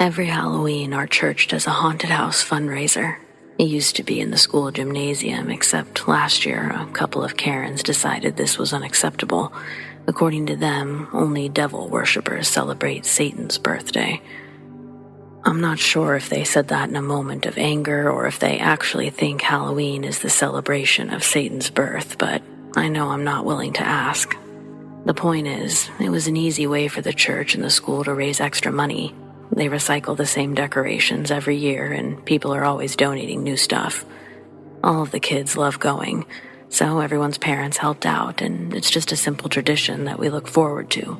Every Halloween, our church does a haunted house fundraiser. It used to be in the school gymnasium, except last year a couple of Karens decided this was unacceptable. According to them, only devil worshippers celebrate Satan's birthday. I'm not sure if they said that in a moment of anger or if they actually think Halloween is the celebration of Satan's birth, but I know I'm not willing to ask. The point is, it was an easy way for the church and the school to raise extra money. They recycle the same decorations every year, and people are always donating new stuff. All of the kids love going, so everyone's parents helped out, and it's just a simple tradition that we look forward to.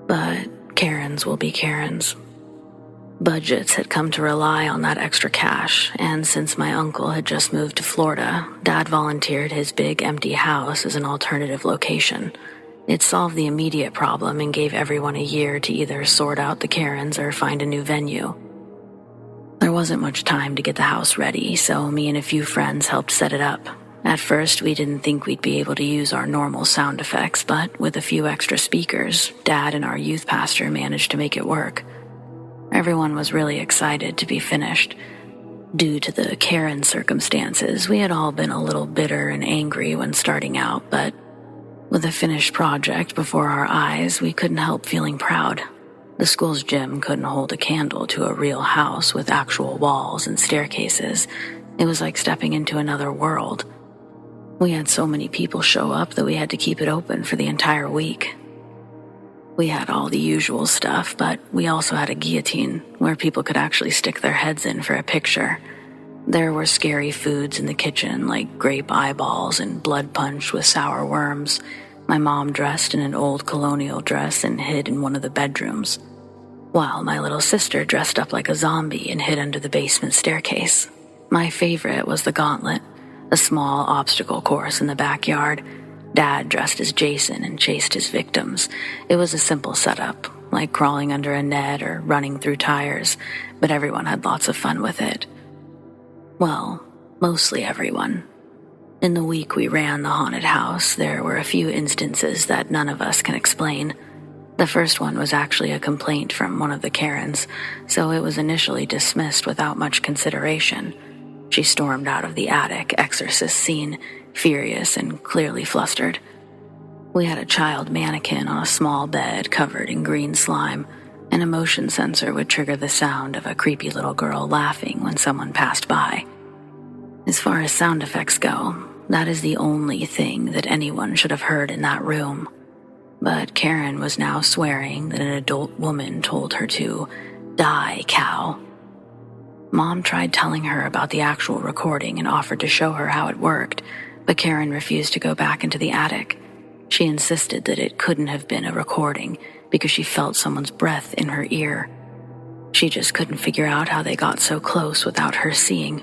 But Karens will be Karens. Budgets had come to rely on that extra cash, and since my uncle had just moved to Florida, Dad volunteered his big empty house as an alternative location. It solved the immediate problem and gave everyone a year to either sort out the Karens or find a new venue. There wasn't much time to get the house ready, so me and a few friends helped set it up. At first, we didn't think we'd be able to use our normal sound effects, but with a few extra speakers, Dad and our youth pastor managed to make it work. Everyone was really excited to be finished. Due to the Karen circumstances, we had all been a little bitter and angry when starting out, but with a finished project before our eyes, we couldn't help feeling proud. The school's gym couldn't hold a candle to a real house with actual walls and staircases. It was like stepping into another world. We had so many people show up that we had to keep it open for the entire week. We had all the usual stuff, but we also had a guillotine where people could actually stick their heads in for a picture. There were scary foods in the kitchen, like grape eyeballs and blood punch with sour worms. My mom dressed in an old colonial dress and hid in one of the bedrooms, while my little sister dressed up like a zombie and hid under the basement staircase. My favorite was the gauntlet, a small obstacle course in the backyard. Dad dressed as Jason and chased his victims. It was a simple setup, like crawling under a net or running through tires, but everyone had lots of fun with it. Well, mostly everyone. In the week we ran the haunted house, there were a few instances that none of us can explain. The first one was actually a complaint from one of the Karens, so it was initially dismissed without much consideration. She stormed out of the attic exorcist scene, furious and clearly flustered. We had a child mannequin on a small bed covered in green slime. An emotion sensor would trigger the sound of a creepy little girl laughing when someone passed by. As far as sound effects go, that is the only thing that anyone should have heard in that room. But Karen was now swearing that an adult woman told her to die, cow. Mom tried telling her about the actual recording and offered to show her how it worked, but Karen refused to go back into the attic. She insisted that it couldn't have been a recording because she felt someone's breath in her ear. She just couldn't figure out how they got so close without her seeing.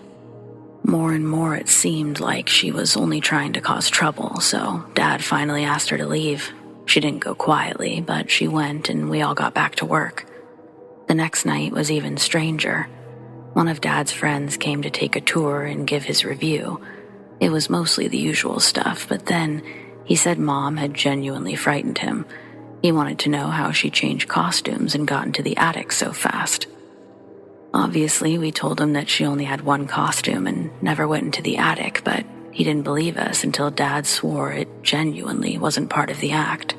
More and more it seemed like she was only trying to cause trouble, so Dad finally asked her to leave. She didn't go quietly, but she went and we all got back to work. The next night was even stranger. One of Dad's friends came to take a tour and give his review. It was mostly the usual stuff, but then he said Mom had genuinely frightened him. He wanted to know how she changed costumes and got into the attic so fast. Obviously, we told him that she only had one costume and never went into the attic, but he didn't believe us until Dad swore it genuinely wasn't part of the act.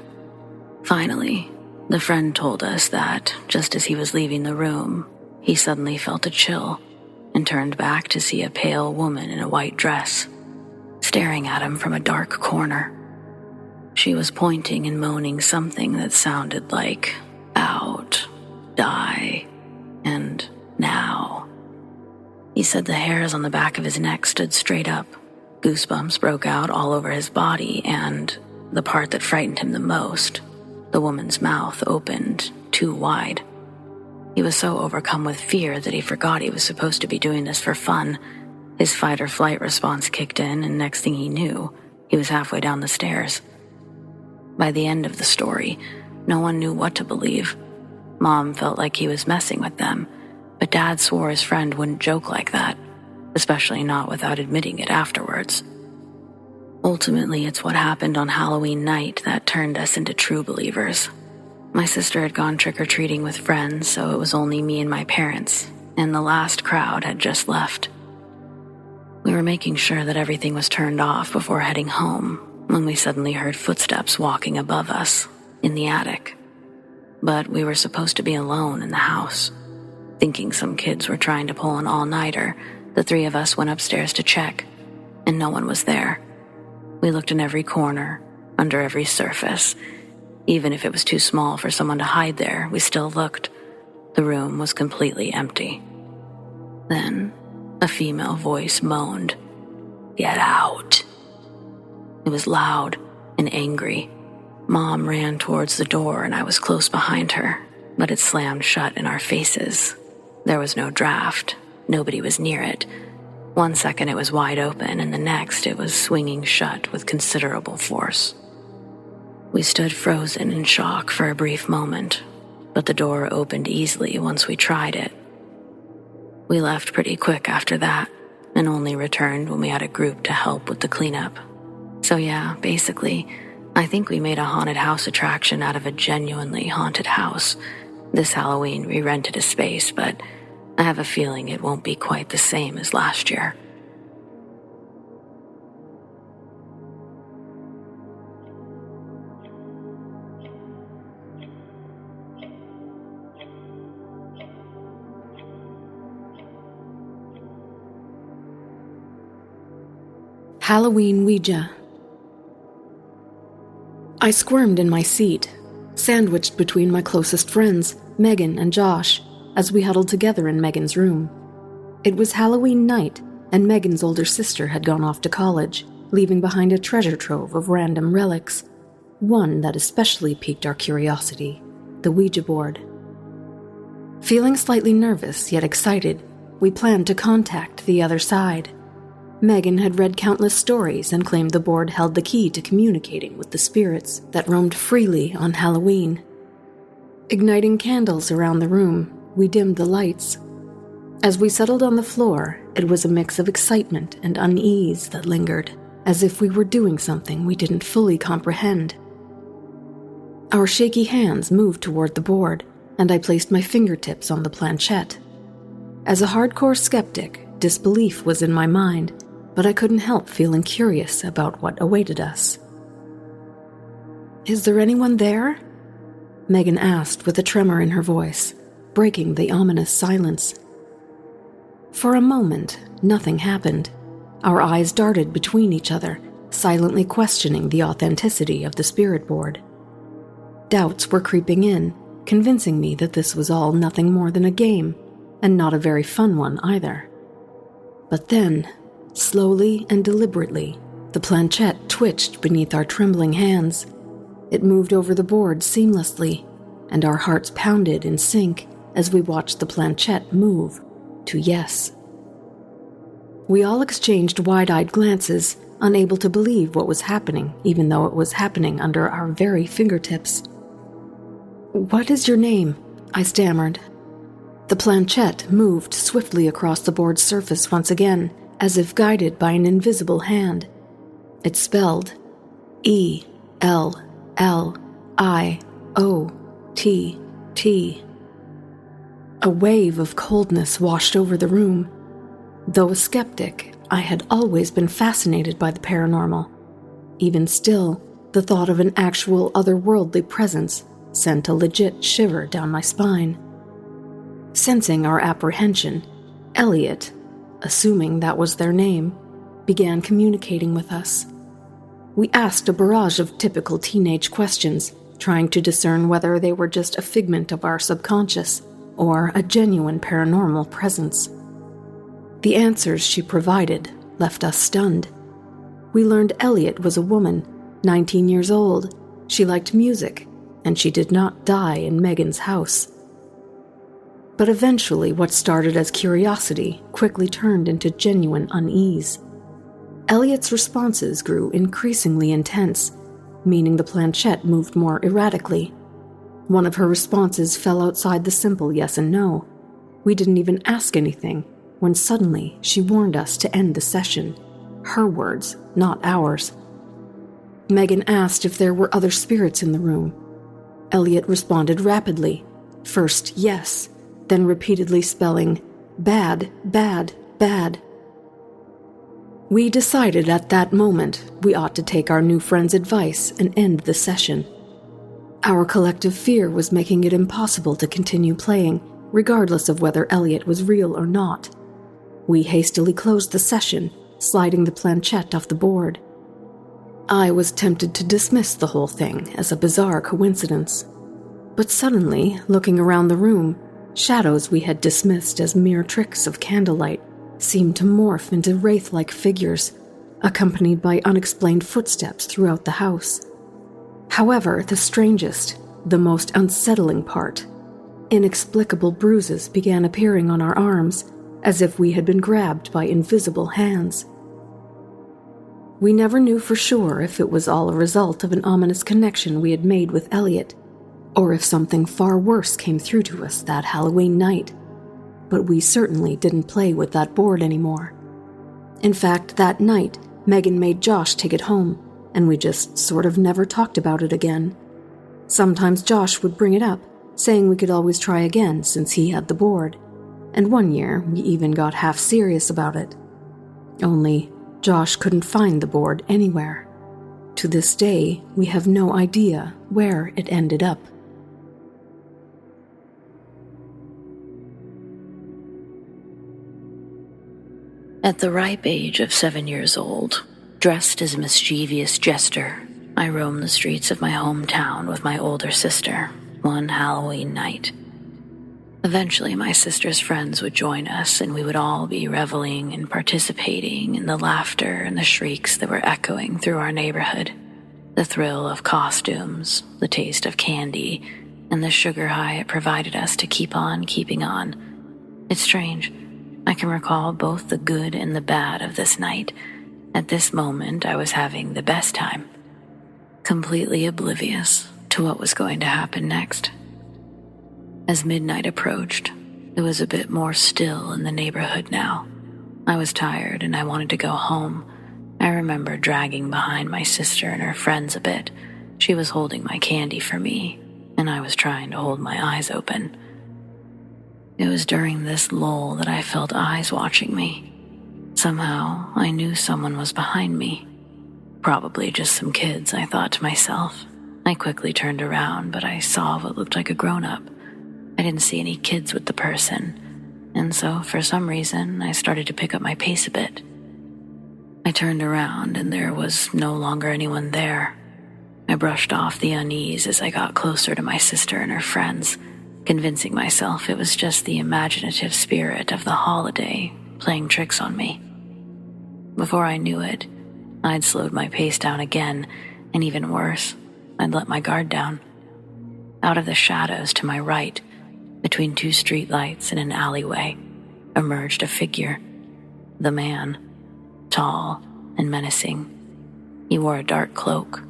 Finally, the friend told us that, just as he was leaving the room, he suddenly felt a chill and turned back to see a pale woman in a white dress, staring at him from a dark corner. She was pointing and moaning something that sounded like, out, die, and now. He said the hairs on the back of his neck stood straight up. Goosebumps broke out all over his body, and the part that frightened him the most, the woman's mouth opened too wide. He was so overcome with fear that he forgot he was supposed to be doing this for fun. His fight or flight response kicked in, and next thing he knew, he was halfway down the stairs. By the end of the story, no one knew what to believe. Mom felt like he was messing with them, but Dad swore his friend wouldn't joke like that, especially not without admitting it afterwards. Ultimately, it's what happened on Halloween night that turned us into true believers. My sister had gone trick-or-treating with friends, so it was only me and my parents, and the last crowd had just left. We were making sure that everything was turned off before heading home when we suddenly heard footsteps walking above us in the attic. But we were supposed to be alone in the house. Thinking some kids were trying to pull an all-nighter, the three of us went upstairs to check, and no one was there. We looked in every corner, under every surface. Even if it was too small for someone to hide there, we still looked. The room was completely empty. Then, a female voice moaned, "Get out." It was loud and angry. Mom ran towards the door and I was close behind her, but it slammed shut in our faces. There was no draft. Nobody was near it. One second it was wide open, and the next it was swinging shut with considerable force. We stood frozen in shock for a brief moment, but the door opened easily once we tried it. We left pretty quick after that, and only returned when we had a group to help with the cleanup. So yeah, basically, I think we made a haunted house attraction out of a genuinely haunted house. This Halloween we rented a space, but I have a feeling it won't be quite the same as last year. Halloween Ouija. I squirmed in my seat, sandwiched between my closest friends, Megan and Josh, as we huddled together in Megan's room. It was Halloween night, and Megan's older sister had gone off to college, leaving behind a treasure trove of random relics. One that especially piqued our curiosity, the Ouija board. Feeling slightly nervous yet excited, we planned to contact the other side. Megan had read countless stories and claimed the board held the key to communicating with the spirits that roamed freely on Halloween. Igniting candles around the room, we dimmed the lights. As we settled on the floor, it was a mix of excitement and unease that lingered, as if we were doing something we didn't fully comprehend. Our shaky hands moved toward the board, and I placed my fingertips on the planchette. As a hardcore skeptic, disbelief was in my mind, but I couldn't help feeling curious about what awaited us. "Is there anyone there?" Megan asked with a tremor in her voice, breaking the ominous silence. For a moment, nothing happened. Our eyes darted between each other, silently questioning the authenticity of the spirit board. Doubts were creeping in, convincing me that this was all nothing more than a game, and not a very fun one either. But then, slowly and deliberately, the planchette twitched beneath our trembling hands. It moved over the board seamlessly, and our hearts pounded in sync as we watched the planchette move to yes. We all exchanged wide-eyed glances, unable to believe what was happening, even though it was happening under our very fingertips. "What is your name?" I stammered. The planchette moved swiftly across the board's surface once again, as if guided by an invisible hand. It spelled ELLIOTT. A wave of coldness washed over the room. Though a skeptic, I had always been fascinated by the paranormal. Even still, the thought of an actual otherworldly presence sent a legit shiver down my spine. Sensing our apprehension, Elliot, assuming that was their name, began communicating with us. We asked a barrage of typical teenage questions, trying to discern whether they were just a figment of our subconscious or a genuine paranormal presence. The answers she provided left us stunned. We learned Elliot was a woman, 19 years old. She liked music, and she did not die in Megan's house. But eventually, what started as curiosity quickly turned into genuine unease. Elliot's responses grew increasingly intense, meaning the planchette moved more erratically. One of her responses fell outside the simple yes and no. We didn't even ask anything, when suddenly she warned us to end the session. Her words, not ours. Megan asked if there were other spirits in the room. Elliot responded rapidly, first yes, then repeatedly spelling bad, bad, bad. We decided at that moment we ought to take our new friend's advice and end the session. Our collective fear was making it impossible to continue playing, regardless of whether Elliot was real or not. We hastily closed the session, sliding the planchette off the board. I was tempted to dismiss the whole thing as a bizarre coincidence. But suddenly, looking around the room, shadows we had dismissed as mere tricks of candlelight seemed to morph into wraith-like figures, accompanied by unexplained footsteps throughout the house. However, the strangest, the most unsettling part, inexplicable bruises began appearing on our arms, as if we had been grabbed by invisible hands. We never knew for sure if it was all a result of an ominous connection we had made with Elliot, or if something far worse came through to us that Halloween night, but we certainly didn't play with that board anymore. In fact, that night, Megan made Josh take it home, and we just sort of never talked about it again. Sometimes Josh would bring it up, saying we could always try again since he had the board, and one year we even got half serious about it. Only, Josh couldn't find the board anywhere. To this day, we have no idea where it ended up. At the ripe age of 7 years old, dressed as a mischievous jester, I roamed the streets of my hometown with my older sister one Halloween night. Eventually, my sister's friends would join us, and we would all be reveling and participating in the laughter and the shrieks that were echoing through our neighborhood. The thrill of costumes, the taste of candy, and the sugar high it provided us to keep on keeping on. It's strange. I can recall both the good and the bad of this night. At this moment, I was having the best time, completely oblivious to what was going to happen next. As midnight approached, it was a bit more still in the neighborhood now. I was tired and I wanted to go home. I remember dragging behind my sister and her friends a bit. She was holding my candy for me, and I was trying to hold my eyes open. It was during this lull that I felt eyes watching me. Somehow, I knew someone was behind me. Probably just some kids, I thought to myself. I quickly turned around, but I saw what looked like a grown-up. I didn't see any kids with the person, and so for some reason, I started to pick up my pace a bit. I turned around, and there was no longer anyone there. I brushed off the unease as I got closer to my sister and her friends, convincing myself it was just the imaginative spirit of the holiday playing tricks on me. Before I knew it, I'd slowed my pace down again, and even worse, I'd let my guard down. Out of the shadows to my right, between two streetlights and an alleyway, emerged a figure. The man, tall and menacing. He wore a dark cloak.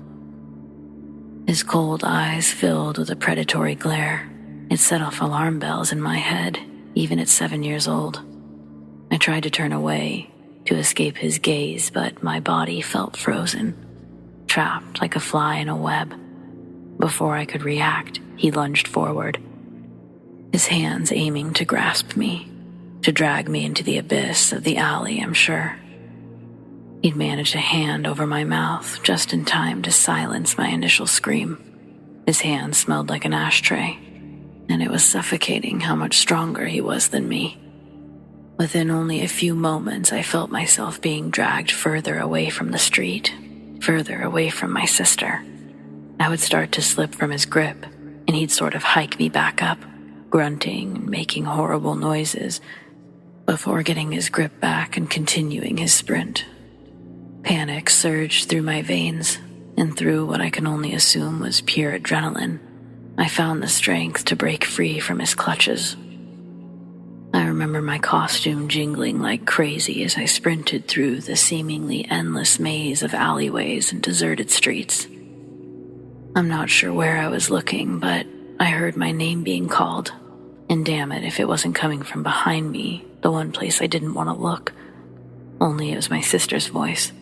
His cold eyes filled with a predatory glare. It set off alarm bells in my head, even at 7 years old. I tried to turn away, to escape his gaze, but my body felt frozen, trapped like a fly in a web. Before I could react, he lunged forward, his hands aiming to grasp me, to drag me into the abyss of the alley, I'm sure. He'd managed a hand over my mouth just in time to silence my initial scream. His hand smelled like an ashtray, and it was suffocating how much stronger he was than me. Within only a few moments, I felt myself being dragged further away from the street, further away from my sister. I would start to slip from his grip, and he'd sort of hike me back up, grunting and making horrible noises, before getting his grip back and continuing his sprint. Panic surged through my veins, and through what I can only assume was pure adrenaline, I found the strength to break free from his clutches. I remember my costume jingling like crazy as I sprinted through the seemingly endless maze of alleyways and deserted streets. I'm not sure where I was looking, but I heard my name being called, and damn it if it wasn't coming from behind me, the one place I didn't want to look. Only it was my sister's voice.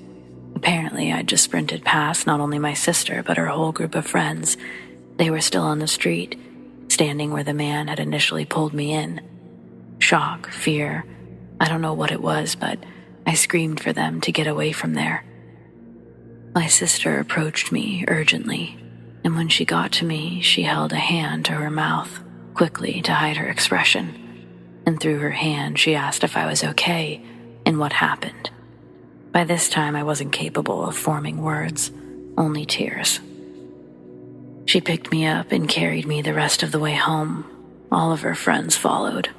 Apparently, I'd just sprinted past not only my sister, but her whole group of friends, They were still on the street, standing where the man had initially pulled me in. Shock, fear, I don't know what it was, but I screamed for them to get away from there. My sister approached me urgently, and when she got to me, she held a hand to her mouth, quickly to hide her expression, and through her hand she asked if I was okay and what happened. By this time, I wasn't capable of forming words, only tears. She picked me up and carried me the rest of the way home. All of her friends followed.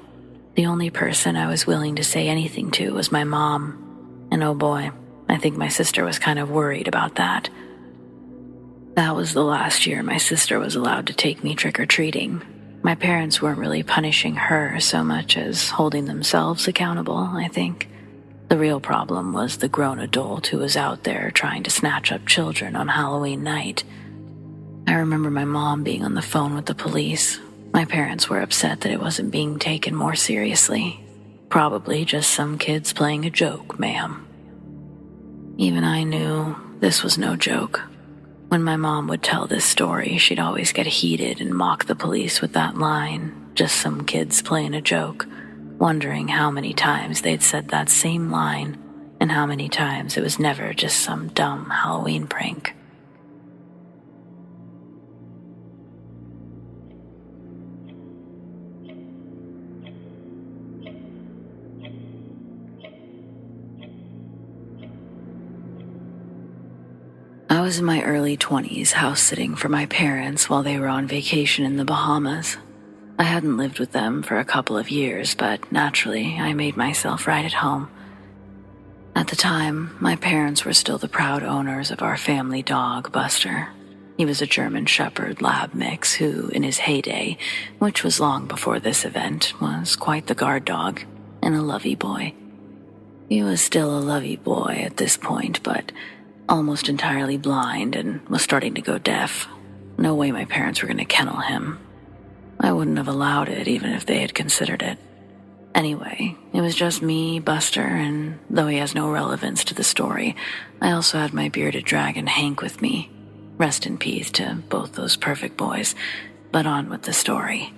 The only person I was willing to say anything to was my mom, and oh boy, I think my sister was kind of worried about that. That was the last year my sister was allowed to take me trick-or-treating. My parents weren't really punishing her so much as holding themselves accountable, I think. The real problem was the grown adult who was out there trying to snatch up children on Halloween night. I remember my mom being on the phone with the police. My parents were upset that it wasn't being taken more seriously. Probably just some kids playing a joke, ma'am. Even I knew this was no joke. When my mom would tell this story, she'd always get heated and mock the police with that line, just some kids playing a joke, wondering how many times they'd said that same line and how many times it was never just some dumb Halloween prank. I was in my early 20s house-sitting for my parents while they were on vacation in the Bahamas. I hadn't lived with them for a couple of years, but naturally, I made myself right at home. At the time, my parents were still the proud owners of our family dog, Buster. He was a German Shepherd lab mix who, in his heyday, which was long before this event, was quite the guard dog and a lovey boy. He was still a lovey boy at this point, but almost entirely blind and was starting to go deaf. No way my parents were going to kennel him. I wouldn't have allowed it even if they had considered it. Anyway, it was just me, Buster, and though he has no relevance to the story, I also had my bearded dragon Hank with me. Rest in peace to both those perfect boys, but on with the story.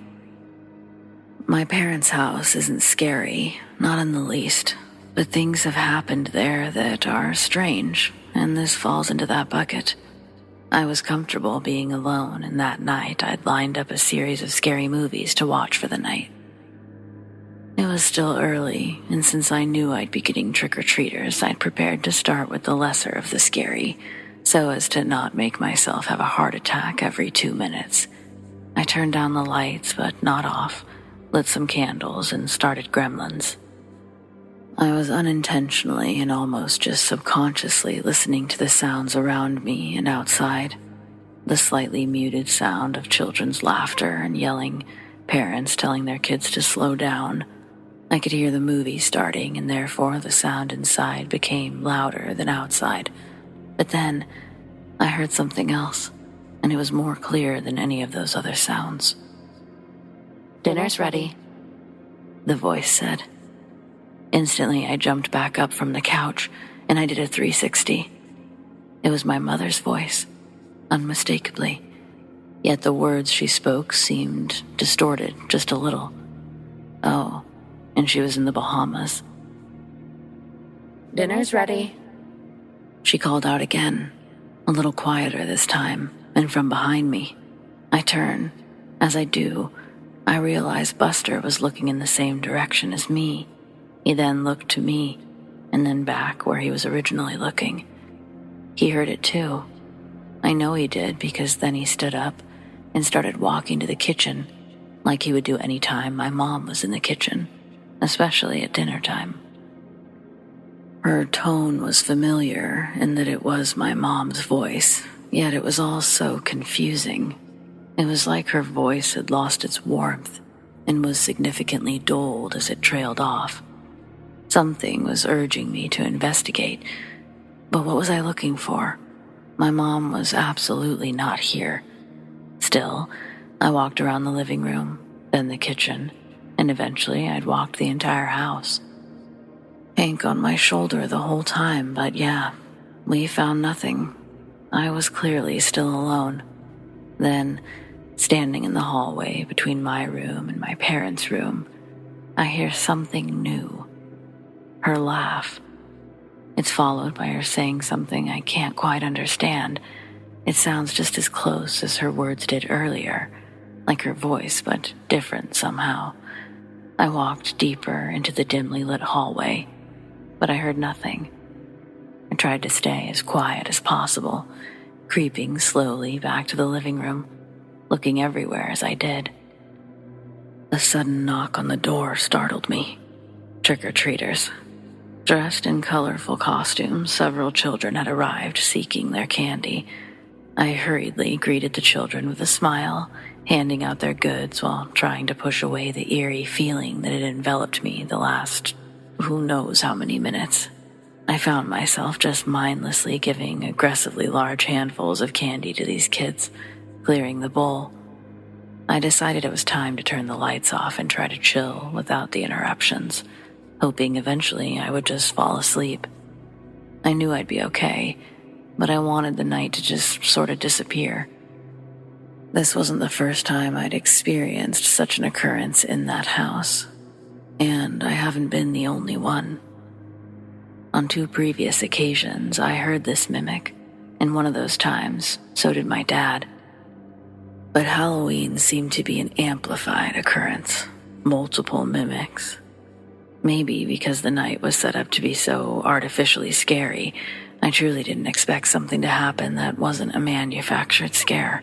My parents' house isn't scary, not in the least, but things have happened there that are strange, and this falls into that bucket. I was comfortable being alone, and that night I'd lined up a series of scary movies to watch for the night. It was still early, and since I knew I'd be getting trick-or-treaters, I'd prepared to start with the lesser of the scary, so as to not make myself have a heart attack every 2 minutes. I turned down the lights, but not off, lit some candles, and started Gremlins. I was unintentionally and almost just subconsciously listening to the sounds around me and outside. The slightly muted sound of children's laughter and yelling, parents telling their kids to slow down. I could hear the movie starting, and therefore the sound inside became louder than outside. But then I heard something else, and it was more clear than any of those other sounds. "Dinner's ready," the voice said. Instantly, I jumped back up from the couch, and I did a 360. It was my mother's voice, unmistakably. Yet the words she spoke seemed distorted just a little. Oh, and she was in the Bahamas. "Dinner's ready," she called out again, a little quieter this time, and from behind me. I turn. As I do, I realize Buster was looking in the same direction as me. He then looked to me, and then back where he was originally looking. He heard it too. I know he did because then he stood up and started walking to the kitchen, like he would do any time my mom was in the kitchen, especially at dinner time. Her tone was familiar in that it was my mom's voice, yet it was all so confusing. It was like her voice had lost its warmth and was significantly dulled as it trailed off. Something was urging me to investigate, but what was I looking for? My mom was absolutely not here. Still, I walked around the living room, then the kitchen, and eventually I'd walked the entire house. Hank on my shoulder the whole time, but yeah, we found nothing. I was clearly still alone. Then, Standing in the hallway between my room and my parents' room, I hear something new. Her laugh. It's followed by her saying something I can't quite understand. It sounds just as close as her words did earlier, like her voice, but different somehow. I walked deeper into the dimly lit hallway, but I heard nothing. I tried to stay as quiet as possible, creeping slowly back to the living room, looking everywhere as I did. A sudden knock on the door startled me. Trick-or-treaters. Dressed in colorful costumes, several children had arrived seeking their candy. I hurriedly greeted the children with a smile, handing out their goods while trying to push away the eerie feeling that had enveloped me the last who knows how many minutes. I found myself just mindlessly giving aggressively large handfuls of candy to these kids, clearing the bowl. I decided it was time to turn the lights off and try to chill without the interruptions, hoping eventually I would just fall asleep. I knew I'd be okay, but I wanted the night to just sort of disappear. This wasn't the first time I'd experienced such an occurrence in that house, and I haven't been the only one. On 2 previous occasions, I heard this mimic, and one of those times, so did my dad. But Halloween seemed to be an amplified occurrence, multiple mimics. Maybe because the night was set up to be so artificially scary, I truly didn't expect something to happen that wasn't a manufactured scare.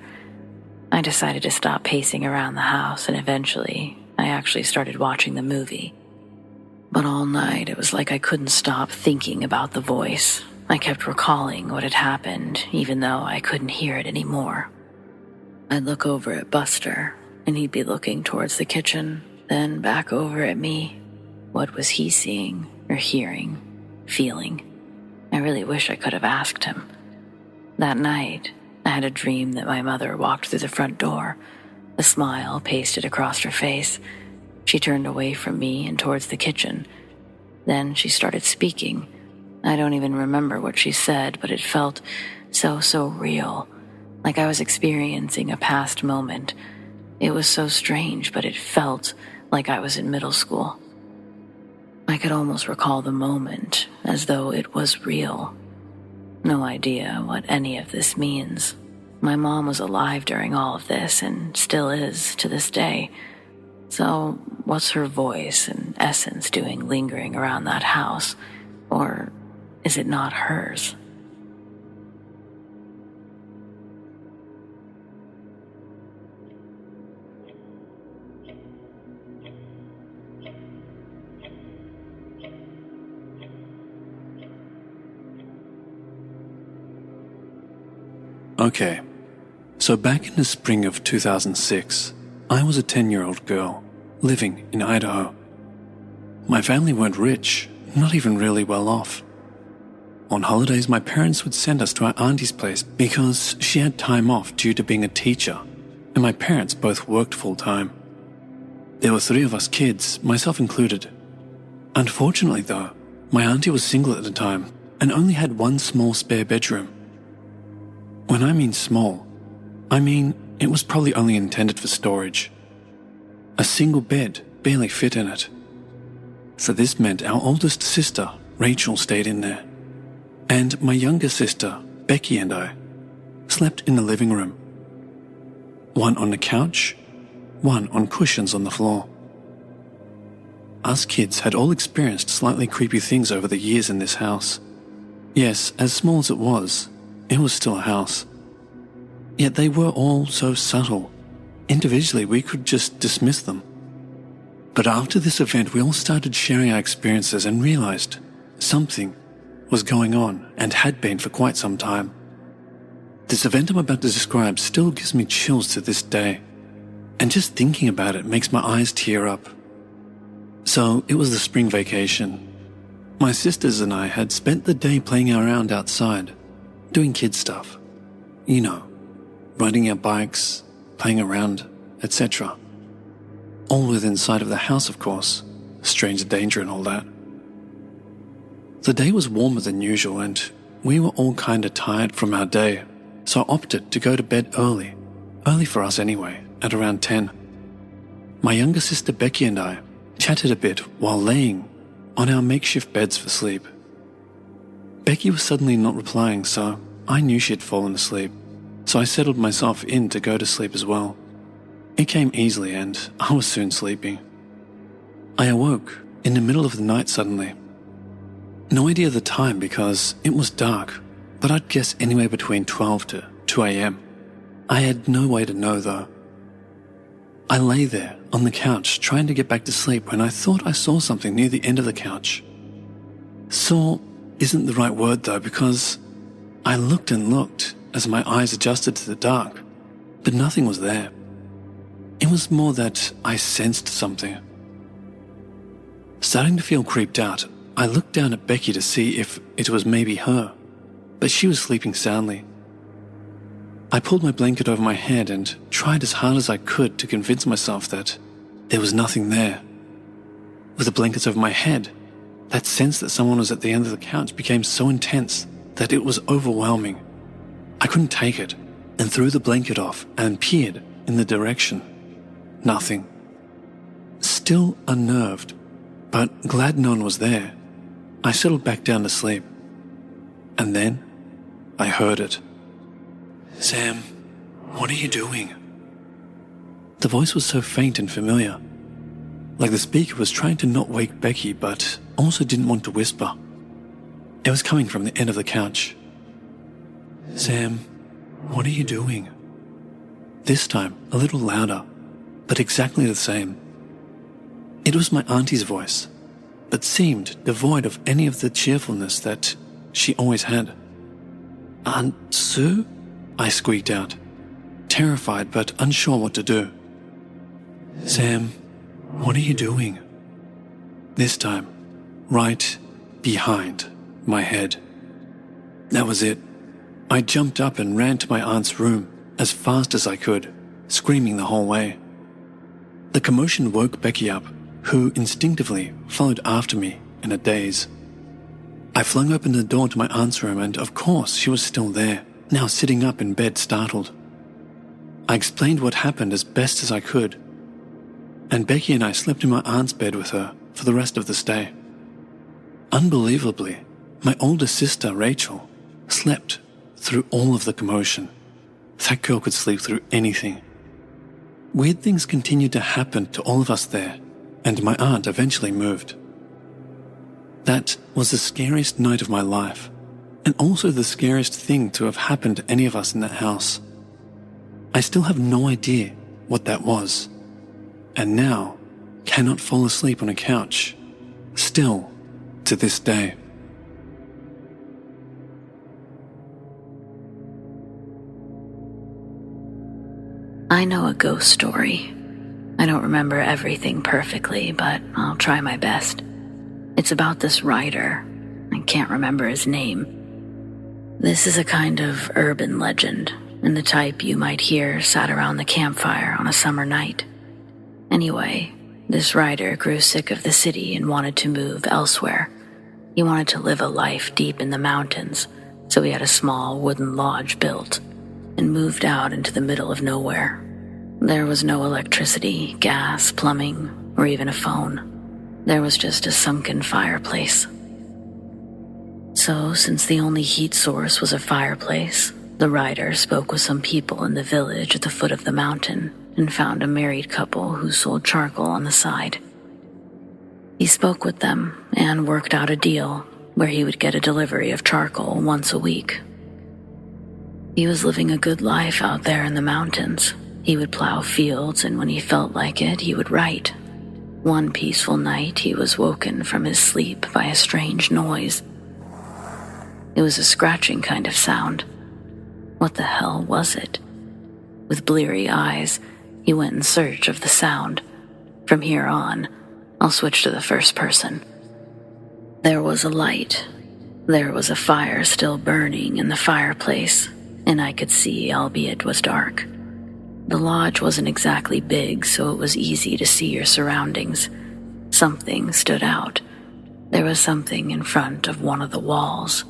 I decided to stop pacing around the house, and eventually, I actually started watching the movie. But all night, it was like I couldn't stop thinking about the voice. I kept recalling what had happened, even though I couldn't hear it anymore. I'd look over at Buster, and he'd be looking towards the kitchen, then back over at me. What was he seeing, or hearing, feeling? I really wish I could have asked him. That night, I had a dream that my mother walked through the front door, a smile pasted across her face. She turned away from me and towards the kitchen. Then she started speaking. I don't even remember what she said, but it felt so real, like I was experiencing a past moment. It was so strange, but it felt like I was in middle school. I could almost recall the moment as though it was real. No idea what any of this means. My mom was alive during all of this and still is to this day. So what's her voice and essence doing lingering around that house? Or is it not hers? Okay, so back in the spring of 2006, I was a 10-year-old girl living in Idaho. My family weren't rich, not even really well off. On holidays, my parents would send us to our auntie's place because she had time off due to being a teacher, and my parents both worked full-time. There were 3 of us kids, myself included. Unfortunately though, my auntie was single at the time and only had 1 small spare bedroom. When I mean small, I mean it was probably only intended for storage. A single bed barely fit in it. So this meant our oldest sister, Rachel, stayed in there. And my younger sister, Becky, and I slept in the living room. 1 on the couch, 1 on cushions on the floor. Us kids had all experienced slightly creepy things over the years in this house. Yes, as small as it was still a house. Yet they were all so subtle. Individually, we could just dismiss them. But after this event, we all started sharing our experiences and realized something was going on and had been for quite some time. This event I'm about to describe still gives me chills to this day, and just thinking about it makes my eyes tear up. So it was the spring vacation. My sisters and I had spent the day playing around outside, doing kid stuff. You know, riding our bikes, playing around, etc. All within sight of the house, of course, stranger danger and all that. The day was warmer than usual and we were all kinda tired from our day, so I opted to go to bed early for us anyway. at around 10. My younger sister Becky and I chatted a bit while laying on our makeshift beds for sleep. Becky was suddenly not replying, so I knew she had fallen asleep, so I settled myself in to go to sleep as well. It came easily and I was soon sleeping. I awoke in the middle of the night suddenly. No idea of the time because it was dark, but I'd guess anywhere between 12 to 2 a.m. I had no way to know though. I lay there on the couch trying to get back to sleep when I thought I saw something near the end of the couch. Saw isn't the right word though, because I looked and looked as my eyes adjusted to the dark, but nothing was there. It was more that I sensed something. Starting to feel creeped out, I looked down at Becky to see if it was maybe her, but she was sleeping soundly. I pulled my blanket over my head and tried as hard as I could to convince myself that there was nothing there. With the blankets over my head, that sense that someone was at the end of the couch became so intense that it was overwhelming. I couldn't take it and threw the blanket off and peered in the direction. Nothing. Still unnerved, but glad no one was there, I settled back down to sleep. And then I heard it. "Sam, what are you doing?" The voice was so faint and familiar, like the speaker was trying to not wake Becky but also didn't want to whisper. It was coming from the end of the couch. "Sam, what are you doing?" This time a little louder, but exactly the same. It was my auntie's voice, but seemed devoid of any of the cheerfulness that she always had. "Aunt Sue?" I squeaked out, terrified but unsure what to do. "Sam, what are you doing?" This time, right behind my head. That was it. I jumped up and ran to my aunt's room as fast as I could, screaming the whole way. The commotion woke Becky up, who instinctively followed after me in a daze. I flung open the door to my aunt's room and of course she was still there, now sitting up in bed startled. I explained what happened as best as I could, and Becky and I slept in my aunt's bed with her for the rest of the stay. Unbelievably, my older sister, Rachel, slept through all of the commotion. That girl could sleep through anything. Weird things continued to happen to all of us there, and my aunt eventually moved. That was the scariest night of my life, and also the scariest thing to have happened to any of us in that house. I still have no idea what that was, and now cannot fall asleep on a couch, still to this day. I know a ghost story. I don't remember everything perfectly, but I'll try my best. It's about this writer. I can't remember his name. This is a kind of urban legend, and the type you might hear sat around the campfire on a summer night. Anyway, this writer grew sick of the city and wanted to move elsewhere. He wanted to live a life deep in the mountains, so he had a small wooden lodge built and moved out into the middle of nowhere. There was no electricity, gas, plumbing, or even a phone. There was just a sunken fireplace. So, since the only heat source was a fireplace, the writer spoke with some people in the village at the foot of the mountain and found a married couple who sold charcoal on the side. He spoke with them and worked out a deal where he would get a delivery of charcoal once a week. He was living a good life out there in the mountains. He would plow fields, and when he felt like it, he would write. One peaceful night, he was woken from his sleep by a strange noise. It was a scratching kind of sound. What the hell was it? With bleary eyes, he went in search of the sound. From here on, I'll switch to the first person. There was a light. There was a fire still burning in the fireplace, and I could see, albeit it was dark. The lodge wasn't exactly big, so it was easy to see your surroundings. Something stood out. There was something in front of one of the walls.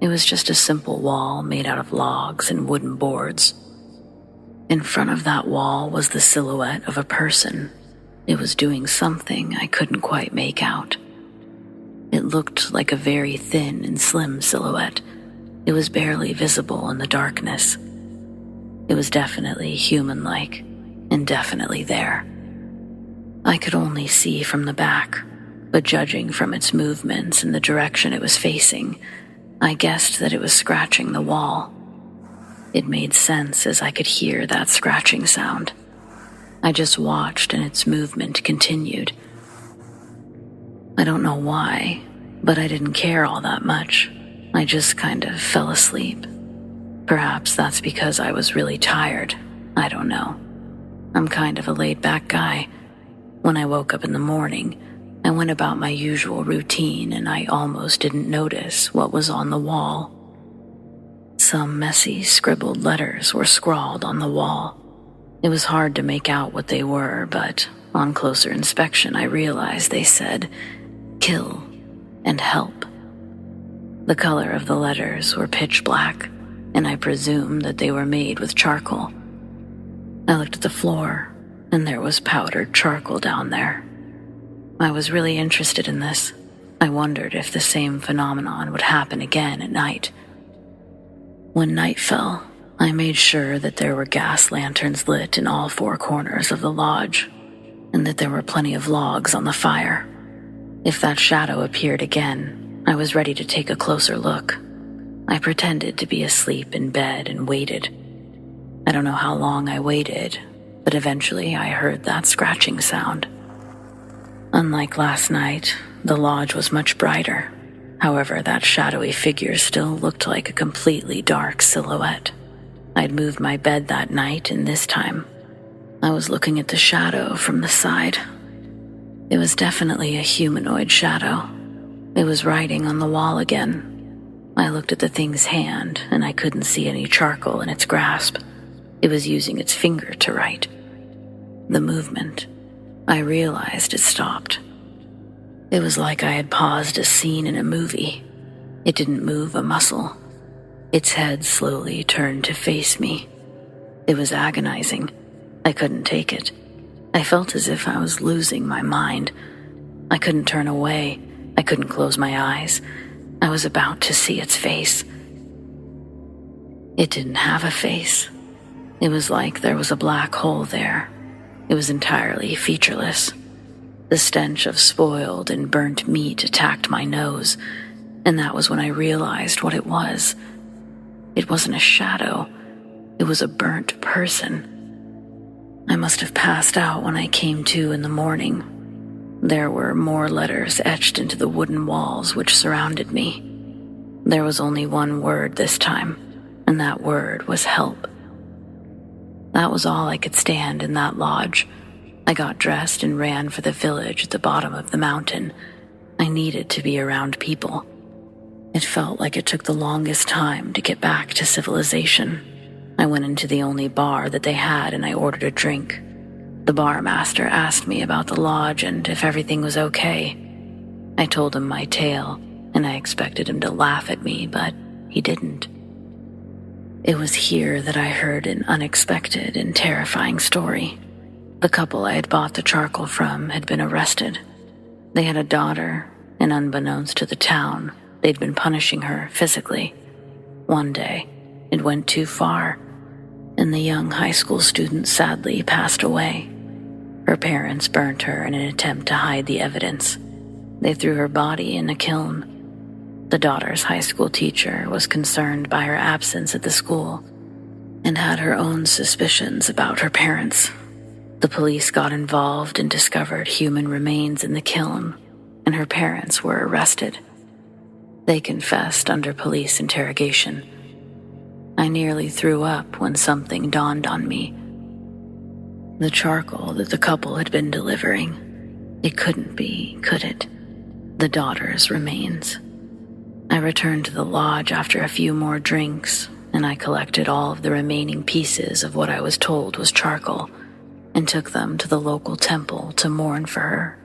It was just a simple wall made out of logs and wooden boards. In front of that wall was the silhouette of a person. It was doing something I couldn't quite make out. It looked like a very thin and slim silhouette. It was barely visible in the darkness. It was definitely human-like, and definitely there. I could only see from the back, but judging from its movements and the direction it was facing, I guessed that it was scratching the wall. It made sense as I could hear that scratching sound. I just watched and its movement continued. I don't know why, but I didn't care all that much. I just kind of fell asleep. Perhaps that's because I was really tired. I don't know. I'm kind of a laid-back guy. When I woke up in the morning, I went about my usual routine and I almost didn't notice what was on the wall. Some messy, scribbled letters were scrawled on the wall. It was hard to make out what they were, but on closer inspection I realized they said, "Kill" and "Help." The color of the letters were pitch black, and I presumed that they were made with charcoal. I looked at the floor, and there was powdered charcoal down there. I was really interested in this. I wondered if the same phenomenon would happen again at night. When night fell, I made sure that there were gas lanterns lit in all four corners of the lodge, and that there were plenty of logs on the fire. If that shadow appeared again, I was ready to take a closer look. I pretended to be asleep in bed and waited. I don't know how long I waited, but eventually I heard that scratching sound. Unlike last night, the lodge was much brighter. However, that shadowy figure still looked like a completely dark silhouette. I'd moved my bed that night, and this time, I was looking at the shadow from the side. It was definitely a humanoid shadow. It was writing on the wall again. I looked at the thing's hand, and I couldn't see any charcoal in its grasp. It was using its finger to write. The movement, I realized it stopped. It was like I had paused a scene in a movie. It didn't move a muscle. Its head slowly turned to face me. It was agonizing. I couldn't take it. I felt as if I was losing my mind. I couldn't turn away. I couldn't close my eyes. I was about to see its face. It didn't have a face. It was like there was a black hole there. It was entirely featureless. The stench of spoiled and burnt meat attacked my nose, and that was when I realized what it was. It wasn't a shadow. It was a burnt person. I must have passed out when I came to in the morning. There were more letters etched into the wooden walls which surrounded me. There was only one word this time, and that word was help. That was all I could stand in that lodge. I got dressed and ran for the village at the bottom of the mountain. I needed to be around people. It felt like it took the longest time to get back to civilization. I went into the only bar that they had and I ordered a drink. The bar master asked me about the lodge and if everything was okay. I told him my tale, and I expected him to laugh at me, but he didn't. It was here that I heard an unexpected and terrifying story. The couple I had bought the charcoal from had been arrested. They had a daughter, and unbeknownst to the town, they'd been punishing her physically. One day, it went too far, and the young high school student sadly passed away. Her parents burnt her in an attempt to hide the evidence. They threw her body in a kiln. The daughter's high school teacher was concerned by her absence at the school and had her own suspicions about her parents. The police got involved and discovered human remains in the kiln, and her parents were arrested. They confessed under police interrogation. I nearly threw up when something dawned on me. The charcoal that the couple had been delivering, it couldn't be, could it? The daughter's remains. I returned to the lodge after a few more drinks, and I collected all of the remaining pieces of what I was told was charcoal and took them to the local temple to mourn for her.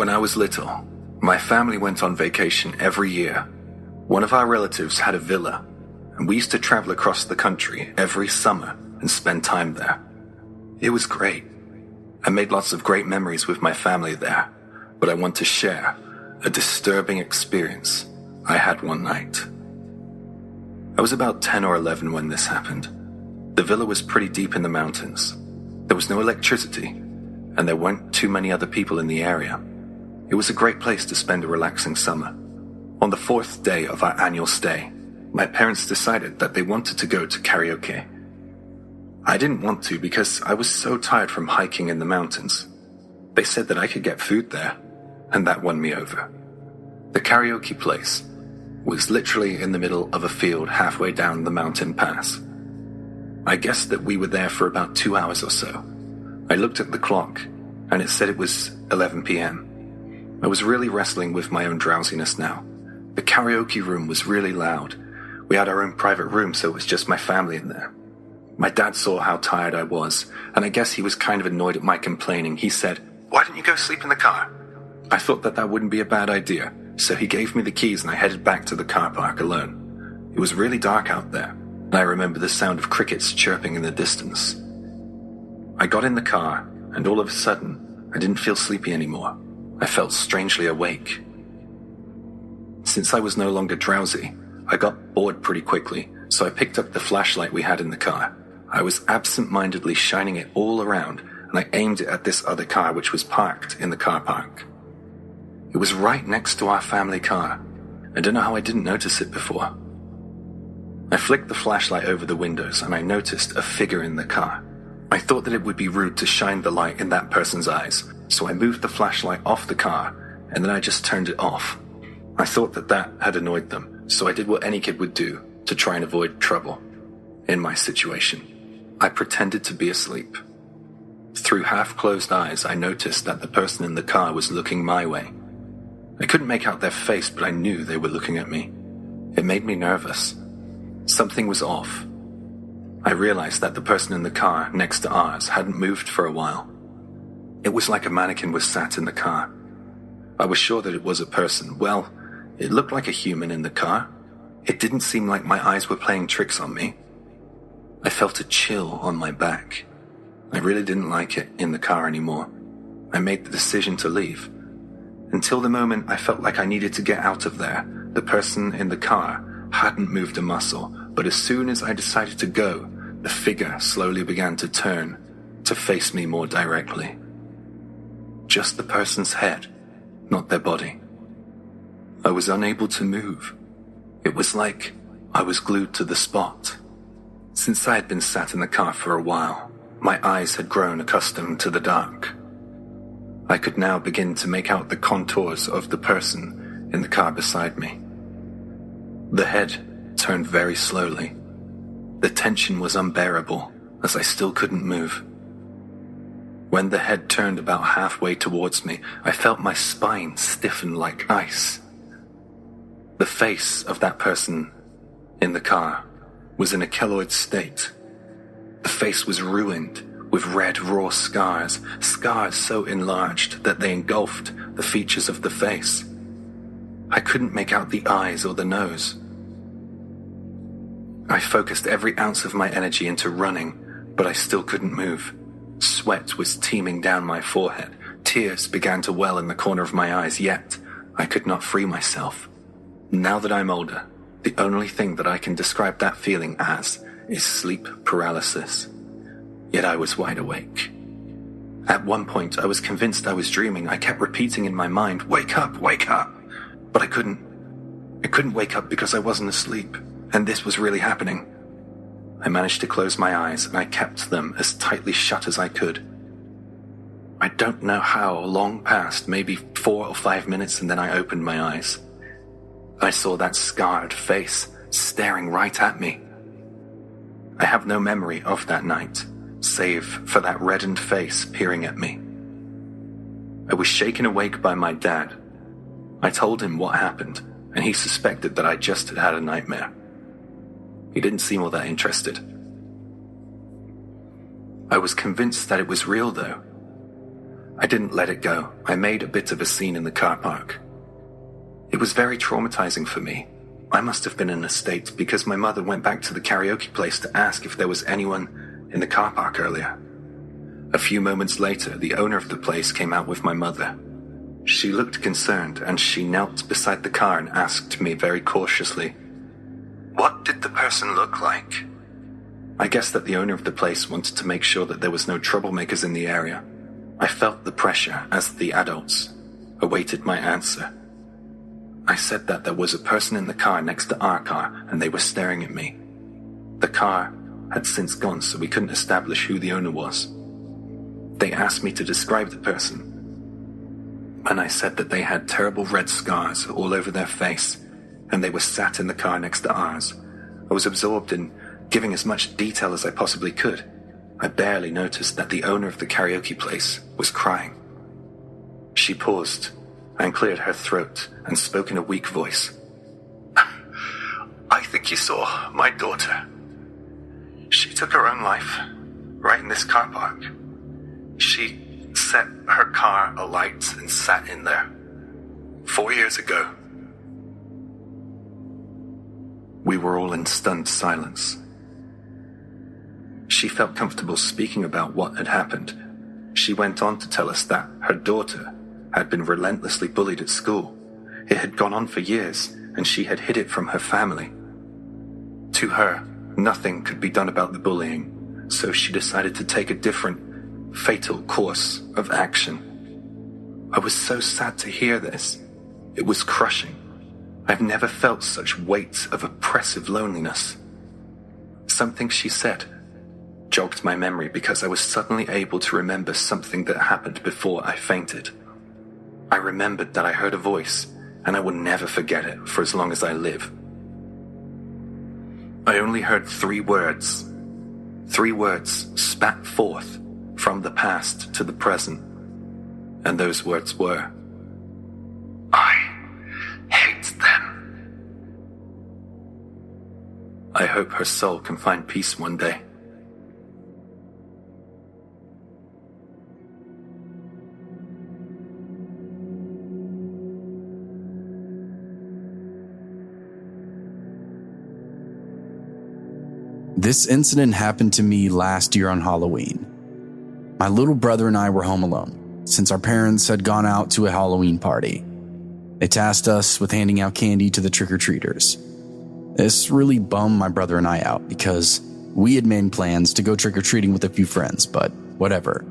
When I was little, my family went on vacation every year. One of our relatives had a villa, and we used to travel across the country every summer and spend time there. It was great. I made lots of great memories with my family there, but I want to share a disturbing experience I had one night. I was about 10 or 11 when this happened. The villa was pretty deep in the mountains. There was no electricity, and there weren't too many other people in the area. It was a great place to spend a relaxing summer. On the 4th day of our annual stay, my parents decided that they wanted to go to karaoke. I didn't want to because I was so tired from hiking in the mountains. They said that I could get food there, and that won me over. The karaoke place was literally in the middle of a field halfway down the mountain pass. I guessed that we were there for about 2 hours or so. I looked at the clock, and it said it was 11 p.m. I was really wrestling with my own drowsiness now. The karaoke room was really loud. We had our own private room, so it was just my family in there. My dad saw how tired I was, and I guess he was kind of annoyed at my complaining. He said, "Why don't you go sleep in the car?" I thought that wouldn't be a bad idea, so he gave me the keys and I headed back to the car park alone. It was really dark out there, and I remember the sound of crickets chirping in the distance. I got in the car, and all of a sudden, I didn't feel sleepy anymore. I felt strangely awake. Since I was no longer drowsy, I got bored pretty quickly, so I picked up the flashlight we had in the car. I was absent-mindedly shining it all around, and I aimed it at this other car which was parked in the car park. It was right next to our family car. I don't know how I didn't notice it before. I flicked the flashlight over the windows, and I noticed a figure in the car. I thought that it would be rude to shine the light in that person's eyes, so I moved the flashlight off the car, and then I just turned it off. I thought that had annoyed them, so I did what any kid would do to try and avoid trouble. In my situation, I pretended to be asleep. Through half-closed eyes, I noticed that the person in the car was looking my way. I couldn't make out their face, but I knew they were looking at me. It made me nervous. Something was off. I realized that the person in the car next to ours hadn't moved for a while. It was like a mannequin was sat in the car. I was sure that it was a person. Well, it looked like a human in the car. It didn't seem like my eyes were playing tricks on me. I felt a chill on my back. I really didn't like it in the car anymore. I made the decision to leave. Until the moment I felt like I needed to get out of there, the person in the car hadn't moved a muscle, but as soon as I decided to go, the figure slowly began to turn, to face me more directly. Just the person's head, not their body. I was unable to move. It was like I was glued to the spot. Since I had been sat in the car for a while, my eyes had grown accustomed to the dark. I could now begin to make out the contours of the person in the car beside me. The head turned very slowly. The tension was unbearable, as I still couldn't move. When the head turned about halfway towards me, I felt my spine stiffen like ice. The face of that person in the car was in a keloid state. The face was ruined, with red raw scars so enlarged that they engulfed the features of the face. I couldn't make out the eyes or the nose. I focused every ounce of my energy into running, but I still couldn't move. Sweat was teeming down my forehead. Tears began to well in the corner of my eyes, yet I could not free myself. Now that I'm older, the only thing that I can describe that feeling as is sleep paralysis. Yet I was wide awake. At one point, I was convinced I was dreaming. I kept repeating in my mind, "Wake up, wake up!" But I couldn't. I couldn't wake up because I wasn't asleep, and this was really happening. I managed to close my eyes, and I kept them as tightly shut as I could. I don't know how long passed, maybe 4 or 5 minutes, and then I opened my eyes. I saw that scarred face staring right at me. I have no memory of that night, save for that reddened face peering at me. I was shaken awake by my dad. I told him what happened, and he suspected that I just had a nightmare. He didn't seem all that interested. I was convinced that it was real, though. I didn't let it go. I made a bit of a scene in the car park. It was very traumatizing for me. I must have been in a state because my mother went back to the karaoke place to ask if there was anyone in the car park earlier. A few moments later, the owner of the place came out with my mother. She looked concerned and she knelt beside the car and asked me very cautiously, "What did the person look like?" I guess that the owner of the place wanted to make sure that there was no troublemakers in the area. I felt the pressure as the adults awaited my answer. I said that there was a person in the car next to our car and they were staring at me. The car had since gone, so we couldn't establish who the owner was. They asked me to describe the person, and I said that they had terrible red scars all over their face and they were sat in the car next to ours. I was absorbed in giving as much detail as I possibly could. I barely noticed that the owner of the karaoke place was crying. She paused and cleared her throat and spoke in a weak voice. "I think you saw my daughter. She took her own life right in this car park. She set her car alight and sat in there 4 years ago." We were all in stunned silence. She felt comfortable speaking about what had happened. She went on to tell us that her daughter had been relentlessly bullied at school. It had gone on for years, and she had hid it from her family. To her, nothing could be done about the bullying, so she decided to take a different, fatal course of action. I was so sad to hear this. It was crushing. I've never felt such weight of oppressive loneliness. Something she said jogged my memory because I was suddenly able to remember something that happened before I fainted. I remembered that I heard a voice, and I will never forget it for as long as I live. I only heard 3 words. 3 words spat forth from the past to the present. And those words were, "I hate them." I hope her soul can find peace one day. This incident happened to me last year on Halloween. My little brother and I were home alone, since our parents had gone out to a Halloween party. They tasked us with handing out candy to the trick-or-treaters. This really bummed my brother and I out because we had made plans to go trick-or-treating with a few friends, but whatever.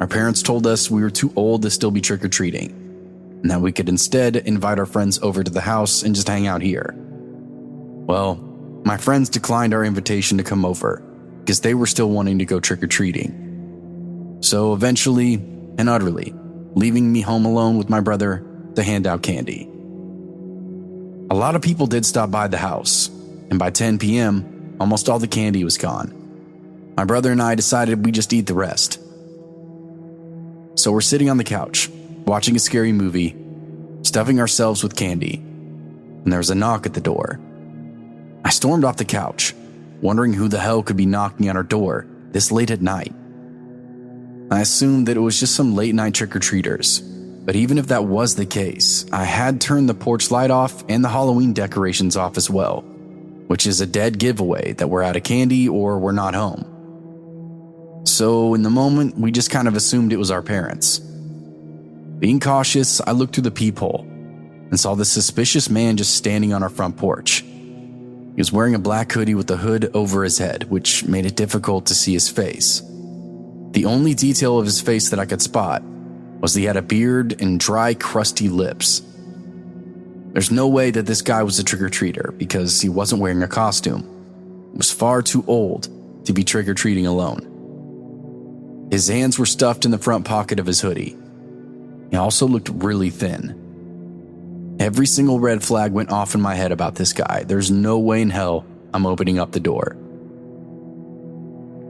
Our parents told us we were too old to still be trick-or-treating, and that we could instead invite our friends over to the house and just hang out here. Well, my friends declined our invitation to come over because they were still wanting to go trick-or-treating. So eventually and utterly, leaving me home alone with my brother to hand out candy. A lot of people did stop by the house, and by 10 p.m., almost all the candy was gone. My brother and I decided we'd just eat the rest. So we're sitting on the couch, watching a scary movie, stuffing ourselves with candy, and there was a knock at the door. I stormed off the couch, wondering who the hell could be knocking on our door this late at night. I assumed that it was just some late-night trick-or-treaters, but even if that was the case, I had turned the porch light off and the Halloween decorations off as well, which is a dead giveaway that we're out of candy or we're not home. So in the moment, we just kind of assumed it was our parents. Being cautious, I looked through the peephole and saw this suspicious man just standing on our front porch. He was wearing a black hoodie with the hood over his head, which made it difficult to see his face. The only detail of his face that I could spot was that he had a beard and dry, crusty lips. There's no way that this guy was a trick-or-treater because he wasn't wearing a costume. He was far too old to be trick-or-treating alone. His hands were stuffed in the front pocket of his hoodie. He also looked really thin. Every single red flag went off in my head about this guy. There's no way in hell I'm opening up the door.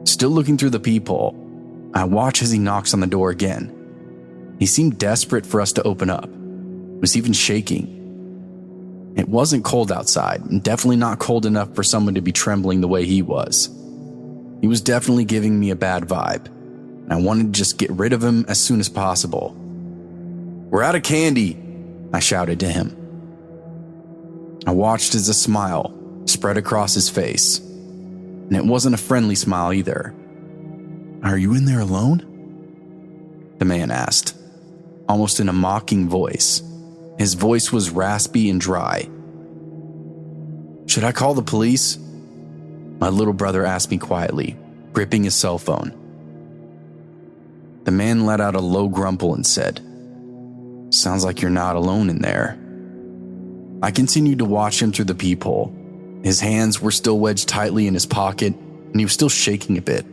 Still looking through the peephole, I watch as he knocks on the door again. He seemed desperate for us to open up. He was even shaking. It wasn't cold outside, and definitely not cold enough for someone to be trembling the way he was. He was definitely giving me a bad vibe. and I wanted to just get rid of him as soon as possible. "We're out of candy," I shouted to him. I watched as a smile spread across his face, and it wasn't a friendly smile either. "Are you in there alone?" the man asked, almost in a mocking voice. His voice was raspy and dry. "Should I call the police?" my little brother asked me quietly, gripping his cell phone. The man let out a low grumble and said, "Sounds like you're not alone in there." I continued to watch him through the peephole. His hands were still wedged tightly in his pocket, and he was still shaking a bit.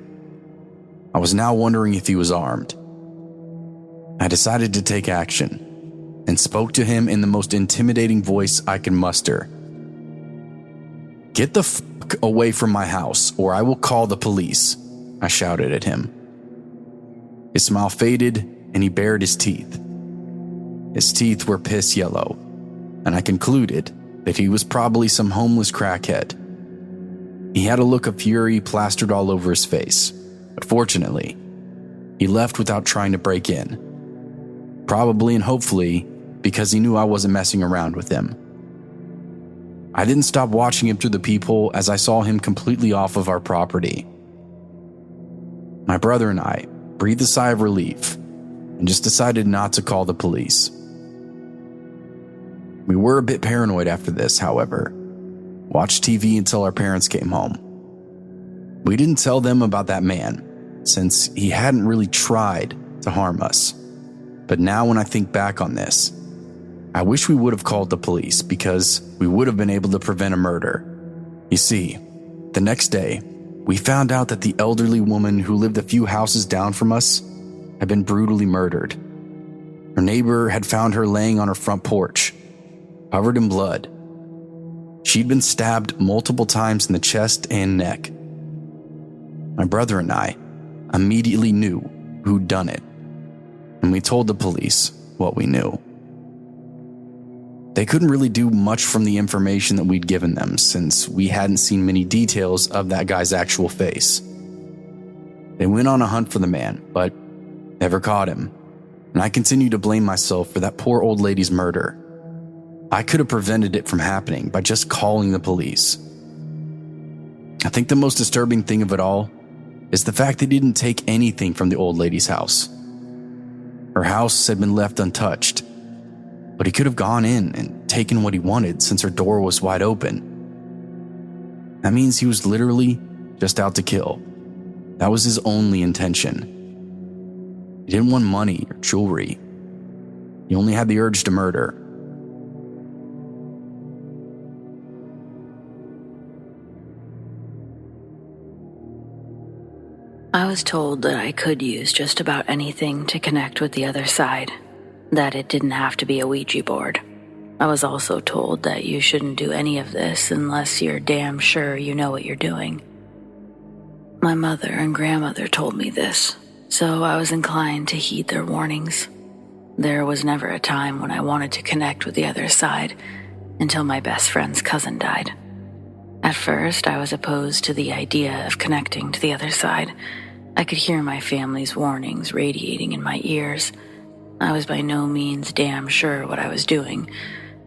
I was now wondering if he was armed. I decided to take action and spoke to him in the most intimidating voice I could muster. "Get the fuck away from my house, or I will call the police," I shouted at him. His smile faded, and he bared his teeth. His teeth were piss yellow, and I concluded that he was probably some homeless crackhead. He had a look of fury plastered all over his face, but fortunately, he left without trying to break in. Probably and hopefully because he knew I wasn't messing around with him. I didn't stop watching him through the peephole as I saw him completely off of our property. My brother and I breathed a sigh of relief and just decided not to call the police. We were a bit paranoid after this, however. Watched TV until our parents came home. We didn't tell them about that man, since he hadn't really tried to harm us. But now when I think back on this, I wish we would have called the police because we would have been able to prevent a murder. You see, the next day, we found out that the elderly woman who lived a few houses down from us had been brutally murdered. Her neighbor had found her laying on her front porch, covered in blood. She'd been stabbed multiple times in the chest and neck. My brother and I immediately knew who'd done it, and we told the police what we knew. They couldn't really do much from the information that we'd given them since we hadn't seen many details of that guy's actual face. They went on a hunt for the man, but never caught him, and I continued to blame myself for that poor old lady's murder. I could have prevented it from happening by just calling the police. I think the most disturbing thing of it all is the fact they didn't take anything from the old lady's house. Her house had been left untouched, but he could have gone in and taken what he wanted since her door was wide open. That means he was literally just out to kill. That was his only intention. He didn't want money or jewelry. He only had the urge to murder. I was told that I could use just about anything to connect with the other side, that it didn't have to be a Ouija board. I was also told that you shouldn't do any of this unless you're damn sure you know what you're doing. My mother and grandmother told me this, so I was inclined to heed their warnings. There was never a time when I wanted to connect with the other side until my best friend's cousin died. At first, I was opposed to the idea of connecting to the other side. I could hear my family's warnings radiating in my ears. I was by no means damn sure what I was doing,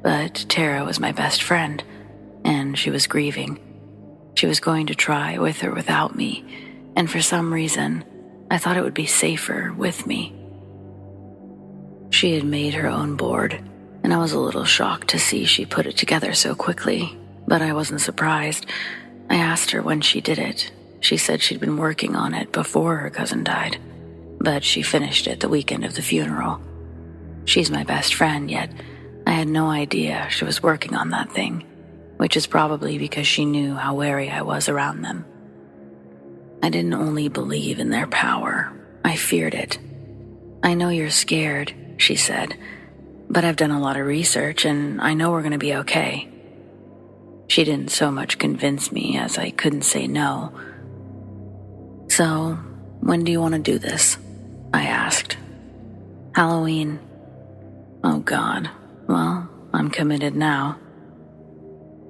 but Tara was my best friend, and she was grieving. She was going to try with or without me, and for some reason, I thought it would be safer with me. She had made her own board, and I was a little shocked to see she put it together so quickly. But I wasn't surprised. I asked her when she did it. She said she'd been working on it before her cousin died, but she finished it the weekend of the funeral. She's my best friend, yet I had no idea she was working on that thing, which is probably because she knew how wary I was around them. I didn't only believe in their power, I feared it. "I know you're scared," she said, "but I've done a lot of research and I know we're going to be okay." She didn't so much convince me as I couldn't say no. "So, when do you want to do this?" I asked. "Halloween." "Oh God, well, I'm committed now."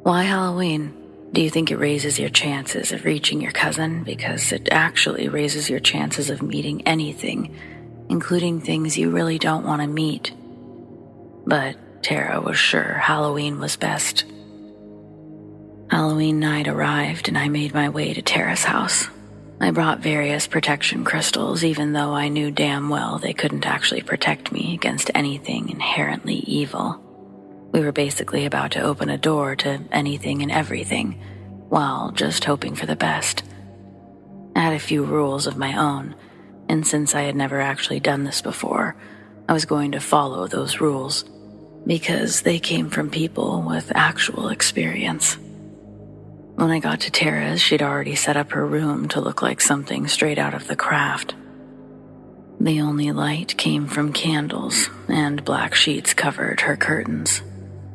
"Why Halloween? Do you think it raises your chances of reaching your cousin? Because it actually raises your chances of meeting anything, including things you really don't want to meet. But Tara was sure Halloween was best. Halloween night arrived and I made my way to Tara's house. I brought various protection crystals, even though I knew damn well they couldn't actually protect me against anything inherently evil. We were basically about to open a door to anything and everything, while just hoping for the best. I had a few rules of my own, and since I had never actually done this before, I was going to follow those rules, because they came from people with actual experience. When I got to Tara's, she'd already set up her room to look like something straight out of The Craft. The only light came from candles, and black sheets covered her curtains.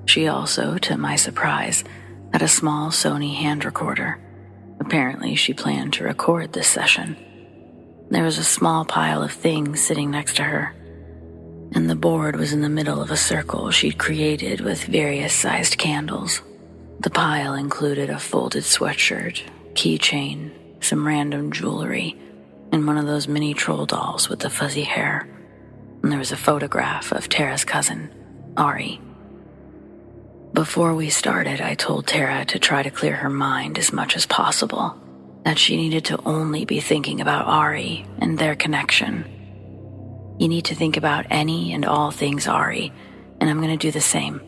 She also, to my surprise, had a small Sony hand recorder. Apparently, she planned to record this session. There was a small pile of things sitting next to her, and the board was in the middle of a circle she'd created with various sized candles. The pile included a folded sweatshirt, keychain, some random jewelry, and one of those mini troll dolls with the fuzzy hair. And there was a photograph of Tara's cousin, Ari. Before we started, I told Tara to try to clear her mind as much as possible, that she needed to only be thinking about Ari and their connection. You need to think about any and all things Ari, and I'm going to do the same.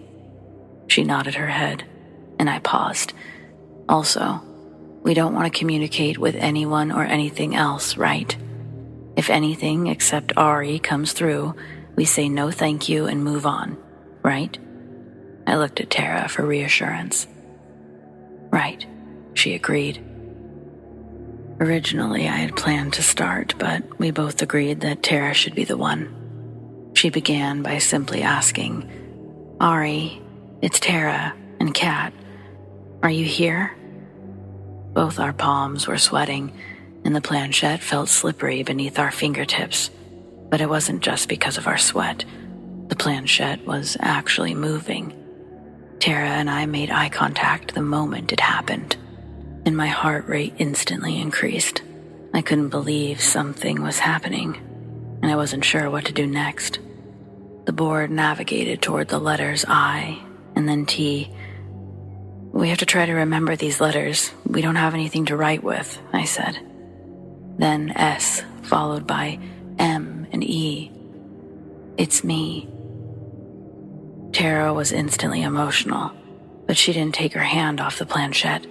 She nodded her head, and I paused. Also, we don't want to communicate with anyone or anything else, right? If anything except Ari comes through, we say no thank you and move on, right? I looked at Tara for reassurance. Right, she agreed. Originally, I had planned to start, but we both agreed that Tara should be the one. She began by simply asking, Ari, it's Tara and Kat. Are you here? Both our palms were sweating, and the planchette felt slippery beneath our fingertips. But it wasn't just because of our sweat. The planchette was actually moving. Tara and I made eye contact the moment it happened, and my heart rate instantly increased. I couldn't believe something was happening, and I wasn't sure what to do next. The board navigated toward the letters I and then T. We have to try to remember these letters. We don't have anything to write with, I said. Then S, followed by M and E. It's me. Tara was instantly emotional, but she didn't take her hand off the planchette.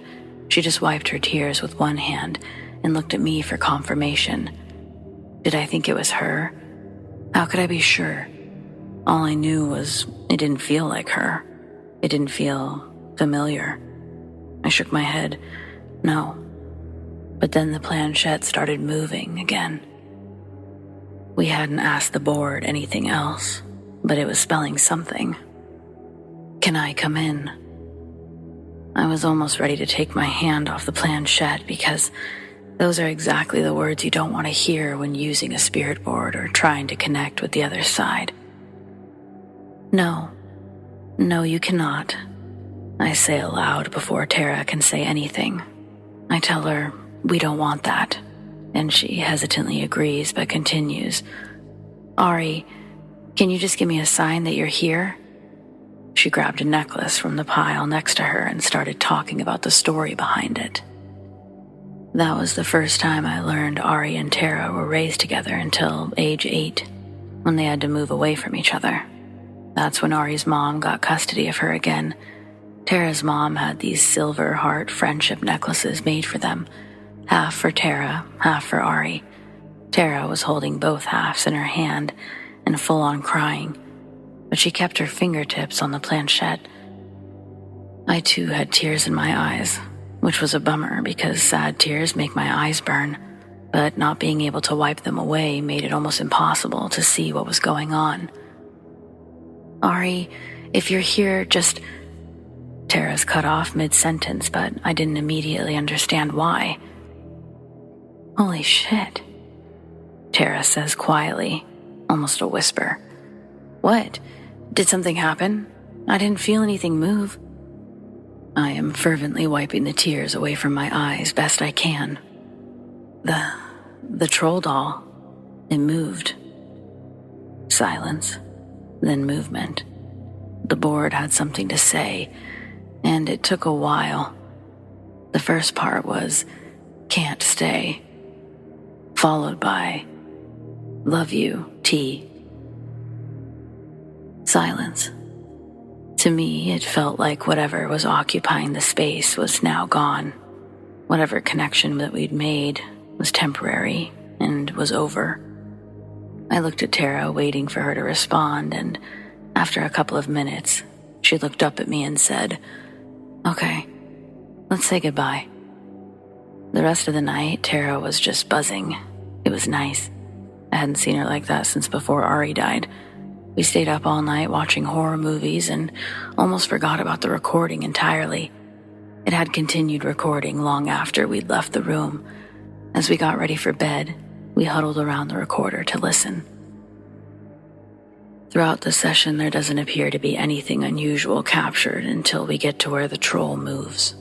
She just wiped her tears with one hand and looked at me for confirmation. Did I think it was her? How could I be sure? All I knew was it didn't feel like her. It didn't feel familiar. I shook my head. No. But then the planchette started moving again. We hadn't asked the board anything else, but it was spelling something. Can I come in? I was almost ready to take my hand off the planchette because those are exactly the words you don't want to hear when using a spirit board or trying to connect with the other side. No, you cannot. I say aloud before Tara can say anything. I tell her, we don't want that, and she hesitantly agrees but continues. Ari, can you just give me a sign that you're here? She grabbed a necklace from the pile next to her and started talking about the story behind it. That was the first time I learned Ari and Tara were raised together until age 8, when they had to move away from each other. That's when Ari's mom got custody of her again. Tara's mom had these silver heart friendship necklaces made for them, half for Tara, half for Ari. Tara was holding both halves in her hand and full on crying, but she kept her fingertips on the planchette. I too had tears in my eyes, which was a bummer because sad tears make my eyes burn, but not being able to wipe them away made it almost impossible to see what was going on. Ari, if you're here, just... Tara's cut off mid-sentence, but I didn't immediately understand why. Holy shit, Tara says quietly, almost a whisper. What? Did something happen? I didn't feel anything move. I am fervently wiping the tears away from my eyes best I can. The troll doll, it moved. Silence, then movement. The board had something to say, and it took a while. The first part was, "Can't stay," followed by, "Love you, T." Silence. To me, it felt like whatever was occupying the space was now gone. Whatever connection that we'd made was temporary and was over. I looked at Tara, waiting for her to respond, and after a couple of minutes, she looked up at me and said, "Okay, let's say goodbye." The rest of the night, Tara was just buzzing. It was nice. I hadn't seen her like that since before Ari died. We stayed up all night watching horror movies and almost forgot about the recording entirely. It had continued recording long after we'd left the room. As we got ready for bed, we huddled around the recorder to listen. Throughout the session, there doesn't appear to be anything unusual captured until we get to where the troll moves.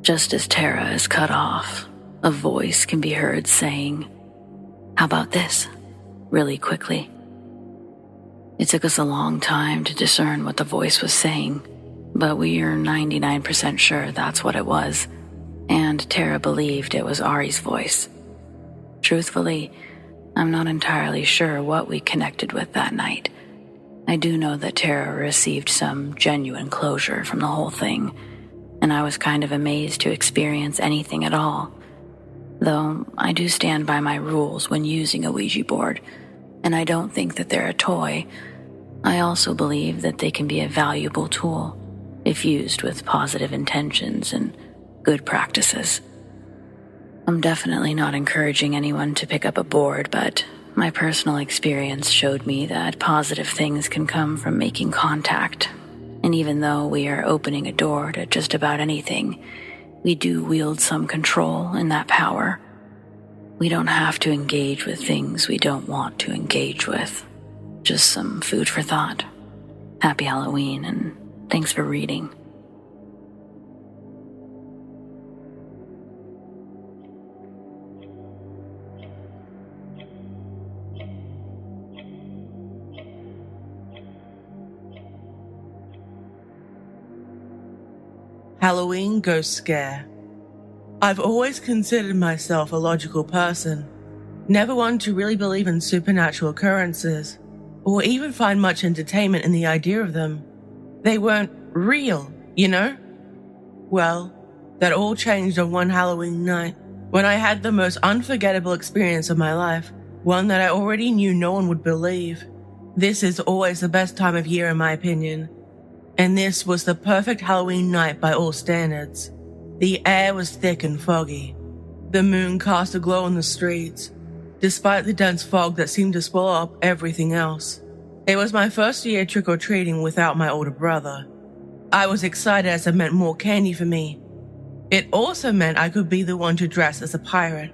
Just as Tara is cut off, a voice can be heard saying, "How about this?" really quickly. It took us a long time to discern what the voice was saying, but we are 99% sure that's what it was, and Tara believed it was Ari's voice. Truthfully, I'm not entirely sure what we connected with that night. I do know that Tara received some genuine closure from the whole thing, and I was kind of amazed to experience anything at all. Though I do stand by my rules when using a Ouija board, and I don't think that they're a toy. I also believe that they can be a valuable tool if used with positive intentions and good practices. I'm definitely not encouraging anyone to pick up a board, but my personal experience showed me that positive things can come from making contact. And even though we are opening a door to just about anything, we do wield some control in that power. We don't have to engage with things we don't want to engage with. Just some food for thought. Happy Halloween, and thanks for reading. Halloween Ghost Scare. I've always considered myself a logical person, never one to really believe in supernatural occurrences, or even find much entertainment in the idea of them. They weren't real, you know? Well, that all changed on one Halloween night, when I had the most unforgettable experience of my life, one that I already knew no one would believe. This is always the best time of year in my opinion, and this was the perfect Halloween night by all standards. The air was thick and foggy. The moon cast a glow on the streets, despite the dense fog that seemed to swallow up everything else. It was my first year trick-or-treating without my older brother. I was excited as it meant more candy for me. It also meant I could be the one to dress as a pirate.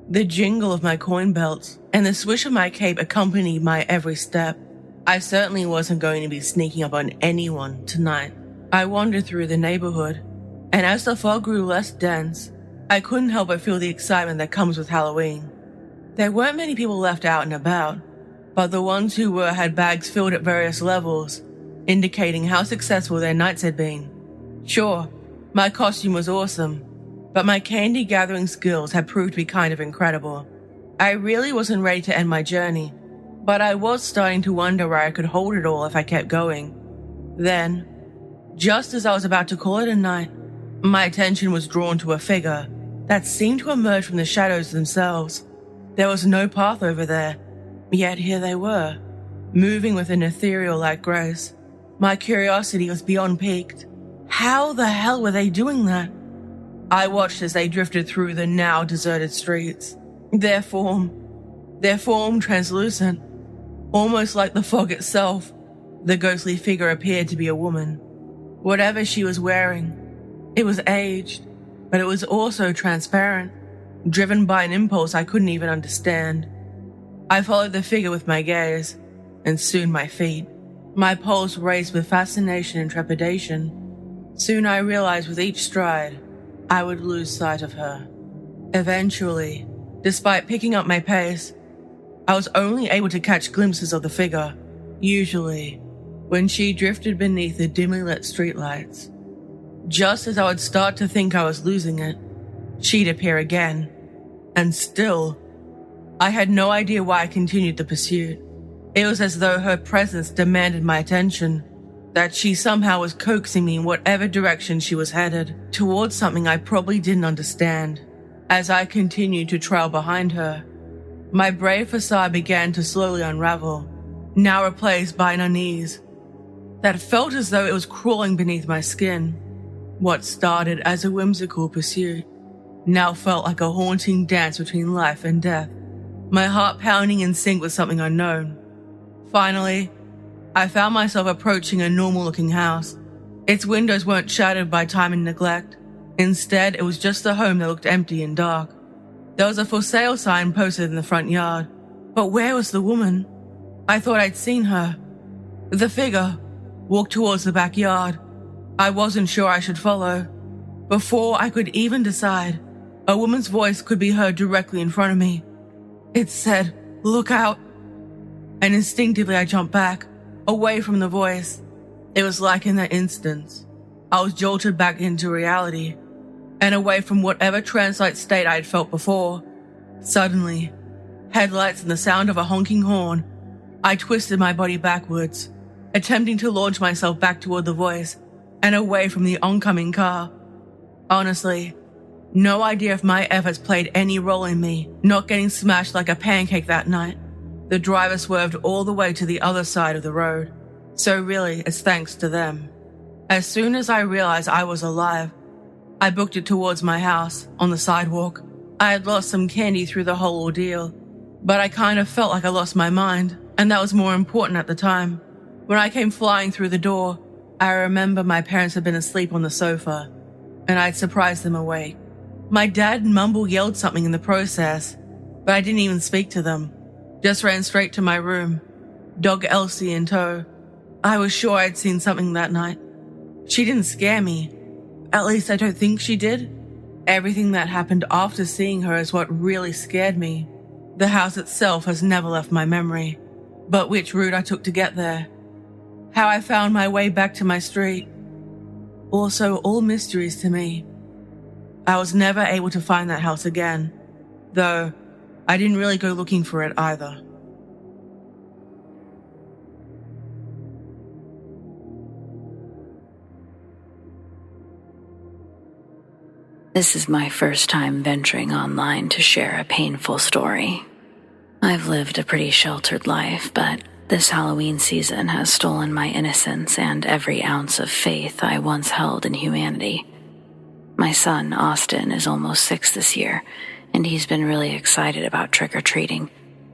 The jingle of my coin belts and the swish of my cape accompanied my every step. I certainly wasn't going to be sneaking up on anyone tonight. I wandered through the neighborhood, and as the fog grew less dense, I couldn't help but feel the excitement that comes with Halloween. There weren't many people left out and about, but the ones who were had bags filled at various levels, indicating how successful their nights had been. Sure, my costume was awesome, but my candy gathering skills had proved to be kind of incredible. I really wasn't ready to end my journey, but I was starting to wonder where I could hold it all if I kept going. Then, just as I was about to call it a night, my attention was drawn to a figure that seemed to emerge from the shadows themselves. There was no path over there, yet here they were, moving with an ethereal-like grace. My curiosity was beyond piqued. How the hell were they doing that? I watched as they drifted through the now deserted streets. Their form translucent, almost like the fog itself. The ghostly figure appeared to be a woman. Whatever she was wearing, it was aged, but it was also transparent, driven by an impulse I couldn't even understand. I followed the figure with my gaze, and soon my feet. My pulse raced with fascination and trepidation. Soon I realized with each stride, I would lose sight of her. Eventually, despite picking up my pace, I was only able to catch glimpses of the figure, usually when she drifted beneath the dimly lit streetlights. Just as I would start to think I was losing it, she'd appear again. And still, I had no idea why I continued the pursuit. It was as though her presence demanded my attention, that she somehow was coaxing me in whatever direction she was headed, towards something I probably didn't understand. As I continued to trail behind her, my brave facade began to slowly unravel, now replaced by an unease that felt as though it was crawling beneath my skin. What started as a whimsical pursuit now felt like a haunting dance between life and death, my heart pounding in sync with something unknown. Finally, I found myself approaching a normal-looking house. Its windows weren't shattered by time and neglect. Instead, it was just a home that looked empty and dark. There was a for sale sign posted in the front yard. But where was the woman? I thought I'd seen her. The figure walked towards the backyard. I wasn't sure I should follow. Before I could even decide, a woman's voice could be heard directly in front of me. It said, "Look out." And instinctively I jumped back, away from the voice. It was like in that instant, I was jolted back into reality, and away from whatever trance-like state I had felt before. Suddenly, headlights and the sound of a honking horn, I twisted my body backwards, attempting to launch myself back toward the voice and away from the oncoming car. Honestly, no idea if my efforts played any role in me not getting smashed like a pancake that night. The driver swerved all the way to the other side of the road, so really it's thanks to them. As soon as I realized I was alive, I booked it towards my house, on the sidewalk. I had lost some candy through the whole ordeal, but I kind of felt like I lost my mind, and that was more important at the time. When I came flying through the door, I remember my parents had been asleep on the sofa, and I'd surprised them awake. My dad mumble-yelled something in the process, but I didn't even speak to them. Just ran straight to my room, dog Elsie in tow. I was sure I'd seen something that night. She didn't scare me. At least I don't think she did. Everything that happened after seeing her is what really scared me. The house itself has never left my memory, but which route I took to get there, how I found my way back to my street, also all mysteries to me. I was never able to find that house again, though I didn't really go looking for it either. This is my first time venturing online to share a painful story. I've lived a pretty sheltered life, but this Halloween season has stolen my innocence and every ounce of faith I once held in humanity. My son, Austin, is almost 6 this year, and he's been really excited about trick-or-treating.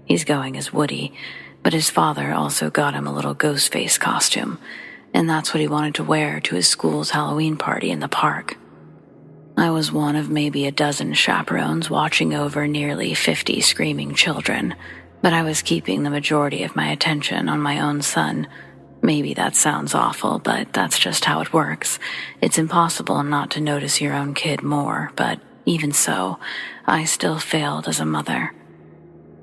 He's going as Woody, but his father also got him a little ghost face costume, and that's what he wanted to wear to his school's Halloween party in the park. I was one of maybe a dozen chaperones watching over nearly 50 screaming children, but I was keeping the majority of my attention on my own son. Maybe that sounds awful, but that's just how it works. It's impossible not to notice your own kid more, but even so, I still failed as a mother.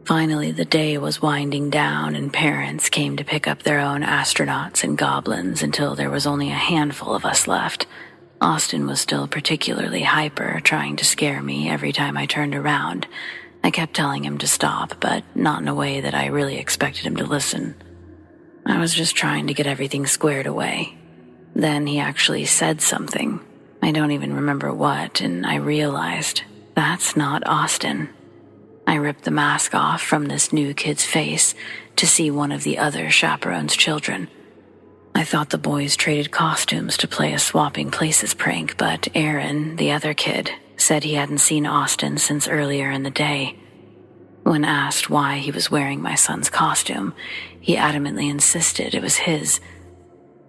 Finally, the day was winding down and parents came to pick up their own astronauts and goblins until there was only a handful of us left. Austin was still particularly hyper, trying to scare me every time I turned around. I kept telling him to stop, but not in a way that I really expected him to listen. I was just trying to get everything squared away. Then he actually said something. I don't even remember what, and I realized, that's not Austin. I ripped the mask off from this new kid's face to see one of the other chaperone's children. I thought the boys traded costumes to play a swapping places prank, but Aaron, the other kid, said he hadn't seen Austin since earlier in the day. When asked why he was wearing my son's costume, he adamantly insisted it was his.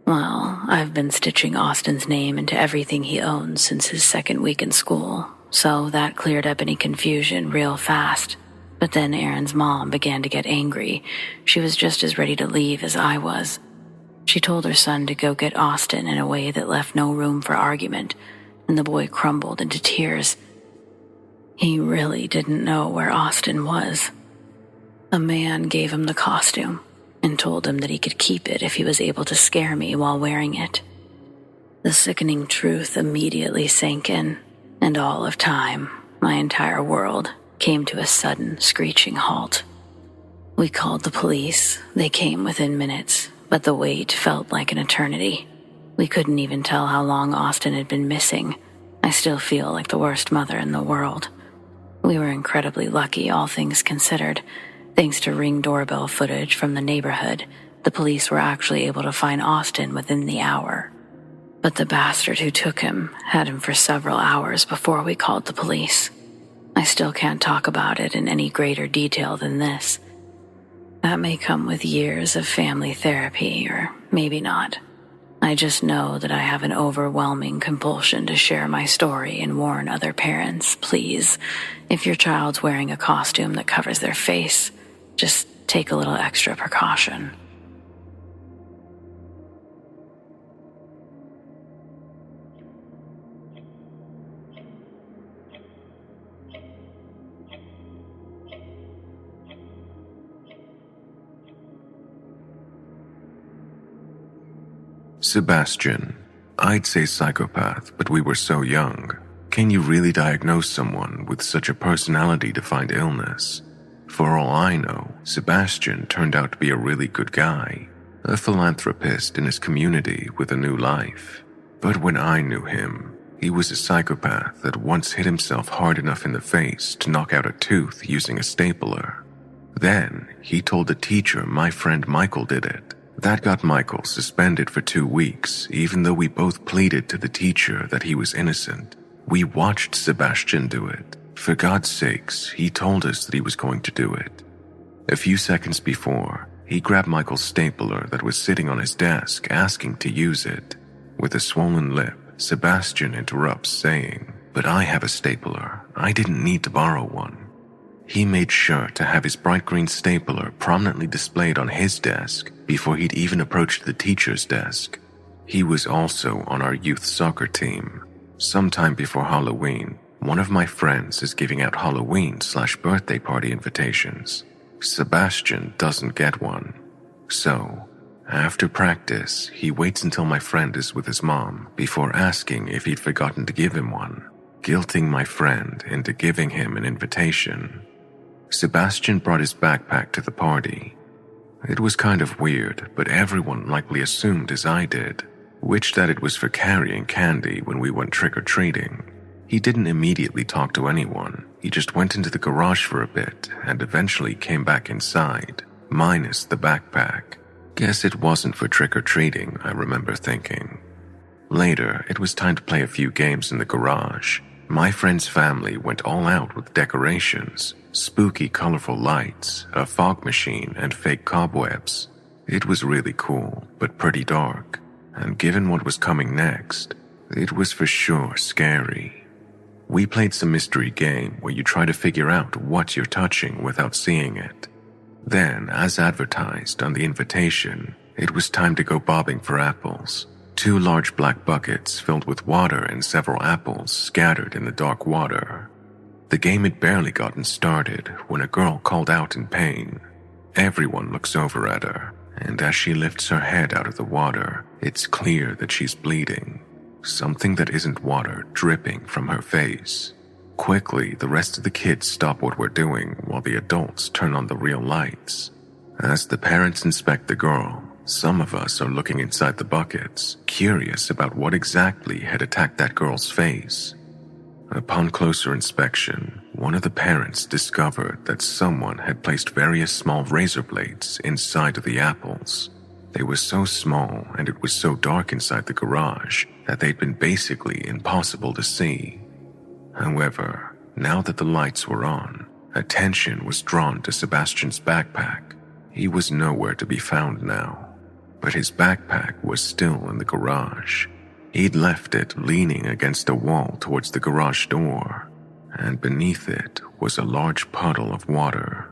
Well, I've been stitching Austin's name into everything he owns since his second week in school, so that cleared up any confusion real fast. But then Aaron's mom began to get angry. She was just as ready to leave as I was. She told her son to go get Austin in a way that left no room for argument, and the boy crumbled into tears. He really didn't know where Austin was. A man gave him the costume and told him that he could keep it if he was able to scare me while wearing it. The sickening truth immediately sank in, and all of time, my entire world, came to a sudden screeching halt. We called the police. They came within minutes, but the wait felt like an eternity. We couldn't even tell how long Austin had been missing. I still feel like the worst mother in the world. We were incredibly lucky, all things considered. Thanks to Ring doorbell footage from the neighborhood, the police were actually able to find Austin within the hour. But the bastard who took him had him for several hours before we called the police. I still can't talk about it in any greater detail than this. That may come with years of family therapy, or maybe not. I just know that I have an overwhelming compulsion to share my story and warn other parents, please, if your child's wearing a costume that covers their face, just take a little extra precaution. Sebastian. I'd say psychopath, but we were so young. Can you really diagnose someone with such a personality-defined illness? For all I know, Sebastian turned out to be a really good guy, a philanthropist in his community with a new life. But when I knew him, he was a psychopath that once hit himself hard enough in the face to knock out a tooth using a stapler. Then, he told the teacher my friend Michael did it. That got Michael suspended for 2 weeks, even though we both pleaded to the teacher that he was innocent. We watched Sebastian do it. For God's sakes, he told us that he was going to do it. A few seconds before, he grabbed Michael's stapler that was sitting on his desk, asking to use it. With a swollen lip, Sebastian interrupts, saying, "But I have a stapler. I didn't need to borrow one." He made sure to have his bright green stapler prominently displayed on his desk before he'd even approached the teacher's desk. He was also on our youth soccer team. Sometime before Halloween, one of my friends is giving out Halloween/birthday party invitations. Sebastian doesn't get one. So, after practice, he waits until my friend is with his mom before asking if he'd forgotten to give him one, guilting my friend into giving him an invitation. Sebastian brought his backpack to the party. It was kind of weird, but everyone likely assumed as I did, which that it was for carrying candy when we went trick-or-treating. He didn't immediately talk to anyone. He just went into the garage for a bit and eventually came back inside, minus the backpack. Guess it wasn't for trick-or-treating, I remember thinking. Later, it was time to play a few games in the garage. My friend's family went all out with decorations, spooky colorful lights, a fog machine, and fake cobwebs. It was really cool, but pretty dark, and given what was coming next, it was for sure scary. We played some mystery game where you try to figure out what you're touching without seeing it. Then, as advertised on the invitation, it was time to go bobbing for apples. 2 large black buckets filled with water and several apples scattered in the dark water. The game had barely gotten started when a girl called out in pain. Everyone looks over at her, and as she lifts her head out of the water, it's clear that she's bleeding. Something that isn't water dripping from her face. Quickly, the rest of the kids stop what we're doing while the adults turn on the real lights. As the parents inspect the girl, some of us are looking inside the buckets, curious about what exactly had attacked that girl's face. Upon closer inspection, one of the parents discovered that someone had placed various small razor blades inside of the apples. They were so small and it was so dark inside the garage that they'd been basically impossible to see. However, now that the lights were on, attention was drawn to Sebastian's backpack. He was nowhere to be found now, but his backpack was still in the garage. He'd left it leaning against a wall towards the garage door, and beneath it was a large puddle of water.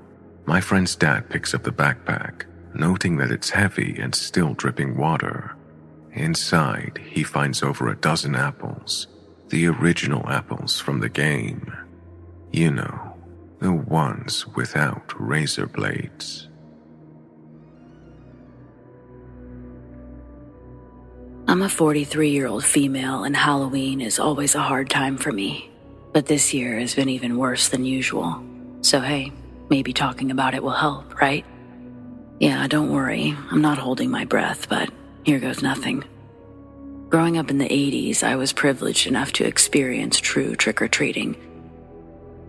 My friend's dad picks up the backpack, noting that it's heavy and still dripping water. Inside, he finds over a dozen apples, the original apples from the game. You know, the ones without razor blades. I'm a 43-year-old female, and Halloween is always a hard time for me. But this year has been even worse than usual. So hey, maybe talking about it will help, right? Yeah, don't worry, I'm not holding my breath, but here goes nothing. Growing up in the 80s, I was privileged enough to experience true trick-or-treating.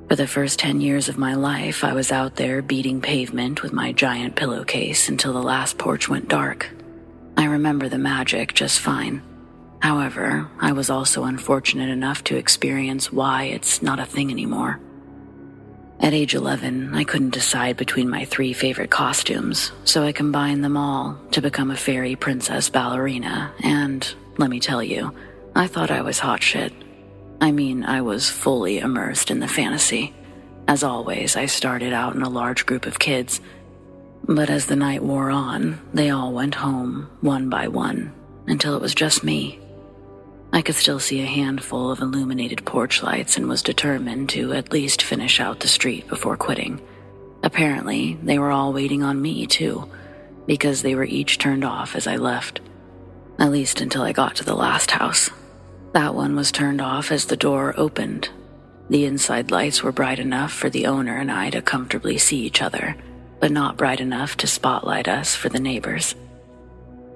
For the first 10 years of my life, I was out there beating pavement with my giant pillowcase until the last porch went dark. I remember the magic just fine. However, I was also unfortunate enough to experience why it's not a thing anymore. At age 11, I couldn't decide between my 3 favorite costumes, so I combined them all to become a fairy princess ballerina, and, let me tell you, I thought I was hot shit. I mean, I was fully immersed in the fantasy. As always, I started out in a large group of kids, but as the night wore on, they all went home, one by one, until it was just me. I could still see a handful of illuminated porch lights and was determined to at least finish out the street before quitting. Apparently, they were all waiting on me, too, because they were each turned off as I left. At least until I got to the last house. That one was turned off as the door opened. The inside lights were bright enough for the owner and I to comfortably see each other, but not bright enough to spotlight us for the neighbors.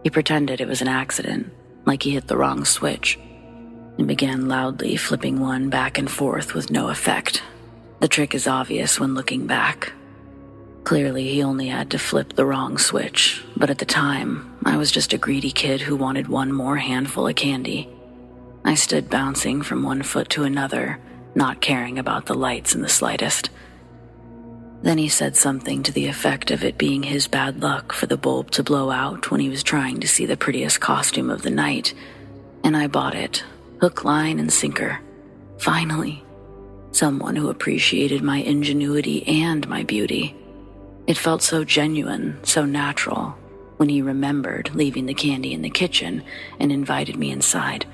He pretended it was an accident, like he hit the wrong switch, and began loudly flipping one back and forth with no effect. The trick is obvious when looking back. Clearly, he only had to flip the wrong switch, but at the time, I was just a greedy kid who wanted one more handful of candy. I stood bouncing from one foot to another, not caring about the lights in the slightest. Then he said something to the effect of it being his bad luck for the bulb to blow out when he was trying to see the prettiest costume of the night, and I bought it, hook, line, and sinker. Finally, someone who appreciated my ingenuity and my beauty. It felt so genuine, so natural, when he remembered leaving the candy in the kitchen and invited me inside.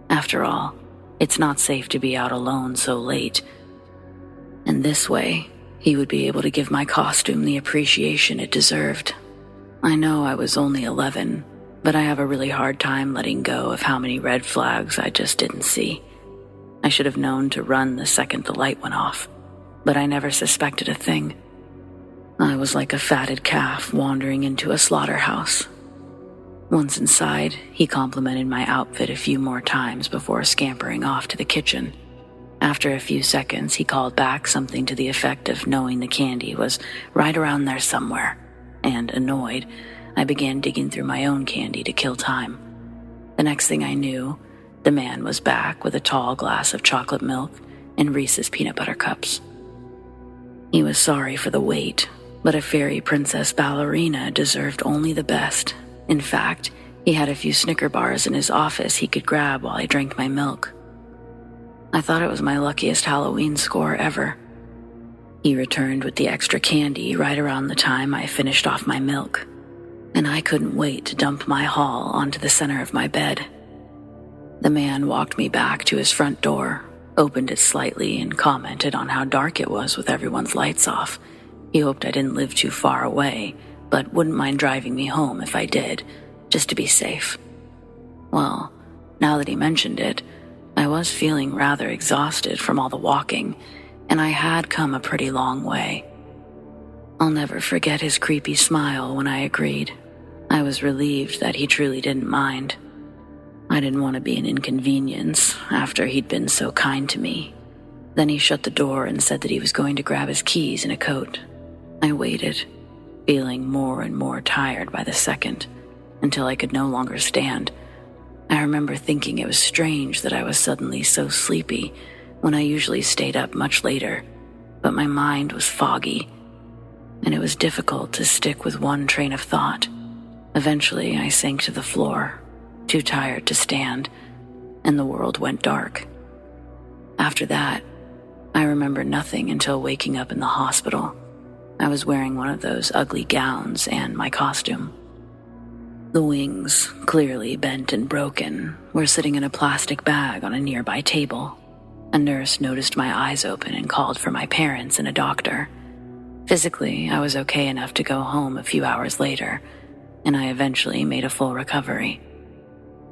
After all, it's not safe to be out alone so late. And this way, he would be able to give my costume the appreciation it deserved. I know I was only 11, but I have a really hard time letting go of how many red flags I just didn't see. I should have known to run the second the light went off, but I never suspected a thing. I was like a fatted calf wandering into a slaughterhouse. Once inside, he complimented my outfit a few more times before scampering off to the kitchen. After a few seconds, he called back something to the effect of knowing the candy was right around there somewhere, and annoyed, I began digging through my own candy to kill time. The next thing I knew, the man was back with a tall glass of chocolate milk and Reese's peanut butter cups. He was sorry for the wait, but a fairy princess ballerina deserved only the best. In fact, he had a few Snicker bars in his office he could grab while I drank my milk. I thought it was my luckiest Halloween score ever. He returned with the extra candy right around the time I finished off my milk, and I couldn't wait to dump my haul onto the center of my bed. The man walked me back to his front door, opened it slightly, and commented on how dark it was with everyone's lights off. He hoped I didn't live too far away, but wouldn't mind driving me home if I did, just to be safe. Well, now that he mentioned it, I was feeling rather exhausted from all the walking, and I had come a pretty long way. I'll never forget his creepy smile when I agreed. I was relieved that he truly didn't mind. I didn't want to be an inconvenience after he'd been so kind to me. Then he shut the door and said that he was going to grab his keys and a coat. I waited, feeling more and more tired by the second, until I could no longer stand. I remember thinking it was strange that I was suddenly so sleepy when I usually stayed up much later, but my mind was foggy, and it was difficult to stick with one train of thought. Eventually, I sank to the floor, too tired to stand, and the world went dark. After that, I remember nothing until waking up in the hospital. I was wearing one of those ugly gowns and my costume. The wings, clearly bent and broken, were sitting in a plastic bag on a nearby table. A nurse noticed my eyes open and called for my parents and a doctor. Physically, I was okay enough to go home a few hours later, and I eventually made a full recovery.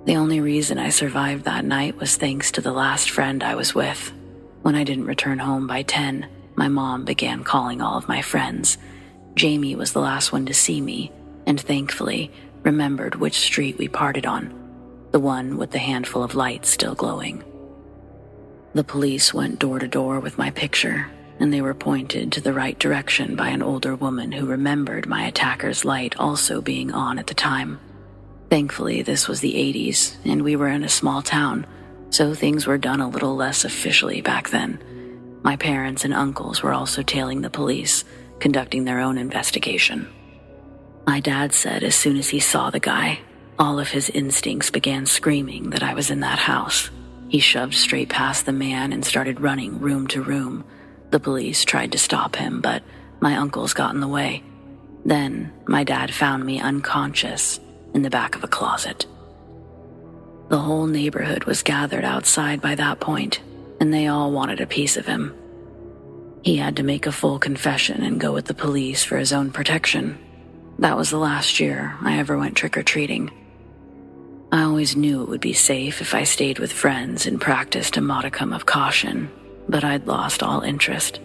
The only reason I survived that night was thanks to the last friend I was with. When I didn't return home by 10, my mom began calling all of my friends. Jamie was the last one to see me, and thankfully remembered which street we parted on, the one with the handful of lights still glowing. The police went door to door with my picture, and they were pointed to the right direction by an older woman who remembered my attacker's light also being on at the time. Thankfully, this was the 80s, and we were in a small town, so things were done a little less officially back then. My parents and uncles were also tailing the police, conducting their own investigation. My dad said as soon as he saw the guy, all of his instincts began screaming that I was in that house. He shoved straight past the man and started running room to room. The police tried to stop him, but my uncles got in the way. Then my dad found me unconscious in the back of a closet. The whole neighborhood was gathered outside by that point, and they all wanted a piece of him. He had to make a full confession and go with the police for his own protection. That was the last year I ever went trick-or-treating. I always knew it would be safe if I stayed with friends and practiced a modicum of caution, but I'd lost all interest.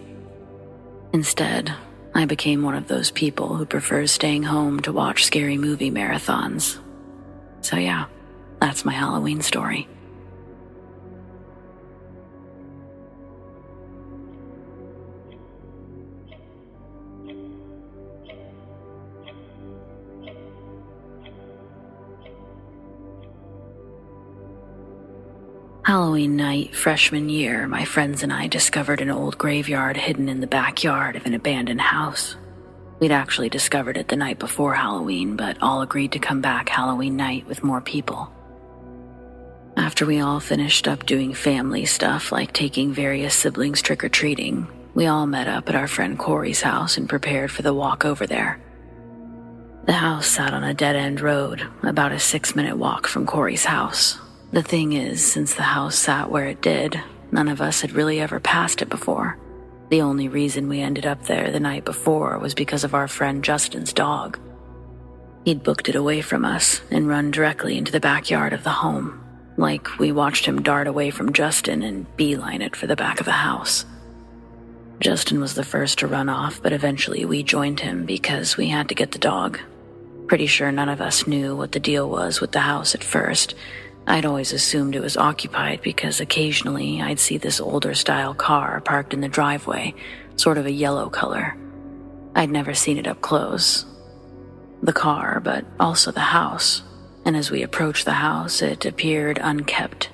Instead, I became one of those people who prefers staying home to watch scary movie marathons. So yeah, that's my Halloween story. Halloween night, freshman year, my friends and I discovered an old graveyard hidden in the backyard of an abandoned house. We'd actually discovered it the night before Halloween, but all agreed to come back Halloween night with more people. After we all finished up doing family stuff like taking various siblings trick-or-treating, we all met up at our friend Corey's house and prepared for the walk over there. The house sat on a dead-end road, about a 6-minute walk from Corey's house. The thing is, since the house sat where it did, none of us had really ever passed it before. The only reason we ended up there the night before was because of our friend Justin's dog. He'd booked it away from us and run directly into the backyard of the home, like we watched him dart away from Justin and beeline it for the back of the house. Justin was the first to run off, but eventually we joined him because we had to get the dog. Pretty sure none of us knew what the deal was with the house at first. I'd always assumed it was occupied because occasionally I'd see this older style car parked in the driveway, sort of a yellow color. I'd never seen it up close. The car, but also the house. And as we approached the house, it appeared unkept.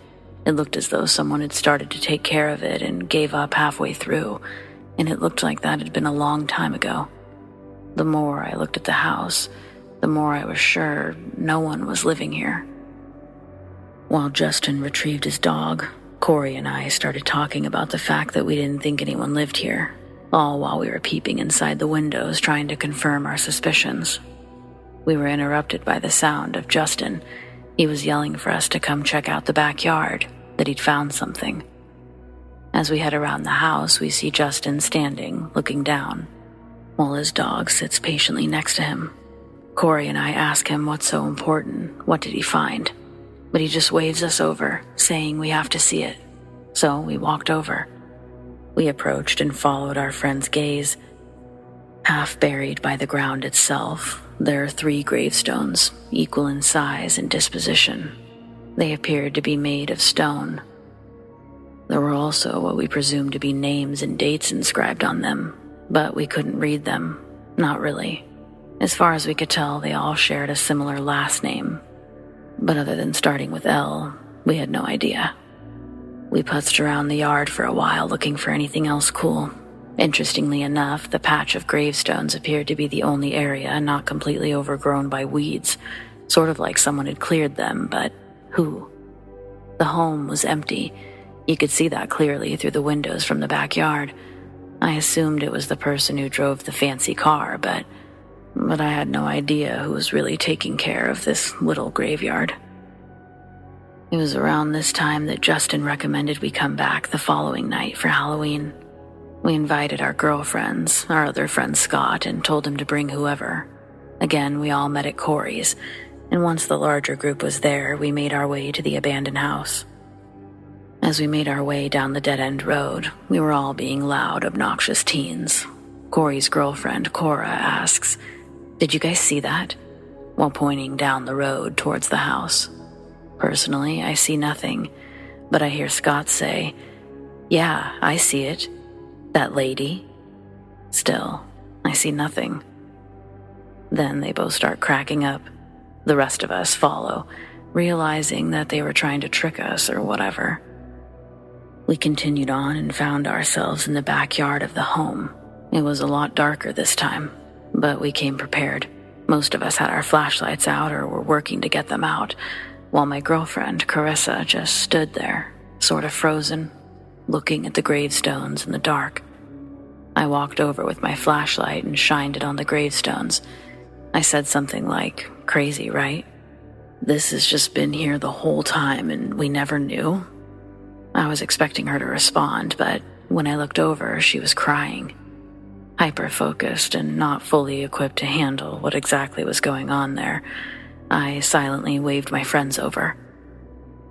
It looked as though someone had started to take care of it and gave up halfway through, and it looked like that had been a long time ago. The more I looked at the house, the more I was sure no one was living here. While Justin retrieved his dog, Corey and I started talking about the fact that we didn't think anyone lived here, all while we were peeping inside the windows trying to confirm our suspicions. We were interrupted by the sound of Justin. He was yelling for us to come check out the backyard, that he'd found something. As we head around the house, we see Justin standing, looking down, while his dog sits patiently next to him. Corey and I ask him what's so important, what did he find? But he just waves us over, saying we have to see it. So we walked over. We approached and followed our friend's gaze. Half buried by the ground itself, there are 3 gravestones, equal in size and disposition. They appeared to be made of stone. There were also what we presumed to be names and dates inscribed on them, but we couldn't read them. Not really. As far as we could tell, they all shared a similar last name. But other than starting with L, we had no idea. We putzed around the yard for a while looking for anything else cool. Interestingly enough, the patch of gravestones appeared to be the only area not completely overgrown by weeds, sort of like someone had cleared them, but who? The home was empty. You could see that clearly through the windows from the backyard. I assumed it was the person who drove the fancy car, but I had no idea who was really taking care of this little graveyard. It was around this time that Justin recommended we come back the following night for Halloween. We invited our girlfriends, our other friend Scott, and told him to bring whoever. Again, we all met at Corey's, and once the larger group was there, we made our way to the abandoned house. As we made our way down the dead-end road, we were all being loud, obnoxious teens. Corey's girlfriend, Cora, asks, "Did you guys see that?" while pointing down the road towards the house. Personally, I see nothing, but I hear Scott say, "Yeah, I see it. That lady." Still, I see nothing. Then they both start cracking up. The rest of us follow, realizing that they were trying to trick us or whatever. We continued on and found ourselves in the backyard of the home. It was a lot darker this time, but we came prepared. Most of us had our flashlights out or were working to get them out, while my girlfriend, Carissa, just stood there, sort of frozen, looking at the gravestones in the dark. I walked over with my flashlight and shined it on the gravestones. I said something like, "Crazy, right? This has just been here the whole time and we never knew?" I was expecting her to respond, but when I looked over, she was crying. Hyper-focused and not fully equipped to handle what exactly was going on there, I silently waved my friends over.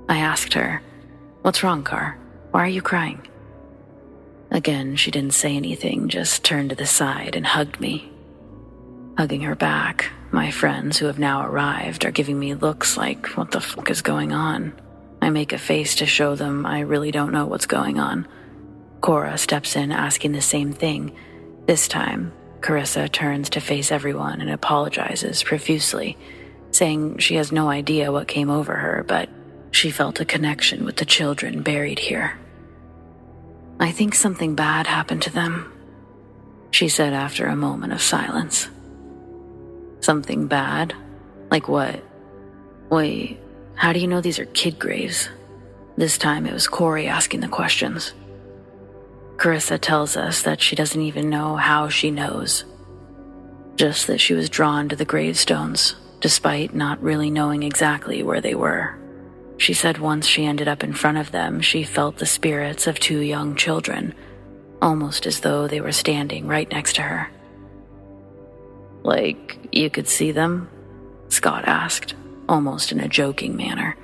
I asked her, "What's wrong, Car? Why are you crying?" Again, she didn't say anything, just turned to the side and hugged me. Hugging her back, my friends who have now arrived are giving me looks like, what the fuck is going on? I make a face to show them I really don't know what's going on. Cora steps in asking the same thing. This time, Carissa turns to face everyone and apologizes profusely, saying she has no idea what came over her, but she felt a connection with the children buried here. "I think something bad happened to them," she said after a moment of silence. "Something bad? Like what? Wait, how do you know these are kid graves?" This time it was Corey asking the questions. Carissa tells us that she doesn't even know how she knows, just that she was drawn to the gravestones, despite not really knowing exactly where they were. She said once she ended up in front of them, she felt the spirits of 2 young children, almost as though they were standing right next to her. "Like, you could see them?" Scott asked, almost in a joking manner.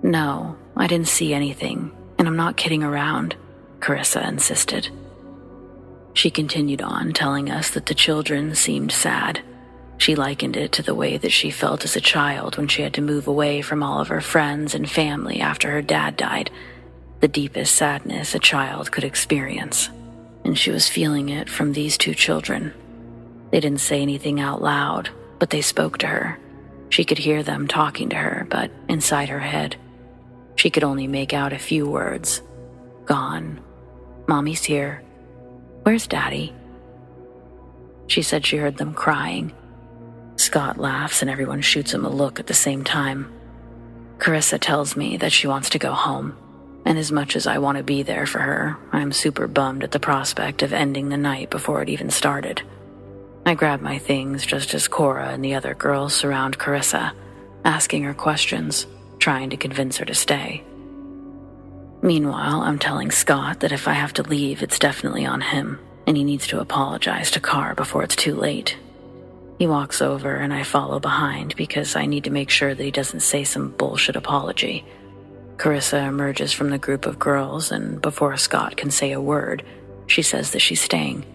"No, I didn't see anything, and I'm not kidding around," Carissa insisted. She continued on, telling us that the children seemed sad. She likened it to the way that she felt as a child when she had to move away from all of her friends and family after her dad died, the deepest sadness a child could experience. And she was feeling it from these 2 children. They didn't say anything out loud, but they spoke to her. She could hear them talking to her, but inside her head, she could only make out a few words. "Gone. Mommy's here. Where's Daddy?" She said she heard them crying. Scott laughs and everyone shoots him a look at the same time. Carissa tells me that she wants to go home, and as much as I want to be there for her, I'm super bummed at the prospect of ending the night before it even started. I grab my things just as Cora and the other girls surround Carissa, asking her questions, trying to convince her to stay. Meanwhile, I'm telling Scott that if I have to leave, it's definitely on him, and he needs to apologize to Carr before it's too late. He walks over and I follow behind because I need to make sure that he doesn't say some bullshit apology. Carissa emerges from the group of girls, and before Scott can say a word, she says that she's staying.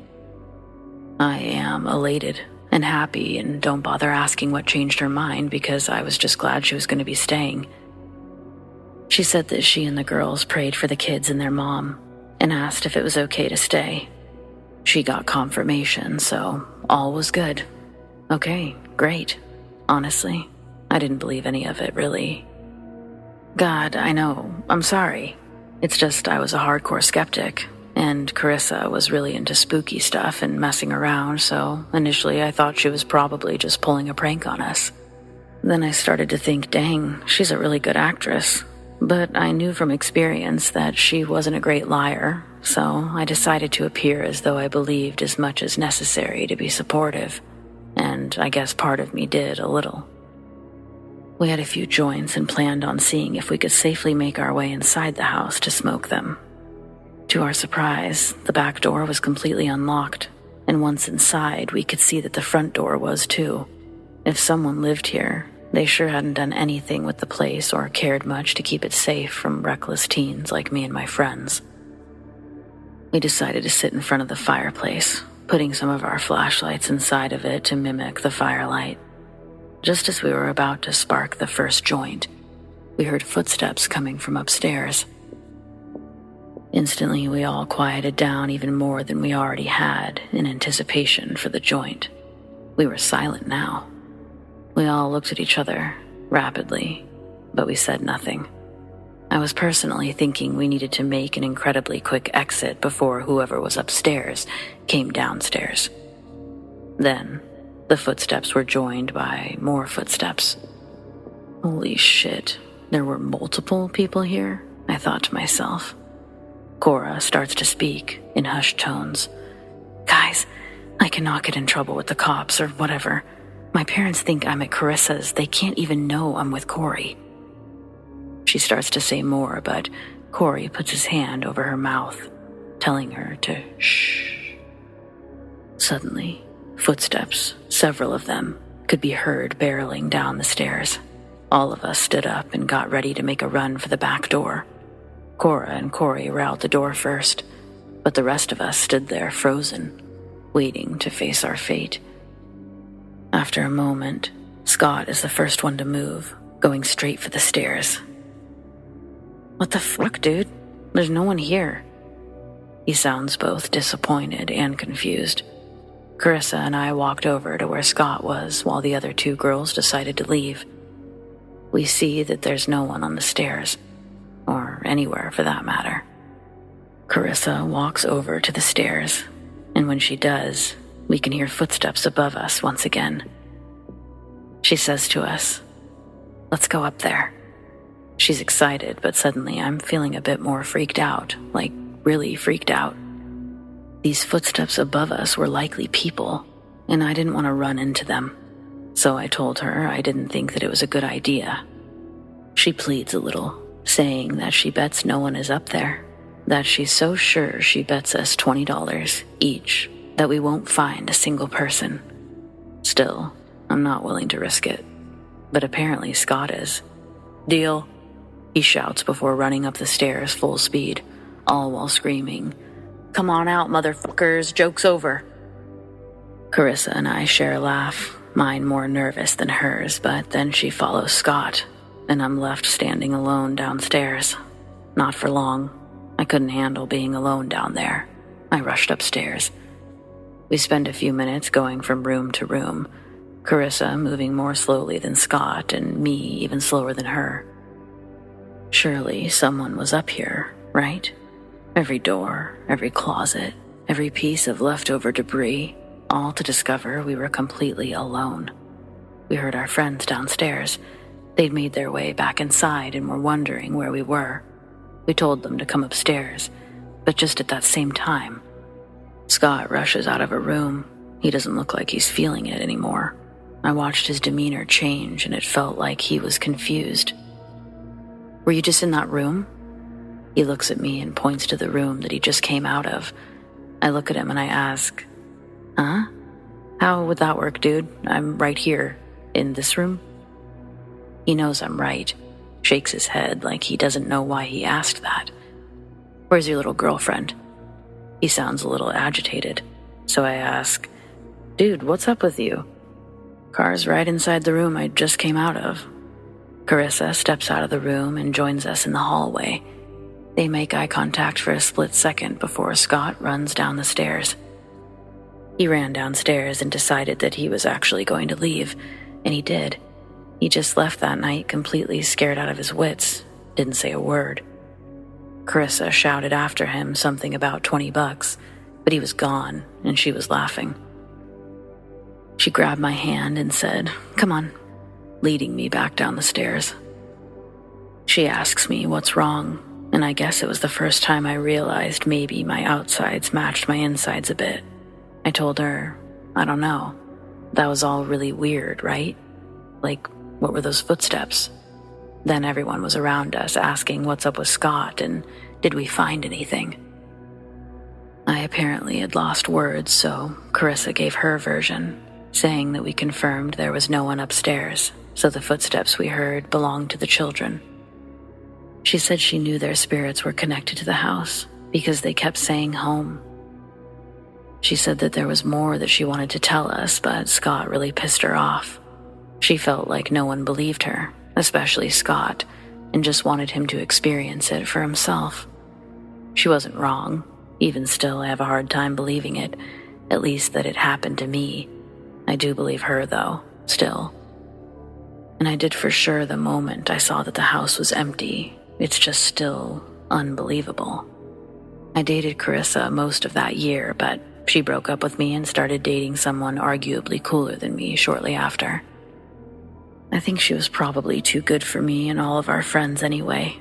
I am elated and happy and don't bother asking what changed her mind because I was just glad she was going to be staying. She said that she and the girls prayed for the kids and their mom and asked if it was okay to stay. She got confirmation, so all was good. Okay, great. Honestly, I didn't believe any of it, really. God, I know, I'm sorry. It's just I was a hardcore skeptic, and Carissa was really into spooky stuff and messing around, so initially I thought she was probably just pulling a prank on us. Then I started to think, dang, she's a really good actress. but I knew from experience that she wasn't a great liar, so I decided to appear as though I believed as much as necessary to be supportive, and I guess part of me did a little. We had a few joints and planned on seeing if we could safely make our way inside the house to smoke them. To our surprise, the back door was completely unlocked, and once inside, we could see that the front door was too. If someone lived here, they sure hadn't done anything with the place or cared much to keep it safe from reckless teens like me and my friends. We decided to sit in front of the fireplace, putting some of our flashlights inside of it to mimic the firelight. Just as we were about to spark the first joint, we heard footsteps coming from upstairs. Instantly, we all quieted down even more than we already had in anticipation for the joint. We were silent now. We all looked at each other rapidly, but we said nothing. I was personally thinking we needed to make an incredibly quick exit before whoever was upstairs came downstairs. Then, the footsteps were joined by more footsteps. Holy shit, there were multiple people here, I thought to myself. Cora starts to speak in hushed tones. Guys, I cannot get in trouble with the cops or whatever. My parents think I'm at Carissa's. They can't even know I'm with Corey. She starts to say more, but Corey puts his hand over her mouth, telling her to shh. Suddenly, footsteps, several of them, could be heard barreling down the stairs. All of us stood up and got ready to make a run for the back door. Cora and Corey were out the door first, but the rest of us stood there frozen, waiting to face our fate. After a moment, Scott is the first one to move, going straight for the stairs. What the fuck, dude? There's no one here. He sounds both disappointed and confused. Carissa and I walked over to where Scott was while the other two girls decided to leave. We see that there's no one on the stairs, or anywhere for that matter. Carissa walks over to the stairs, and when she does, we can hear footsteps above us once again. She says to us, "Let's go up there." She's excited, but suddenly I'm feeling a bit more freaked out, like really freaked out. These footsteps above us were likely people, and I didn't want to run into them. So I told her I didn't think that it was a good idea. She pleads a little, saying that she bets no one is up there, that she's so sure she bets us $20 each that we won't find a single person. Still, I'm not willing to risk it, but apparently Scott is. "Deal," he shouts before running up the stairs full speed, all while screaming, "Come on out, motherfuckers, joke's over." Carissa and I share a laugh, mine more nervous than hers, but then she follows Scott, and I'm left standing alone downstairs. Not for long. I couldn't handle being alone down there. I rushed upstairs. We spend a few minutes going from room to room, Carissa moving more slowly than Scott and me even slower than her. Surely someone was up here, right? Every door, every closet, every piece of leftover debris, all to discover we were completely alone. We heard our friends downstairs. They'd made their way back inside and were wondering where we were. We told them to come upstairs, but just at that same time, Scott rushes out of a room. He doesn't look like he's feeling it anymore. I watched his demeanor change and it felt like he was confused. "Were you just in that room?" He looks at me and points to the room that he just came out of. I look at him and I ask, "Huh? How would that work, dude? I'm right here, in this room?" He knows I'm right, shakes his head like he doesn't know why he asked that. "Where's your little girlfriend?" He sounds a little agitated, so I ask, "Dude, what's up with you?" "Car's right inside the room I just came out of." Carissa steps out of the room and joins us in the hallway. They make eye contact for a split second before Scott runs down the stairs. He ran downstairs and decided that he was actually going to leave, and he did. He just left that night completely scared out of his wits, didn't say a word. Carissa shouted after him something about $20, but he was gone, and she was laughing. She grabbed my hand and said, "Come on," leading me back down the stairs. She asks me what's wrong, and I guess it was the first time I realized maybe my outsides matched my insides a bit. I told her, I don't know. That was all really weird, right? Like, what were those footsteps? Then everyone was around us asking what's up with Scott and did we find anything. I apparently had lost words, so Carissa gave her version, saying that we confirmed there was no one upstairs, so the footsteps we heard belonged to the children. She said she knew their spirits were connected to the house because they kept saying home. She said that there was more that she wanted to tell us, but Scott really pissed her off. She felt like no one believed her, especially Scott, and just wanted him to experience it for himself. She wasn't wrong. Even still, I have a hard time believing it, at least that it happened to me. I do believe her, though, still. And I did for sure the moment I saw that the house was empty. It's just still unbelievable. I dated Carissa most of that year, but she broke up with me and started dating someone arguably cooler than me shortly after. I think she was probably too good for me and all of our friends anyway.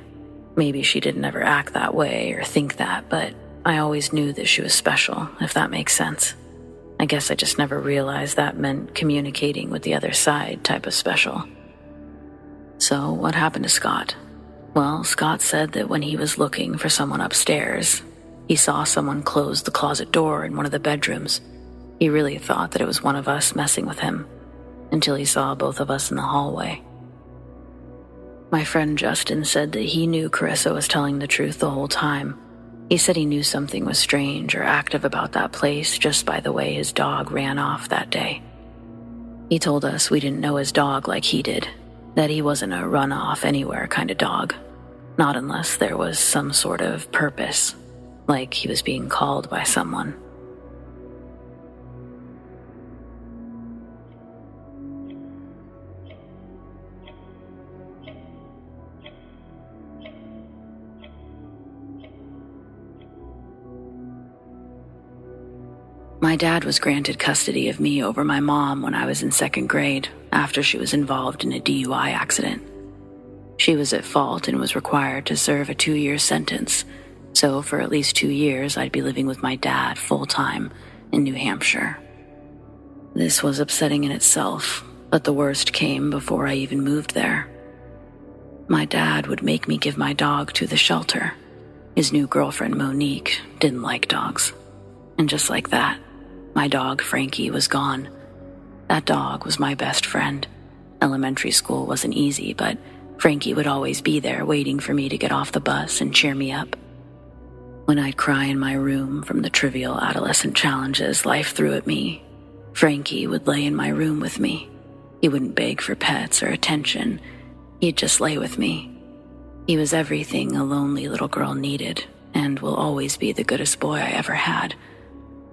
Maybe she didn't ever act that way or think that, but I always knew that she was special, if that makes sense. I guess I just never realized that meant communicating with the other side type of special. So what happened to Scott? Well, Scott said that when he was looking for someone upstairs, he saw someone close the closet door in one of the bedrooms. He really thought that it was one of us messing with him, until he saw both of us in the hallway. My friend Justin said that he knew Carissa was telling the truth the whole time. He said he knew something was strange or active about that place just by the way his dog ran off that day. He told us we didn't know his dog like he did, that he wasn't a run-off anywhere kind of dog, not unless there was some sort of purpose, like he was being called by someone. My dad was granted custody of me over my mom when I was in second grade, after she was involved in a DUI accident. She was at fault and was required to serve a 2-year sentence, so for at least 2 years I'd be living with my dad full-time in New Hampshire. This was upsetting in itself, but the worst came before I even moved there. My dad would make me give my dog to the shelter. His new girlfriend, Monique, didn't like dogs. And just like that, my dog, Frankie, was gone. That dog was my best friend. Elementary school wasn't easy, but Frankie would always be there waiting for me to get off the bus and cheer me up. When I'd cry in my room from the trivial adolescent challenges life threw at me, Frankie would lay in my room with me. He wouldn't beg for pets or attention. He'd just lay with me. He was everything a lonely little girl needed, and will always be the goodest boy I ever had.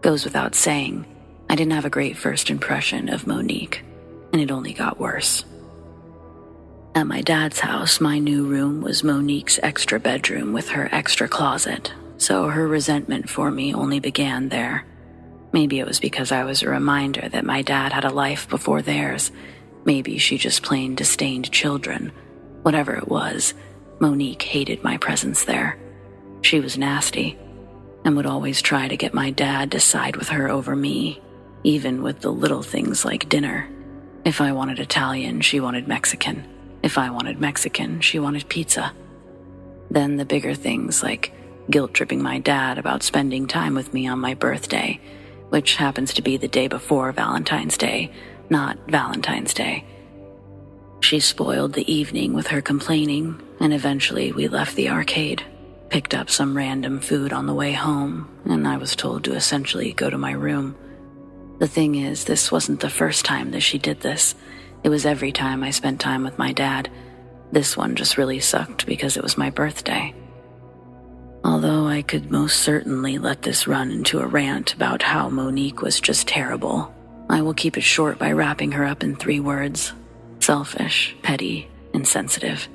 Goes without saying, I didn't have a great first impression of Monique, and it only got worse. At my dad's house, my new room was Monique's extra bedroom with her extra closet, so her resentment for me only began there. Maybe it was because I was a reminder that my dad had a life before theirs. Maybe she just plain disdained children. Whatever it was, Monique hated my presence there. She was nasty, and would always try to get my dad to side with her over me, even with the little things like dinner. If I wanted Italian, she wanted Mexican. If I wanted Mexican, she wanted pizza. Then the bigger things like guilt-tripping my dad about spending time with me on my birthday, which happens to be the day before Valentine's Day, not Valentine's Day. She spoiled the evening with her complaining, and eventually we left the arcade. Picked up some random food on the way home, and I was told to essentially go to my room. The thing is, this wasn't the first time that she did this. It was every time I spent time with my dad. This one just really sucked because it was my birthday. Although I could most certainly let this run into a rant about how Monique was just terrible, I will keep it short by wrapping her up in 3 words: selfish, petty, insensitive.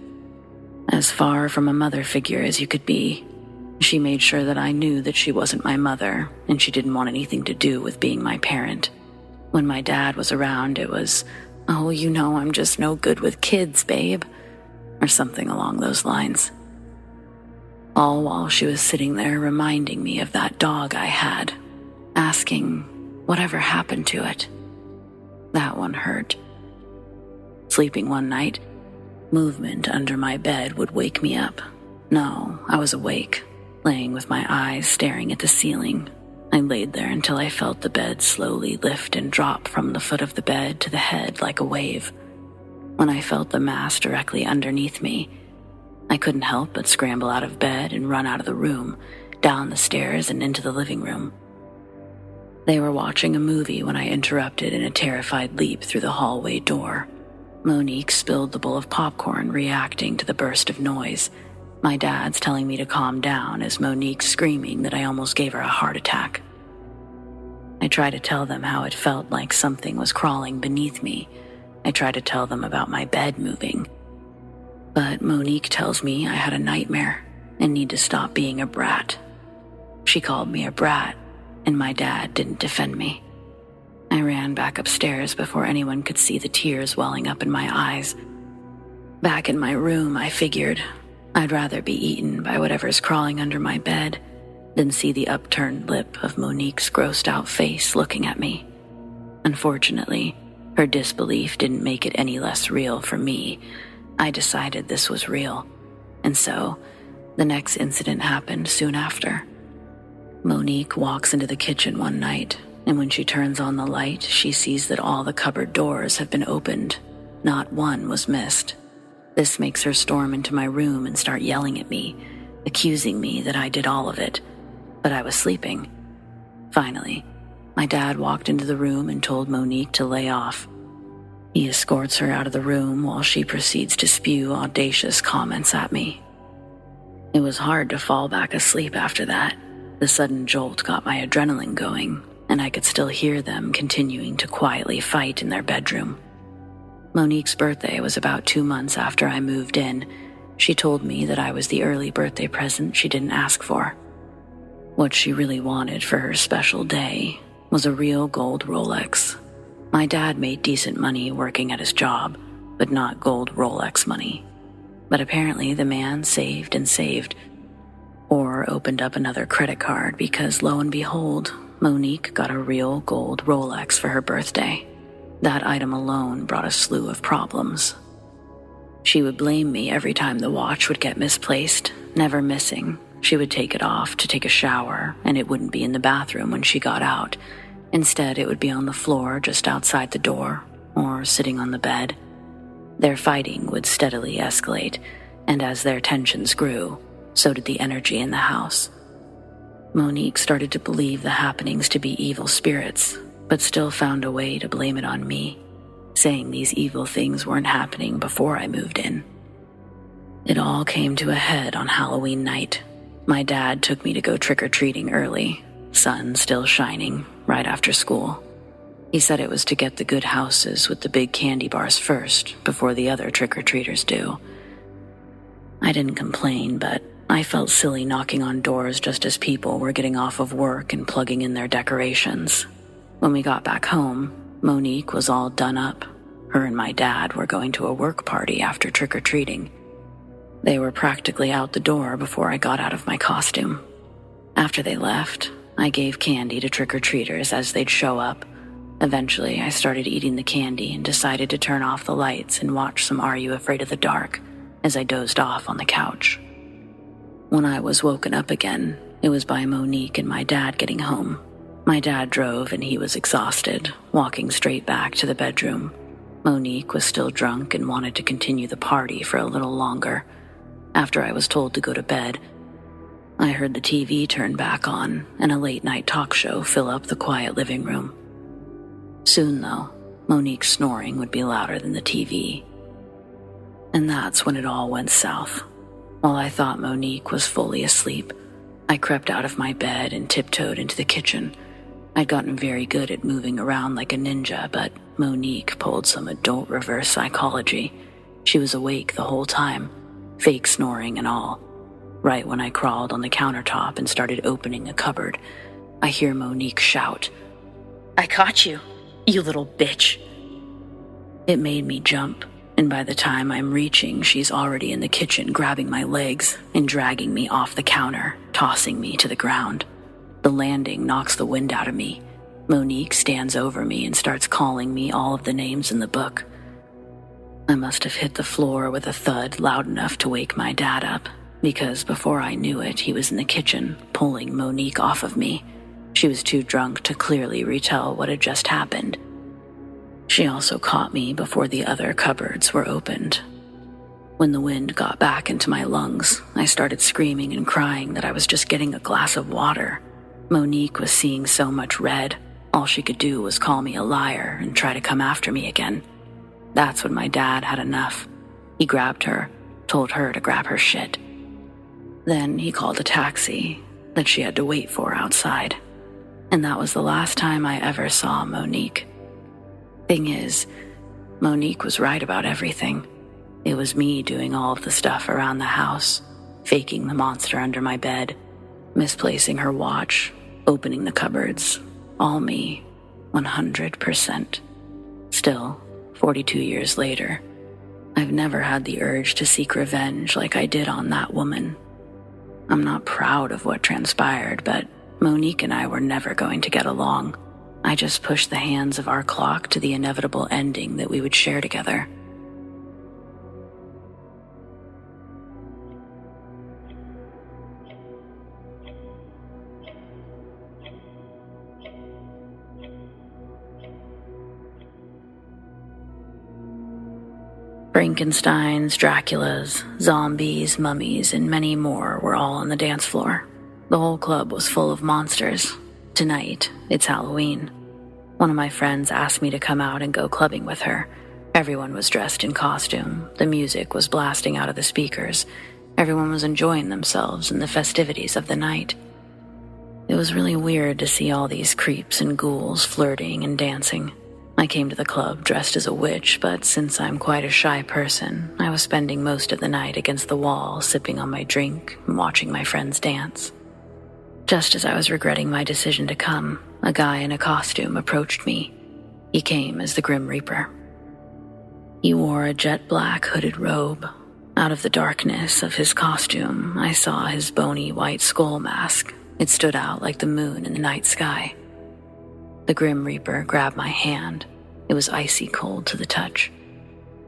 As far from a mother figure as you could be, she made sure that I knew that she wasn't my mother, and she didn't want anything to do with being my parent. When my dad was around, it was, "Oh, you know I'm just no good with kids, babe." or something along those lines. All while she was sitting there reminding me of that dog I had, asking whatever happened to it. That one hurt. Sleeping one night, movement under my bed would wake me up. No, I was awake, laying with my eyes staring at the ceiling. I laid there until I felt the bed slowly lift and drop from the foot of the bed to the head like a wave. When I felt the mass directly underneath me, I couldn't help but scramble out of bed and run out of the room, down the stairs and into the living room. They were watching a movie when I interrupted in a terrified leap through the hallway door. Monique spilled the bowl of popcorn, reacting to the burst of noise. My dad's telling me to calm down as Monique's screaming that I almost gave her a heart attack. I try to tell them how it felt like something was crawling beneath me. I try to tell them about my bed moving. But Monique tells me I had a nightmare and need to stop being a brat. She called me a brat, and my dad didn't defend me. I ran back upstairs before anyone could see the tears welling up in my eyes. Back in my room, I figured I'd rather be eaten by whatever's crawling under my bed than see the upturned lip of Monique's grossed-out face looking at me. Unfortunately, her disbelief didn't make it any less real for me. I decided this was real, and so the next incident happened soon after. Monique walks into the kitchen one night, and when she turns on the light, she sees that all the cupboard doors have been opened. Not one was missed. This makes her storm into my room and start yelling at me, accusing me that I did all of it, but I was sleeping. Finally, my dad walked into the room and told Monique to lay off. He escorts her out of the room while she proceeds to spew audacious comments at me. It was hard to fall back asleep after that. The sudden jolt got my adrenaline going, and I could still hear them continuing to quietly fight in their bedroom. Monique's birthday was about 2 months after I moved in. She told me that I was the early birthday present she didn't ask for. What she really wanted for her special day was a real gold Rolex. My dad made decent money working at his job, but not gold Rolex money. But apparently the man saved and saved, or opened up another credit card because, lo and behold, Monique got a real gold Rolex for her birthday. That item alone brought a slew of problems. She would blame me every time the watch would get misplaced, never missing. She would take it off to take a shower, and it wouldn't be in the bathroom when she got out. Instead, it would be on the floor just outside the door, or sitting on the bed. Their fighting would steadily escalate, and as their tensions grew, so did the energy in the house. Monique started to believe the happenings to be evil spirits, but still found a way to blame it on me, saying these evil things weren't happening before I moved in. It all came to a head on Halloween night. My dad took me to go trick-or-treating early, sun still shining, right after school. He said it was to get the good houses with the big candy bars first, before the other trick-or-treaters do. I didn't complain, but I felt silly knocking on doors just as people were getting off of work and plugging in their decorations. When we got back home, Monique was all done up. Her and my dad were going to a work party after trick-or-treating. They were practically out the door before I got out of my costume. After they left, I gave candy to trick-or-treaters as they'd show up. Eventually, I started eating the candy and decided to turn off the lights and watch some Are You Afraid of the Dark as I dozed off on the couch. When I was woken up again, it was by Monique and my dad getting home. My dad drove and he was exhausted, walking straight back to the bedroom. Monique was still drunk and wanted to continue the party for a little longer. After I was told to go to bed, I heard the TV turn back on and a late-night talk show fill up the quiet living room. Soon, though, Monique's snoring would be louder than the TV. And that's when it all went south. While I thought Monique was fully asleep, I crept out of my bed and tiptoed into the kitchen. I'd gotten very good at moving around like a ninja, but Monique pulled some adult reverse psychology. She was awake the whole time, fake snoring and all. Right when I crawled on the countertop and started opening a cupboard, I hear Monique shout, "I caught you, you little bitch." It made me jump. and by the time I'm reaching, she's already in the kitchen grabbing my legs and dragging me off the counter, tossing me to the ground. The landing knocks the wind out of me. Monique stands over me and starts calling me all of the names in the book. I must have hit the floor with a thud loud enough to wake my dad up, because before I knew it, he was in the kitchen, pulling Monique off of me. She was too drunk to clearly retell what had just happened. She also caught me before the other cupboards were opened. When the wind got back into my lungs, I started screaming and crying that I was just getting a glass of water. Monique was seeing so much red, all she could do was call me a liar and try to come after me again. That's when my dad had enough. He grabbed her, told her to grab her shit. Then he called a taxi that she had to wait for outside. And that was the last time I ever saw Monique. Thing is, Monique was right about everything. It was me doing all of the stuff around the house, faking the monster under my bed, misplacing her watch, opening the cupboards. All me, 100%. Still, 42 years later, I've never had the urge to seek revenge like I did on that woman. I'm not proud of what transpired, but Monique and I were never going to get along. I just pushed the hands of our clock to the inevitable ending that we would share together. Frankensteins, Draculas, zombies, mummies, and many more were all on the dance floor. The whole club was full of monsters. Tonight, it's Halloween. One of my friends asked me to come out and go clubbing with her. Everyone was dressed in costume. The music was blasting out of the speakers. Everyone was enjoying themselves in the festivities of the night. It was really weird to see all these creeps and ghouls flirting and dancing. I came to the club dressed as a witch, but since I'm quite a shy person, I was spending most of the night against the wall, sipping on my drink and watching my friends dance. Just as I was regretting my decision to come, a guy in a costume approached me. He came as the Grim Reaper. He wore a jet black hooded robe. Out of the darkness of his costume, I saw his bony white skull mask. It stood out like the moon in the night sky. The Grim Reaper grabbed my hand. It was icy cold to the touch.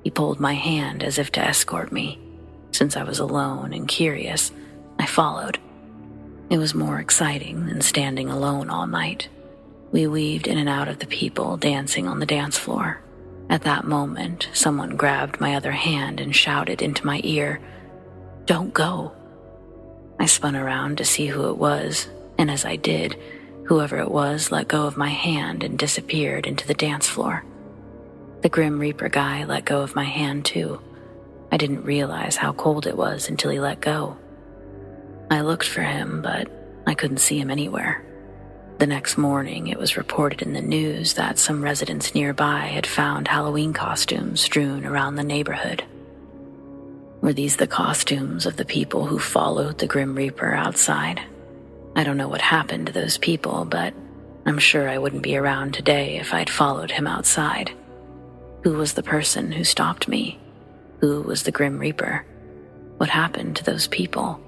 He pulled my hand as if to escort me. Since I was alone and curious, I followed. It was more exciting than standing alone all night. We weaved in and out of the people dancing on the dance floor. At that moment, someone grabbed my other hand and shouted into my ear, "Don't go." I spun around to see who it was, and as I did, whoever it was let go of my hand and disappeared into the dance floor. The Grim Reaper guy let go of my hand too. I didn't realize how cold it was until he let go. I looked for him, but I couldn't see him anywhere. The next morning, it was reported in the news that some residents nearby had found Halloween costumes strewn around the neighborhood. Were these the costumes of the people who followed the Grim Reaper outside? I don't know what happened to those people, but I'm sure I wouldn't be around today if I'd followed him outside. Who was the person who stopped me? Who was the Grim Reaper? What happened to those people?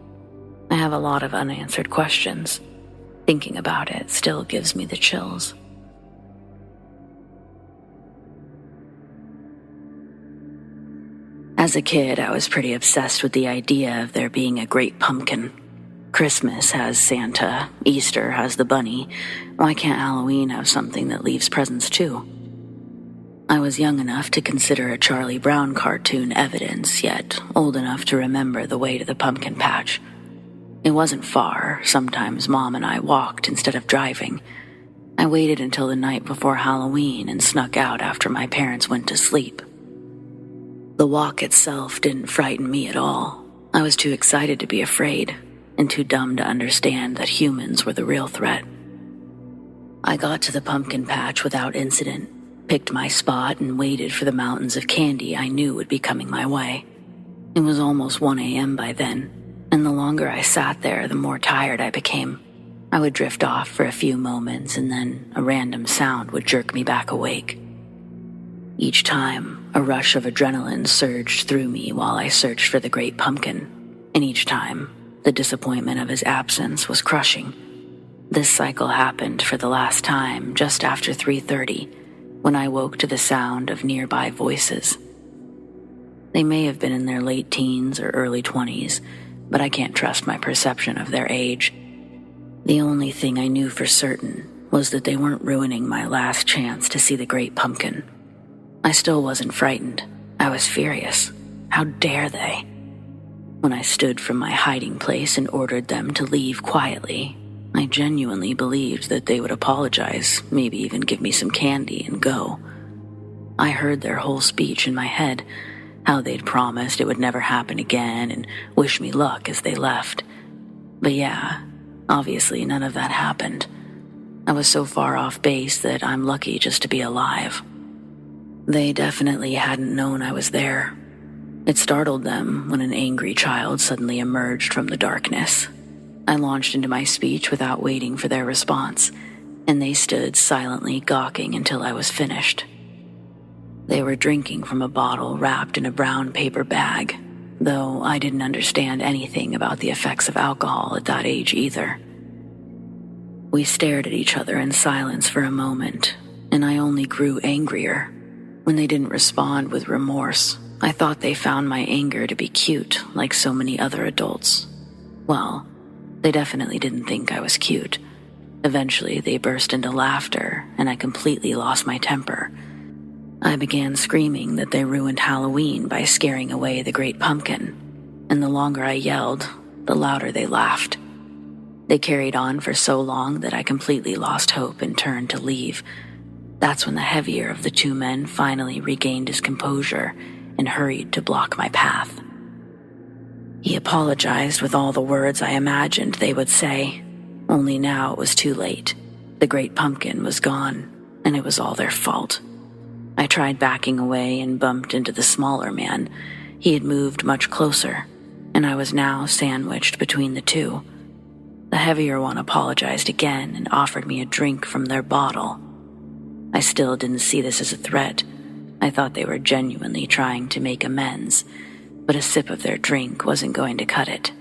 I have a lot of unanswered questions. Thinking about it still gives me the chills. As a kid, I was pretty obsessed with the idea of there being a great pumpkin. Christmas has Santa, Easter has the bunny. Why can't Halloween have something that leaves presents too? I was young enough to consider a Charlie Brown cartoon evidence, yet old enough to remember the way to the pumpkin patch. It wasn't far. Sometimes Mom and I walked instead of driving. I waited until the night before Halloween and snuck out after my parents went to sleep. The walk itself didn't frighten me at all. I was too excited to be afraid, and too dumb to understand that humans were the real threat. I got to the pumpkin patch without incident, picked my spot, and waited for the mountains of candy I knew would be coming my way. It was almost 1 a.m. by then, and the longer I sat there, the more tired I became. I would drift off for a few moments, and then a random sound would jerk me back awake. Each time, a rush of adrenaline surged through me while I searched for the Great Pumpkin, and each time, the disappointment of his absence was crushing. This cycle happened for the last time just after 3:30, when I woke to the sound of nearby voices. They may have been in their late teens or early 20s, but I can't trust my perception of their age. The only thing I knew for certain was that they weren't ruining my last chance to see the Great Pumpkin. I still wasn't frightened. I was furious. How dare they? When I stood from my hiding place and ordered them to leave quietly, I genuinely believed that they would apologize, maybe even give me some candy and go. I heard their whole speech in my head, how they'd promised it would never happen again and wish me luck as they left. But yeah, obviously none of that happened. I was so far off base that I'm lucky just to be alive. They definitely hadn't known I was there. It startled them when an angry child suddenly emerged from the darkness. I launched into my speech without waiting for their response, and they stood silently gawking until I was finished. They were drinking from a bottle wrapped in a brown paper bag, though I didn't understand anything about the effects of alcohol at that age either. We stared at each other in silence for a moment, and I only grew angrier. When they didn't respond with remorse, I thought they found my anger to be cute, like so many other adults. Well, they definitely didn't think I was cute. Eventually, they burst into laughter, and I completely lost my temper. I began screaming that they ruined Halloween by scaring away the Great Pumpkin, and the longer I yelled, the louder they laughed. They carried on for so long that I completely lost hope and turned to leave. That's when the heavier of the two men finally regained his composure and hurried to block my path. He apologized with all the words I imagined they would say, only now it was too late. The Great Pumpkin was gone, and it was all their fault. I tried backing away and bumped into the smaller man. He had moved much closer, and I was now sandwiched between the two. The heavier one apologized again and offered me a drink from their bottle. I still didn't see this as a threat. I thought they were genuinely trying to make amends, but a sip of their drink wasn't going to cut it.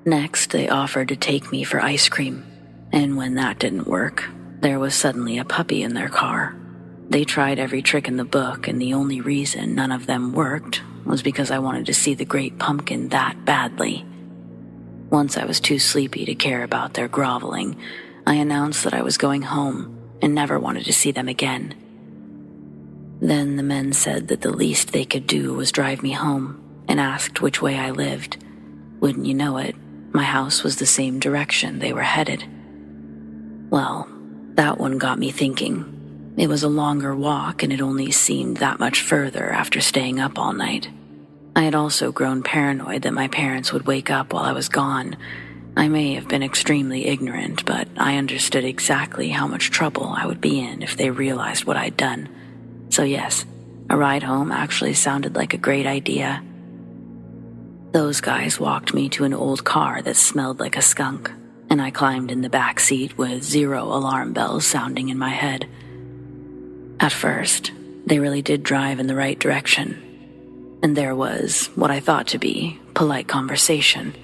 Next, they offered to take me for ice cream, and when that didn't work, there was suddenly a puppy in their car. They tried every trick in the book, and the only reason none of them worked was because I wanted to see the Great Pumpkin that badly. Once I was too sleepy to care about their groveling, I announced that I was going home and never wanted to see them again. Then the men said that the least they could do was drive me home and asked which way I lived. Wouldn't you know it, my house was the same direction they were headed. Well, that one got me thinking. It was a longer walk, and it only seemed that much further after staying up all night. I had also grown paranoid that my parents would wake up while I was gone. I may have been extremely ignorant, but I understood exactly how much trouble I would be in if they realized what I'd done. So yes, a ride home actually sounded like a great idea. Those guys walked me to an old car that smelled like a skunk, and I climbed in the back seat with 0 alarm bells sounding in my head. At first, they really did drive in the right direction, and there was what I thought to be polite conversation.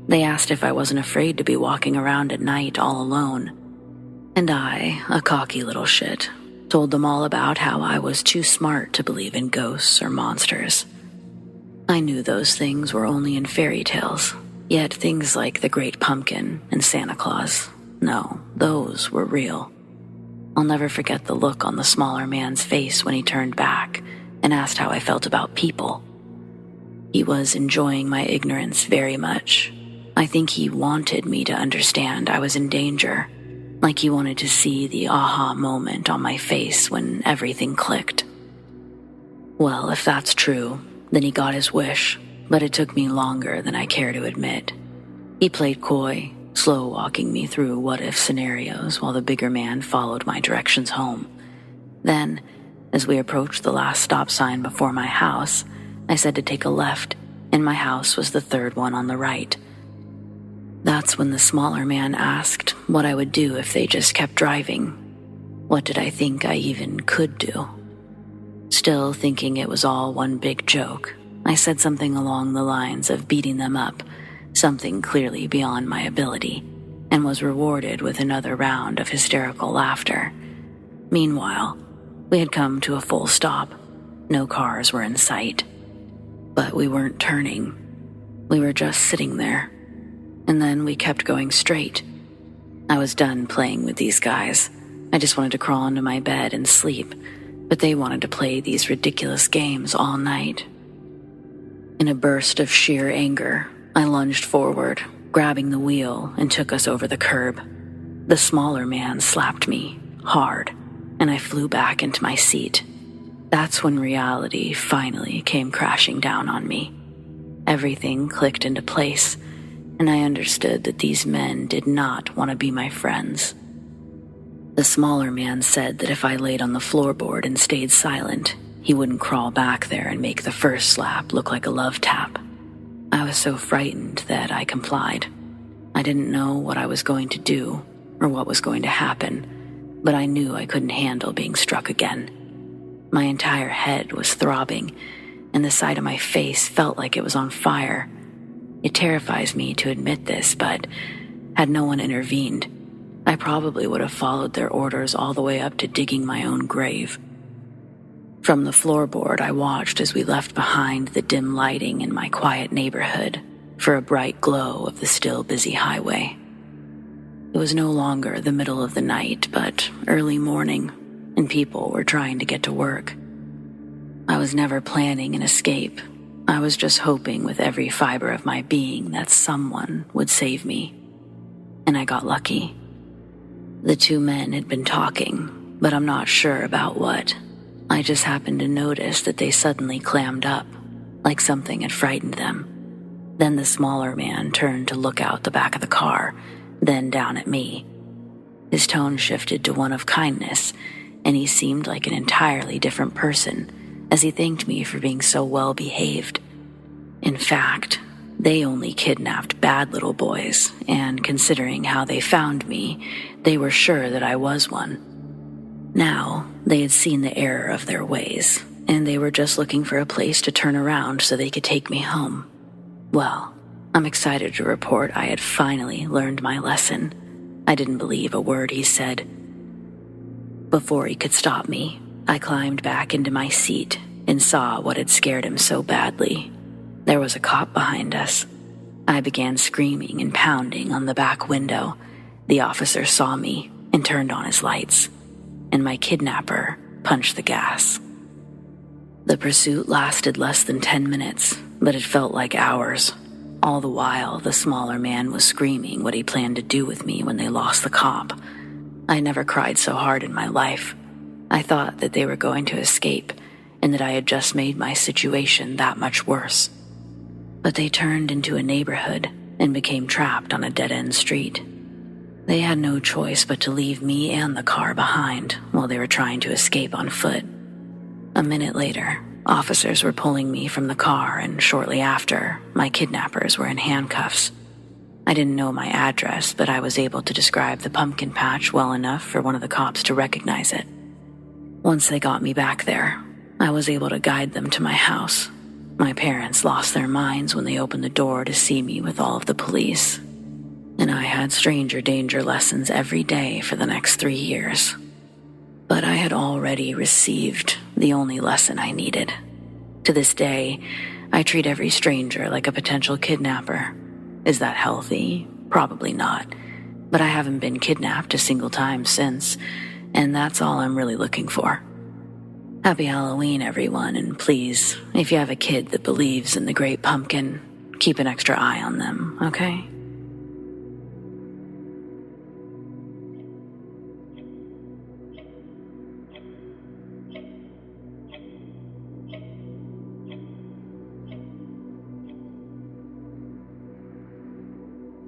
They asked if I wasn't afraid to be walking around at night all alone, and I, a cocky little shit, told them all about how I was too smart to believe in ghosts or monsters. I knew those things were only in fairy tales, yet things like the Great Pumpkin and Santa Claus, no, those were real. I'll never forget the look on the smaller man's face when he turned back and asked how I felt about people. He was enjoying my ignorance very much. I think he wanted me to understand I was in danger, like he wanted to see the aha moment on my face when everything clicked. Well, if that's true, then he got his wish, but it took me longer than I care to admit. He played coy, slow-walking me through what-if scenarios while the bigger man followed my directions home. Then, as we approached the last stop sign before my house, I said to take a left, and my house was the third one on the right. That's when the smaller man asked what I would do if they just kept driving. What did I think I even could do? Still thinking it was all one big joke, I said something along the lines of beating them up, something clearly beyond my ability, and was rewarded with another round of hysterical laughter. Meanwhile, we had come to a full stop. No cars were in sight. But we weren't turning. We were just sitting there. And then we kept going straight. I was done playing with these guys. I just wanted to crawl into my bed and sleep, but they wanted to play these ridiculous games all night. In a burst of sheer anger, I lunged forward, grabbing the wheel, and took us over the curb. The smaller man slapped me hard, and I flew back into my seat. That's when reality finally came crashing down on me. Everything clicked into place, and I understood that these men did not want to be my friends. The smaller man said that if I laid on the floorboard and stayed silent, he wouldn't crawl back there and make the first slap look like a love tap. I was so frightened that I complied. I didn't know what I was going to do or what was going to happen, but I knew I couldn't handle being struck again. My entire head was throbbing, and the side of my face felt like it was on fire. It terrifies me to admit this, but had no one intervened, I probably would have followed their orders all the way up to digging my own grave. From the floorboard, I watched as we left behind the dim lighting in my quiet neighborhood for a bright glow of the still busy highway. It was no longer the middle of the night, but early morning, and people were trying to get to work. I was never planning an escape. I was just hoping with every fiber of my being that someone would save me. And I got lucky. The two men had been talking, but I'm not sure about what. I just happened to notice that they suddenly clammed up, like something had frightened them. Then the smaller man turned to look out the back of the car, then down at me. His tone shifted to one of kindness, and he seemed like an entirely different person as he thanked me for being so well behaved. In fact, they only kidnapped bad little boys, and considering how they found me, they were sure that I was one. Now, they had seen the error of their ways, and they were just looking for a place to turn around so they could take me home. Well, I'm excited to report I had finally learned my lesson. I didn't believe a word he said. Before he could stop me, I climbed back into my seat and saw what had scared him so badly. There was a cop behind us. I began screaming and pounding on the back window. The officer saw me and turned on his lights, and my kidnapper punched the gas. The pursuit lasted less than 10 minutes, but it felt like hours. All the while, the smaller man was screaming what he planned to do with me when they lost the cop. I never cried so hard in my life. I thought that they were going to escape, and that I had just made my situation that much worse. But they turned into a neighborhood and became trapped on a dead-end street. They had no choice but to leave me and the car behind while they were trying to escape on foot. A minute later, officers were pulling me from the car, and shortly after, my kidnappers were in handcuffs. I didn't know my address, but I was able to describe the pumpkin patch well enough for one of the cops to recognize it. Once they got me back there, I was able to guide them to my house. My parents lost their minds when they opened the door to see me with all of the police, and I had stranger danger lessons every day for the next 3 years. But I had already received the only lesson I needed. To this day, I treat every stranger like a potential kidnapper. Is that healthy? Probably not. But I haven't been kidnapped a single time since, and that's all I'm really looking for. Happy Halloween, everyone, and please, if you have a kid that believes in the Great Pumpkin, keep an extra eye on them, okay?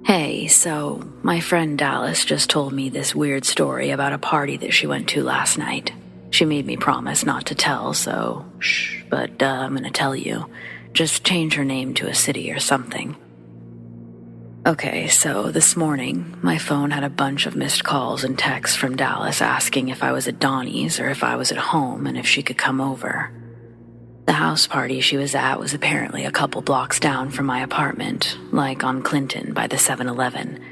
Hey, so my friend Dallas just told me this weird story about a party that she went to last night. She made me promise not to tell, so shh, but I'm gonna tell you. Just change her name to a city or something. Okay, so this morning, my phone had a bunch of missed calls and texts from Dallas asking if I was at Donnie's or if I was at home and if she could come over. The house party she was at was apparently a couple blocks down from my apartment, like on Clinton by the 7-Eleven.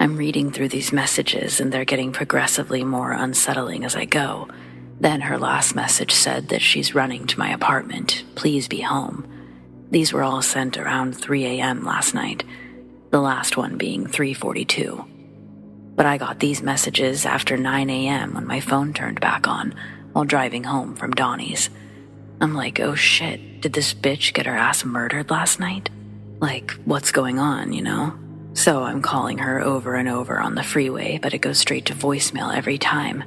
I'm reading through these messages and they're getting progressively more unsettling as I go. Then her last message said that she's running to my apartment. Please be home. These were all sent around 3 a.m. last night, the last one being 3:42. But I got these messages after 9 a.m. when my phone turned back on while driving home from Donnie's. I'm like, oh shit, did this bitch get her ass murdered last night? Like, what's going on, you know? So I'm calling her over and over on the freeway, but it goes straight to voicemail every time.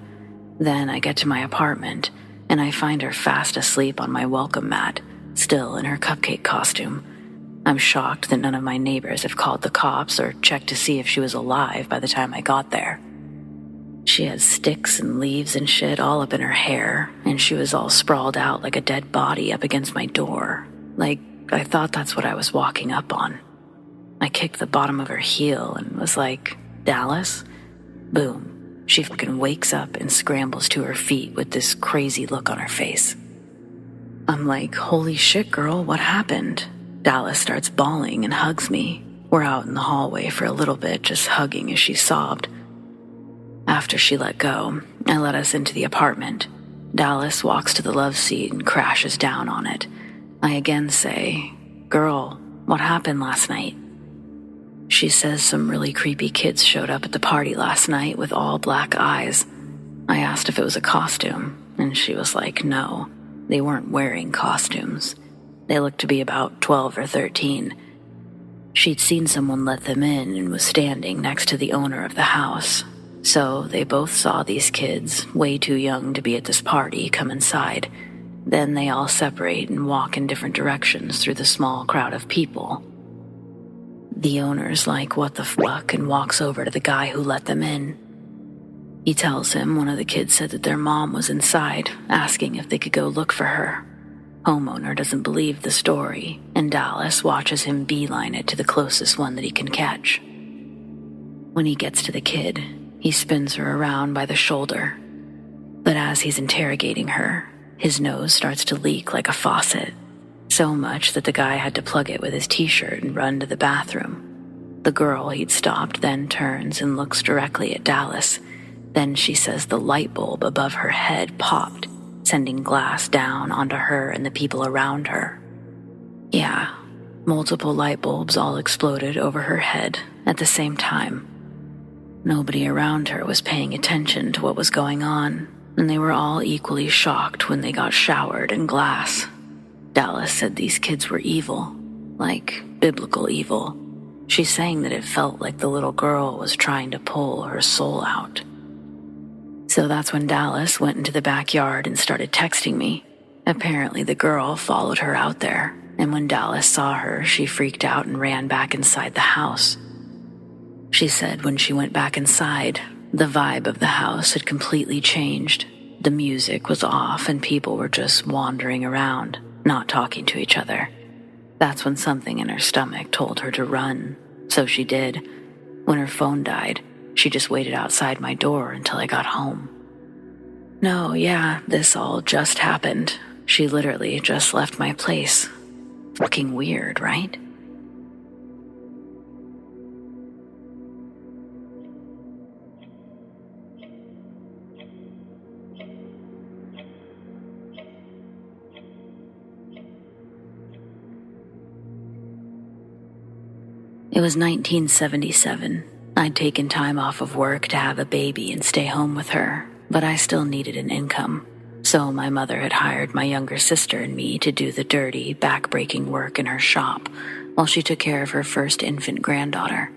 Then I get to my apartment, and I find her fast asleep on my welcome mat, still in her cupcake costume. I'm shocked that none of my neighbors have called the cops or checked to see if she was alive by the time I got there. She had sticks and leaves and shit all up in her hair, and she was all sprawled out like a dead body up against my door. Like, I thought that's what I was walking up on. I kicked the bottom of her heel and was like, Dallas? Boom. She fucking wakes up and scrambles to her feet with this crazy look on her face. I'm like, holy shit, girl, what happened? Dallas starts bawling and hugs me. We're out in the hallway for a little bit, just hugging as she sobbed. After she let go, I let us into the apartment. Dallas walks to the love seat and crashes down on it. I again say, girl, what happened last night? She says some really creepy kids showed up at the party last night with all black eyes. I asked if it was a costume, and she was like, no, they weren't wearing costumes. They looked to be about 12 or 13. She'd seen someone let them in and was standing next to the owner of the house. So they both saw these kids, way too young to be at this party, come inside. Then they all separate and walk in different directions through the small crowd of people. The owner's like, what the fuck, and walks over to the guy who let them in. He tells him one of the kids said that their mom was inside, asking if they could go look for her. Homeowner doesn't believe the story, and Dallas watches him beeline it to the closest one that he can catch. When he gets to the kid, he spins her around by the shoulder. But as he's interrogating her, his nose starts to leak like a faucet. So much that the guy had to plug it with his t-shirt and run to the bathroom. The girl he'd stopped then turns and looks directly at Dallas. Then she says the light bulb above her head popped, sending glass down onto her and the people around her. Yeah, multiple light bulbs all exploded over her head at the same time. Nobody around her was paying attention to what was going on, and they were all equally shocked when they got showered in glass. Dallas said these kids were evil, like biblical evil. She's saying that it felt like the little girl was trying to pull her soul out. So that's when Dallas went into the backyard and started texting me. Apparently the girl followed her out there, and when Dallas saw her, she freaked out and ran back inside the house. She said when she went back inside, the vibe of the house had completely changed. The music was off and people were just wandering around, not talking to each other. That's when something in her stomach told her to run, so she did. When her phone died, she just waited outside my door until I got home. No, yeah, this all just happened. She literally just left my place. Fucking weird, right? It was 1977. I'd taken time off of work to have a baby and stay home with her, but I still needed an income. So my mother had hired my younger sister and me to do the dirty, back-breaking work in her shop while she took care of her first infant granddaughter.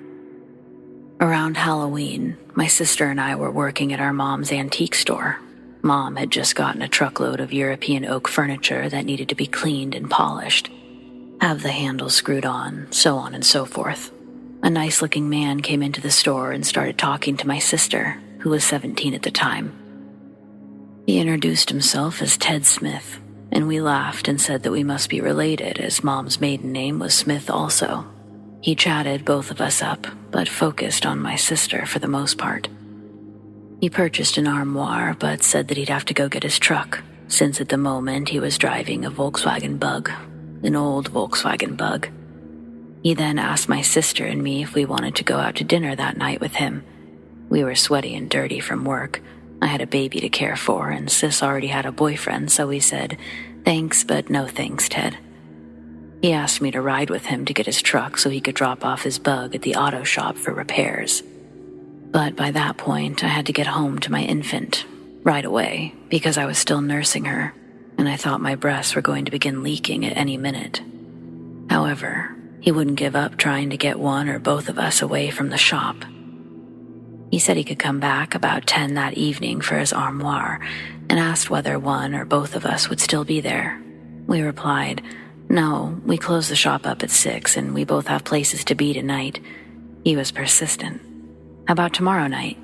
Around Halloween, my sister and I were working at our mom's antique store. Mom had just gotten a truckload of European oak furniture that needed to be cleaned and polished, have the handles screwed on and so forth. A nice-looking man came into the store and started talking to my sister, who was 17 at the time. He introduced himself as Ted Smith, and we laughed and said that we must be related as Mom's maiden name was Smith also. He chatted both of us up, but focused on my sister for the most part. He purchased an armoire, but said that he'd have to go get his truck, since at the moment he was driving a Volkswagen Bug, an old Volkswagen Bug. He then asked my sister and me if we wanted to go out to dinner that night with him. We were sweaty and dirty from work. I had a baby to care for, and Sis already had a boyfriend, so we said, "Thanks, but no thanks, Ted." He asked me to ride with him to get his truck so he could drop off his Bug at the auto shop for repairs. But by that point, I had to get home to my infant, right away, because I was still nursing her, and I thought my breasts were going to begin leaking at any minute. However, he wouldn't give up trying to get one or both of us away from the shop. He said he could come back about 10 that evening for his armoire and asked whether one or both of us would still be there. We replied, "No, we close the shop up at 6 and we both have places to be tonight." He was persistent. "How about tomorrow night?"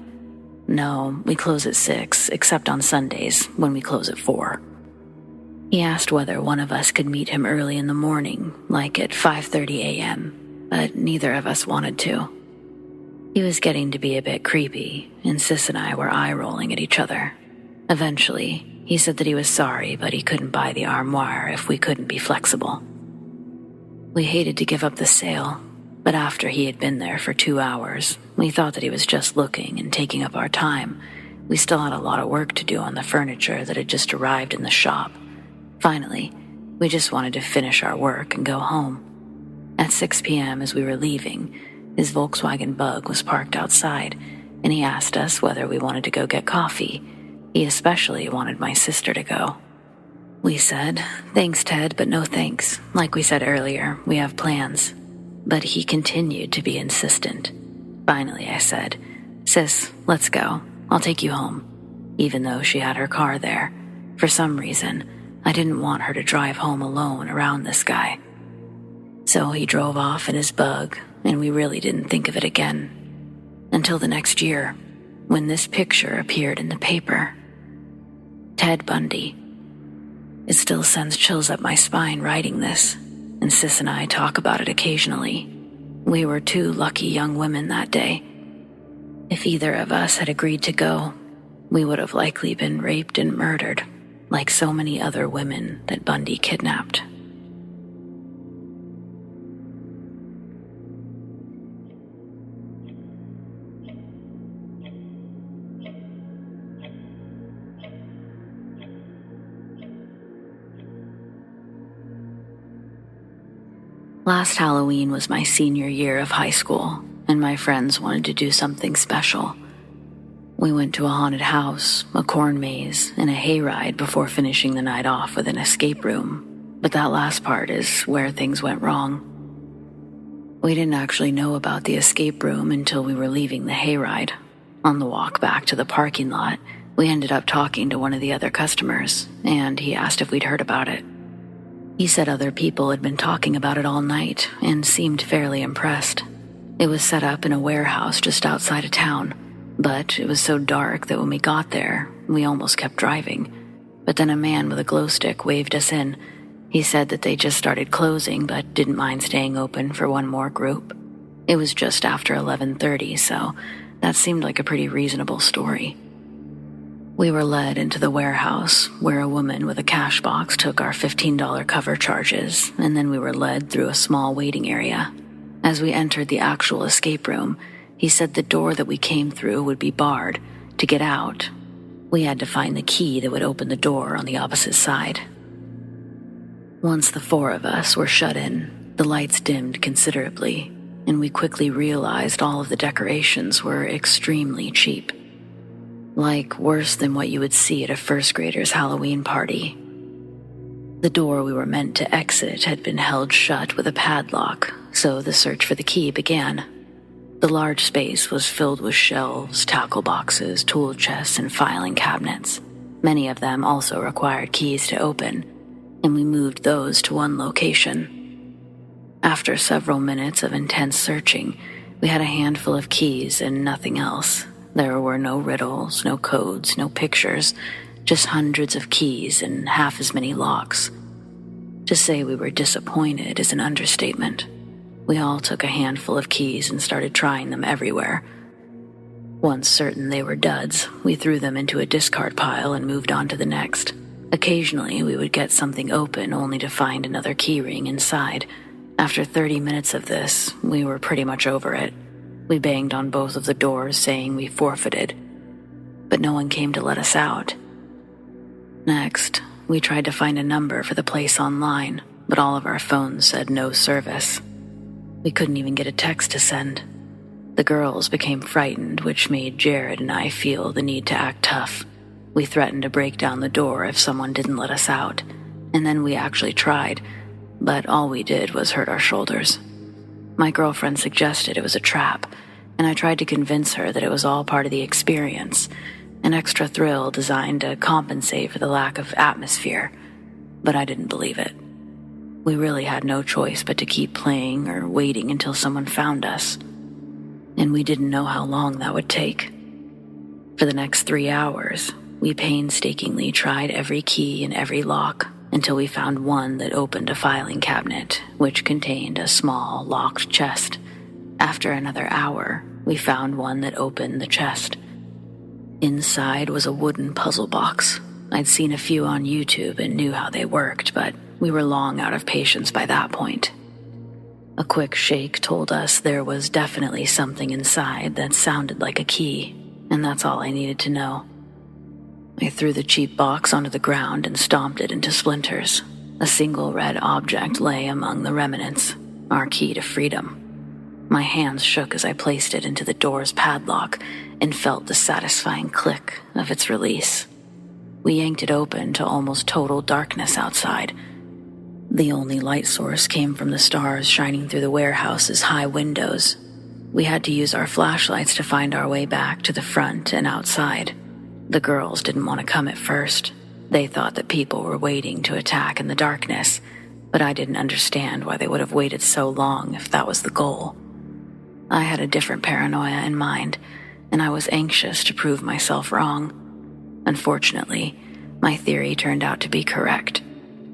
"No, we close at 6, except on Sundays, when we close at 4. He asked whether one of us could meet him early in the morning, like at 5:30 a.m., but neither of us wanted to. He was getting to be a bit creepy, and Sis and I were eye-rolling at each other. Eventually, he said that he was sorry, but he couldn't buy the armoire if we couldn't be flexible. We hated to give up the sale, but after he had been there for 2 hours, we thought that he was just looking and taking up our time. We still had a lot of work to do on the furniture that had just arrived in the shop. Finally, we just wanted to finish our work and go home. At 6 p.m. as we were leaving, his Volkswagen Bug was parked outside, and he asked us whether we wanted to go get coffee. He especially wanted my sister to go. We said, "Thanks, Ted, but no thanks. Like we said earlier, we have plans." But he continued to be insistent. Finally, I said, "Sis, let's go. I'll take you home." Even though she had her car there, for some reason, I didn't want her to drive home alone around this guy. So he drove off in his Bug, and we really didn't think of it again. Until the next year, when this picture appeared in the paper. Ted Bundy. It still sends chills up my spine writing this, and Sis and I talk about it occasionally. We were 2 lucky young women that day. If either of us had agreed to go, we would have likely been raped and murdered, like so many other women that Bundy kidnapped. Last Halloween was my senior year of high school, and my friends wanted to do something special. We went to a haunted house, a corn maze, and a hayride before finishing the night off with an escape room. But that last part is where things went wrong. We didn't actually know about the escape room until we were leaving the hayride. On the walk back to the parking lot, we ended up talking to one of the other customers, and he asked if we'd heard about it. He said other people had been talking about it all night and seemed fairly impressed. It was set up in a warehouse just outside of town, but it was so dark that when we got there, we almost kept driving. But then a man with a glow stick waved us in. He said that they just started closing but didn't mind staying open for one more group. It was just after 11:30, so that seemed like a pretty reasonable story. We were led into the warehouse, where a woman with a cash box took our $15 cover charges, and then we were led through a small waiting area. As we entered the actual escape room, he said the door that we came through would be barred. To get out, we had to find the key that would open the door on the opposite side. Once the 4 of us were shut in, the lights dimmed considerably, and we quickly realized all of the decorations were extremely cheap. Like worse than what you would see at a first grader's Halloween party. The door we were meant to exit had been held shut with a padlock, so the search for the key began. The large space was filled with shelves, tackle boxes, tool chests, and filing cabinets. Many of them also required keys to open, and we moved those to one location. After several minutes of intense searching, we had a handful of keys and nothing else. There were no riddles, no codes, no pictures, just hundreds of keys and half as many locks. To say we were disappointed is an understatement. We all took a handful of keys and started trying them everywhere. Once certain they were duds, we threw them into a discard pile and moved on to the next. Occasionally, we would get something open only to find another keyring inside. After 30 minutes of this, we were pretty much over it. We banged on both of the doors saying we forfeited, but no one came to let us out. Next, we tried to find a number for the place online, but all of our phones said no service. We couldn't even get a text to send. The girls became frightened, which made Jared and I feel the need to act tough. We threatened to break down the door if someone didn't let us out, and then we actually tried, but all we did was hurt our shoulders. My girlfriend suggested it was a trap, and I tried to convince her that it was all part of the experience, an extra thrill designed to compensate for the lack of atmosphere, but I didn't believe it. We really had no choice but to keep playing or waiting until someone found us, and we didn't know how long that would take. For the next 3 hours, we painstakingly tried every key and every lock until we found one that opened a filing cabinet, which contained a small, locked chest. After another hour, we found one that opened the chest. Inside was a wooden puzzle box. I'd seen a few on YouTube and knew how they worked, but we were long out of patience by that point. A quick shake told us there was definitely something inside that sounded like a key, and that's all I needed to know. I threw the cheap box onto the ground and stomped it into splinters. A single red object lay among the remnants, our key to freedom. My hands shook as I placed it into the door's padlock and felt the satisfying click of its release. We yanked it open to almost total darkness outside. The only light source came from the stars shining through the warehouse's high windows. We had to use our flashlights to find our way back to the front and outside. The girls didn't want to come at first. They thought that people were waiting to attack in the darkness, but I didn't understand why they would have waited so long if that was the goal. I had a different paranoia in mind, and I was anxious to prove myself wrong. Unfortunately, my theory turned out to be correct.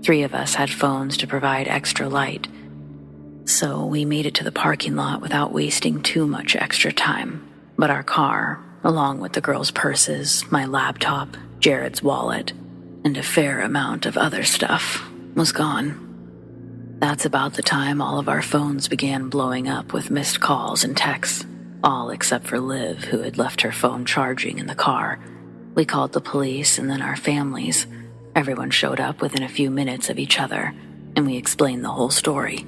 3 of us had phones to provide extra light, so we made it to the parking lot without wasting too much extra time. But our car, along with the girls' purses, my laptop, Jared's wallet, and a fair amount of other stuff, was gone. That's about the time all of our phones began blowing up with missed calls and texts, all except for Liv, who had left her phone charging in the car. We called the police and then our families. Everyone showed up within a few minutes of each other, and we explained the whole story.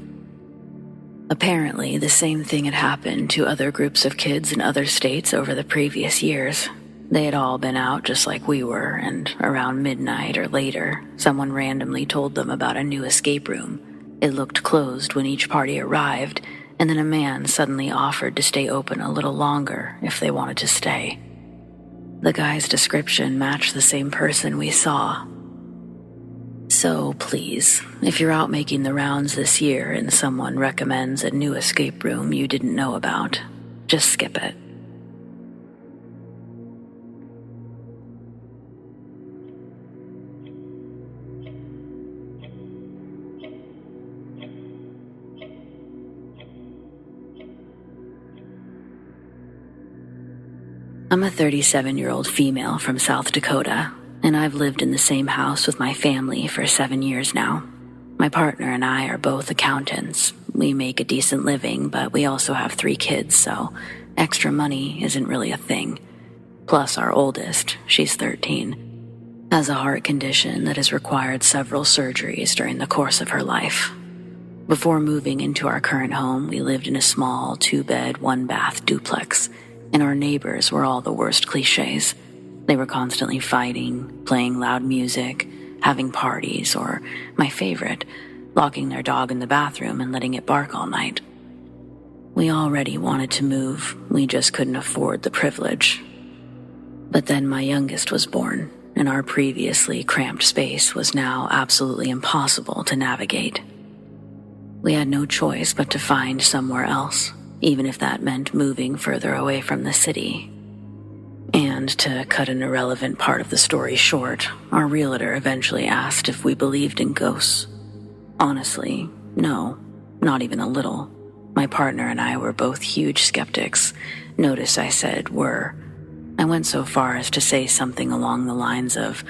Apparently, the same thing had happened to other groups of kids in other states over the previous years. They had all been out just like we were, and around midnight or later, someone randomly told them about a new escape room. It looked closed when each party arrived, and then a man suddenly offered to stay open a little longer if they wanted to stay. The guy's description matched the same person we saw. So please, if you're out making the rounds this year and someone recommends a new escape room you didn't know about, just skip it. I'm a 37-year-old female from South Dakota, and I've lived in the same house with my family for 7 years now. My partner and I are both accountants. We make a decent living, but we also have 3 kids, so extra money isn't really a thing. Plus our oldest, she's 13, has a heart condition that has required several surgeries during the course of her life. Before moving into our current home, we lived in a small 2-bed, 1-bath duplex, and our neighbors were all the worst cliches. They were constantly fighting, playing loud music, having parties, or, my favorite, locking their dog in the bathroom and letting it bark all night. We already wanted to move, we just couldn't afford the privilege. But then my youngest was born, and our previously cramped space was now absolutely impossible to navigate. We had no choice but to find somewhere else, even if that meant moving further away from the city. And to cut an irrelevant part of the story short, our realtor eventually asked if we believed in ghosts. Honestly, no, not even a little. My partner and I were both huge skeptics. Notice I said were. I went so far as to say something along the lines of,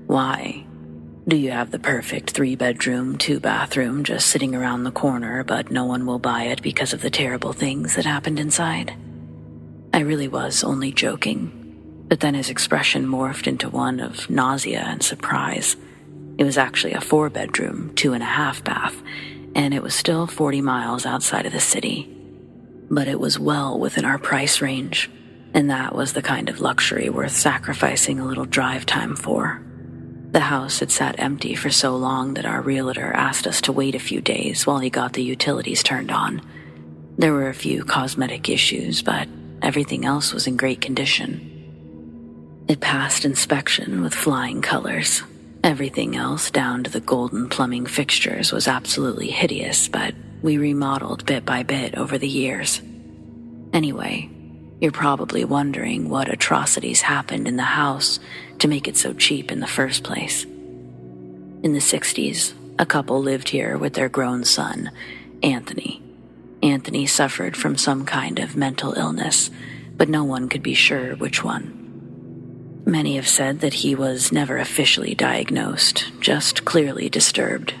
why? Do you have the perfect 3-bedroom, 2-bathroom just sitting around the corner, but no one will buy it because of the terrible things that happened inside? I really was only joking, but then his expression morphed into one of nausea and surprise. It was actually a 4-bedroom, 2.5 bath, and it was still 40 miles outside of the city. But it was well within our price range, and that was the kind of luxury worth sacrificing a little drive time for. The house had sat empty for so long that our realtor asked us to wait a few days while he got the utilities turned on. There were a few cosmetic issues, but everything else was in great condition. It passed inspection with flying colors. Everything else, down to the golden plumbing fixtures, was absolutely hideous, but we remodeled bit by bit over the years. Anyway, you're probably wondering what atrocities happened in the house to make it so cheap in the first place. In the 60s, a couple lived here with their grown son, Anthony. Anthony suffered from some kind of mental illness, but no one could be sure which one. Many have said that he was never officially diagnosed, just clearly disturbed,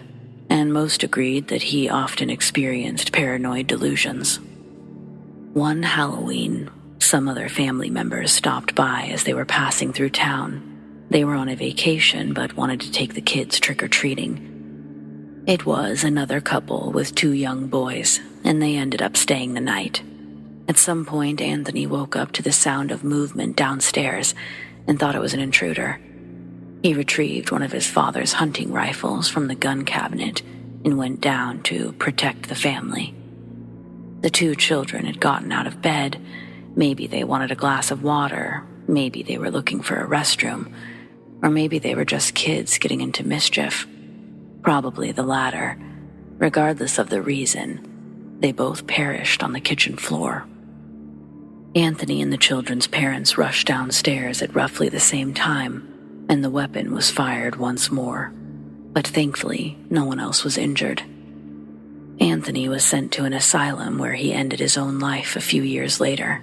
and most agreed that he often experienced paranoid delusions. One Halloween, some other family members stopped by as they were passing through town. They were on a vacation but wanted to take the kids trick-or-treating. It was another couple with 2 young boys, and they ended up staying the night. At some point, Anthony woke up to the sound of movement downstairs and thought it was an intruder. He retrieved one of his father's hunting rifles from the gun cabinet and went down to protect the family. The 2 children had gotten out of bed. Maybe they wanted a glass of water, maybe they were looking for a restroom, or maybe they were just kids getting into mischief. Probably the latter. Regardless of the reason, they both perished on the kitchen floor. Anthony and the children's parents rushed downstairs at roughly the same time, and the weapon was fired once more. But thankfully, no one else was injured. Anthony was sent to an asylum where he ended his own life a few years later,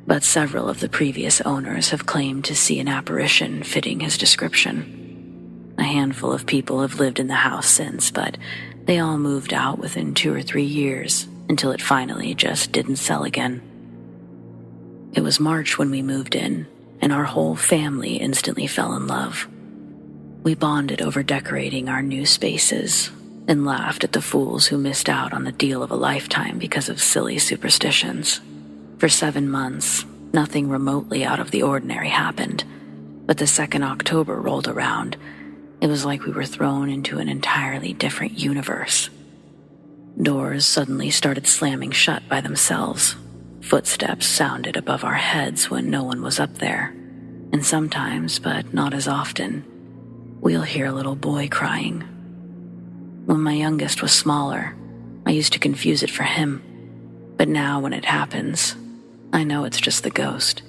but several of the previous owners have claimed to see an apparition fitting his description. A handful of people have lived in the house since, but they all moved out within 2 or 3 years until it finally just didn't sell again. It was March when we moved in, and our whole family instantly fell in love. We bonded over decorating our new spaces and laughed at the fools who missed out on the deal of a lifetime because of silly superstitions. For 7 months, nothing remotely out of the ordinary happened, but the second October rolled around. It was like we were thrown into an entirely different universe. Doors suddenly started slamming shut by themselves. Footsteps sounded above our heads when no one was up there, and sometimes, but not as often, we'll hear a little boy crying. When my youngest was smaller, I used to confuse it for him, but now when it happens, I know it's just the ghost.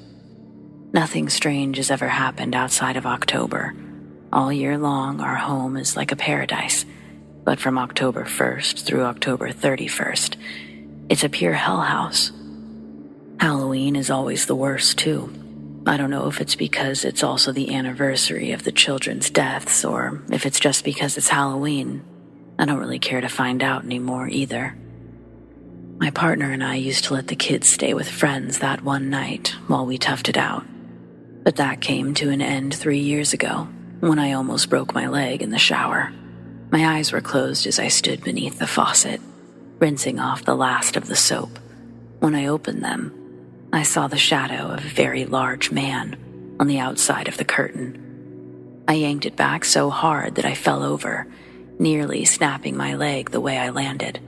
Nothing strange has ever happened outside of October. All year long, our home is like a paradise, but from October 1st through October 31st, it's a pure hell house. Halloween is always the worst, too. I don't know if it's because it's also the anniversary of the children's deaths, or if it's just because it's Halloween. I don't really care to find out anymore either. My partner and I used to let the kids stay with friends that one night while we toughed it out. But that came to an end 3 years ago, when I almost broke my leg in the shower. My eyes were closed as I stood beneath the faucet, rinsing off the last of the soap. When I opened them, I saw the shadow of a very large man on the outside of the curtain. I yanked it back so hard that I fell over, nearly snapping my leg the way I landed.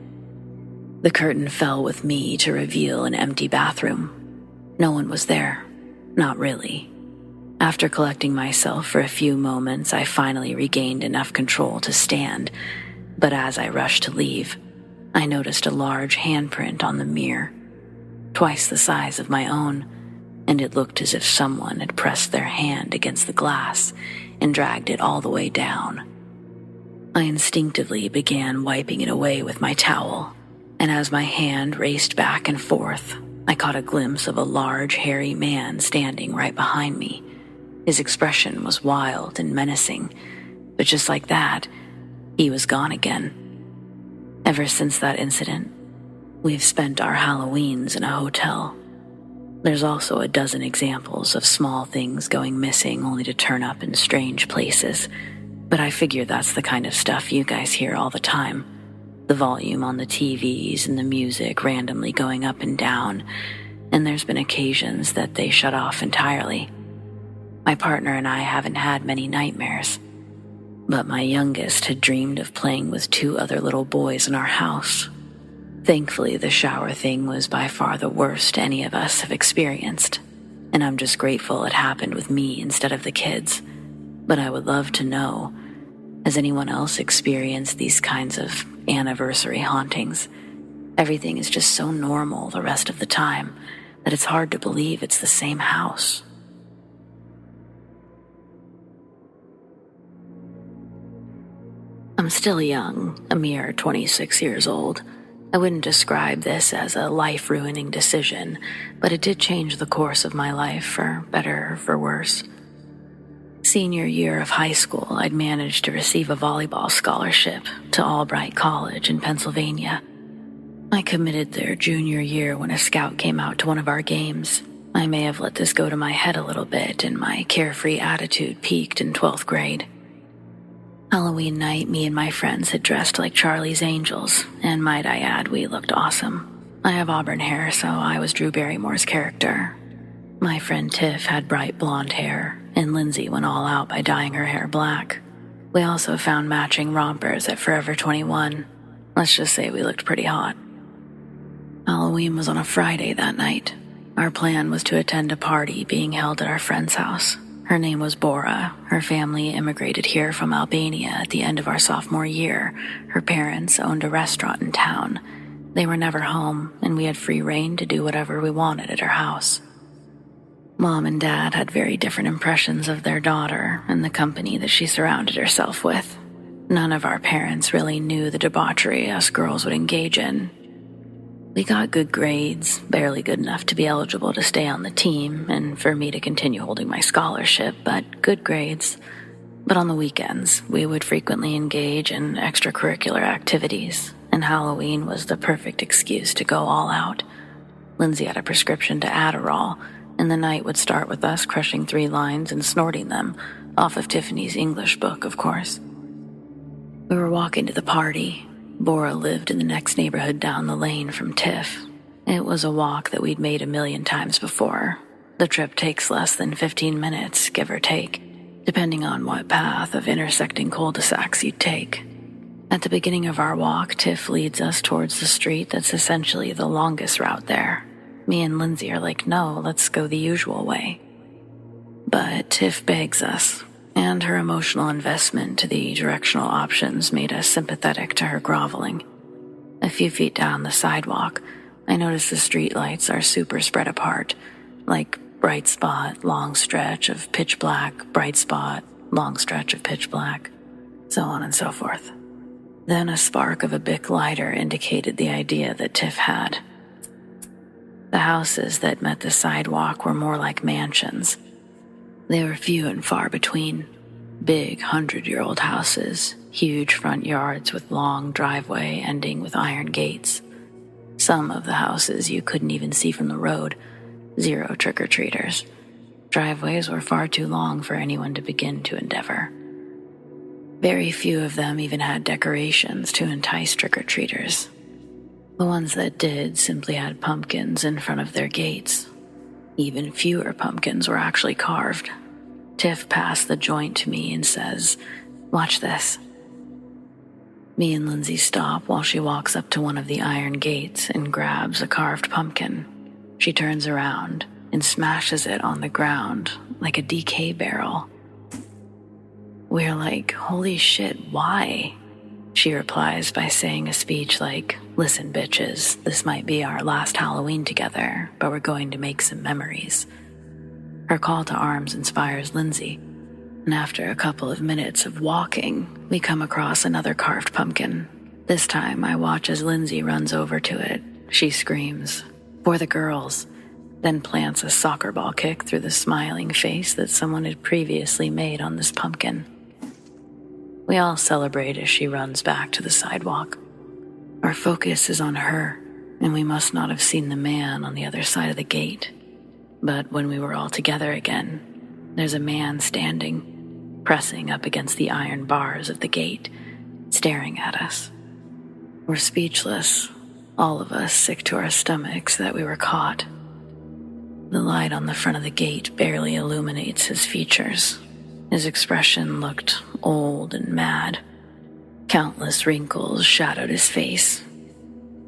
The curtain fell with me to reveal an empty bathroom. No one was there. Not really. After collecting myself for a few moments, I finally regained enough control to stand, but as I rushed to leave, I noticed a large handprint on the mirror, twice the size of my own, and it looked as if someone had pressed their hand against the glass and dragged it all the way down. I instinctively began wiping it away with my towel, and as my hand raced back and forth, I caught a glimpse of a large, hairy man standing right behind me. His expression was wild and menacing, but just like that, he was gone again. Ever since that incident, we've spent our Halloweens in a hotel. There's also a dozen examples of small things going missing only to turn up in strange places, but I figure that's the kind of stuff you guys hear all the time. The volume on the TVs and the music randomly going up and down, and there's been occasions that they shut off entirely. My partner and I haven't had many nightmares, but my youngest had dreamed of playing with 2 other little boys in our house. Thankfully, the shower thing was by far the worst any of us have experienced, and I'm just grateful it happened with me instead of the kids. But I would love to know, has anyone else experienced these kinds of anniversary hauntings? Everything is just so normal the rest of the time that it's hard to believe it's the same house. I'm still young, a mere 26 years old. I wouldn't describe this as a life-ruining decision, but it did change the course of my life for better or for worse. Senior year of high school, I'd managed to receive a volleyball scholarship to Albright College in Pennsylvania. I committed there junior year when a scout came out to one of our games. I may have let this go to my head a little bit, and my carefree attitude peaked in 12th grade. Halloween night, me and my friends had dressed like Charlie's Angels, and might I add, we looked awesome. I have auburn hair, so I was Drew Barrymore's character. My friend Tiff had bright blonde hair, and Lindsay went all out by dyeing her hair black. We also found matching rompers at Forever 21. Let's just say we looked pretty hot. Halloween was on a Friday that night. Our plan was to attend a party being held at our friend's house. Her name was Bora. Her family immigrated here from Albania at the end of our sophomore year. Her parents owned a restaurant in town. They were never home, and we had free rein to do whatever we wanted at her house. Mom and Dad had very different impressions of their daughter and the company that she surrounded herself with. None of our parents really knew the debauchery us girls would engage in. We got good grades, barely good enough to be eligible to stay on the team and for me to continue holding my scholarship, but good grades. But on the weekends, we would frequently engage in extracurricular activities, and Halloween was the perfect excuse to go all out. Lindsay had a prescription to Adderall, and the night would start with us crushing 3 lines and snorting them, off of Tiffany's English book, of course. We were walking to the party. Bora lived in the next neighborhood down the lane from Tiff. It was a walk that we'd made a million times before. The trip takes less than 15 minutes, give or take, depending on what path of intersecting cul-de-sacs you'd take. At the beginning of our walk, Tiff leads us towards the street that's essentially the longest route there. Me and Lindsay are like, no, let's go the usual way. But Tiff begs us, and her emotional investment to the directional options made us sympathetic to her groveling. A few feet down the sidewalk, I noticed the streetlights are super spread apart, like bright spot, long stretch of pitch black, bright spot, long stretch of pitch black, so on and so forth. Then a spark of a Bic lighter indicated the idea that Tiff had. The houses that met the sidewalk were more like mansions. They were few and far between. Big 100-year-old houses, huge front yards with long driveway ending with iron gates. Some of the houses you couldn't even see from the road. 0 trick-or-treaters. Driveways were far too long for anyone to begin to endeavor. Very few of them even had decorations to entice trick-or-treaters. The ones that did simply had pumpkins in front of their gates. Even fewer pumpkins were actually carved. Tiff passed the joint to me and says, "Watch this." Me and Lindsay stop while she walks up to one of the iron gates and grabs a carved pumpkin. She turns around and smashes it on the ground like a DK barrel. We're like, "Holy shit, why?" She replies by saying a speech like, "Listen, bitches, this might be our last Halloween together, but we're going to make some memories." Her call to arms inspires Lindsay, and after a couple of minutes of walking, we come across another carved pumpkin, This time, I watch as Lindsay runs over to it. She screams, "For the girls," then plants a soccer ball kick through the smiling face that someone had previously made on this pumpkin. We all celebrate as she runs back to the sidewalk. Our focus is on her, and we must not have seen the man on the other side of the gate. But when we were all together again, there's a man standing, pressing up against the iron bars of the gate, staring at us. We're speechless, all of us sick to our stomachs that we were caught. The light on the front of the gate barely illuminates his features. His expression looked old and mad. Countless wrinkles shadowed his face.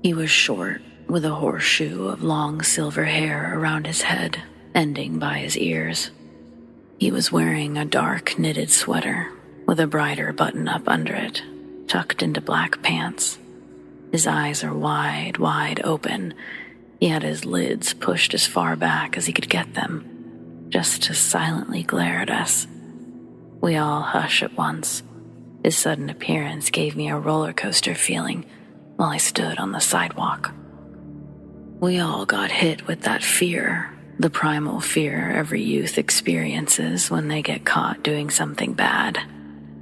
He was short, with a horseshoe of long silver hair around his head, ending by his ears. He was wearing a dark knitted sweater, with a brighter button up under it, tucked into black pants. His eyes are wide, wide open. He had his lids pushed as far back as he could get them, just to silently glare at us. We all hush at once. His sudden appearance gave me a roller coaster feeling while I stood on the sidewalk. We all got hit with that fear, the primal fear every youth experiences when they get caught doing something bad.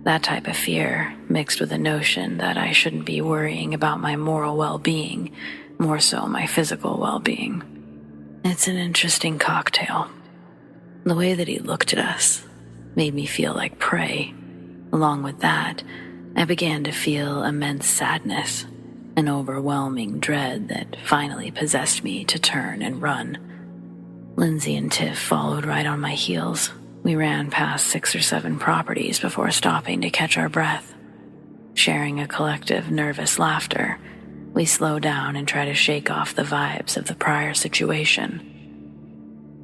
That type of fear, mixed with the notion that I shouldn't be worrying about my moral well-being, more so my physical well-being. It's an interesting cocktail. The way that he looked at us made me feel like prey. Along with that, I began to feel immense sadness, an overwhelming dread that finally possessed me to turn and run. Lindsay and Tiff followed right on my heels. We ran past 6 or 7 properties before stopping to catch our breath. Sharing a collective nervous laughter, we slow down and try to shake off the vibes of the prior situation.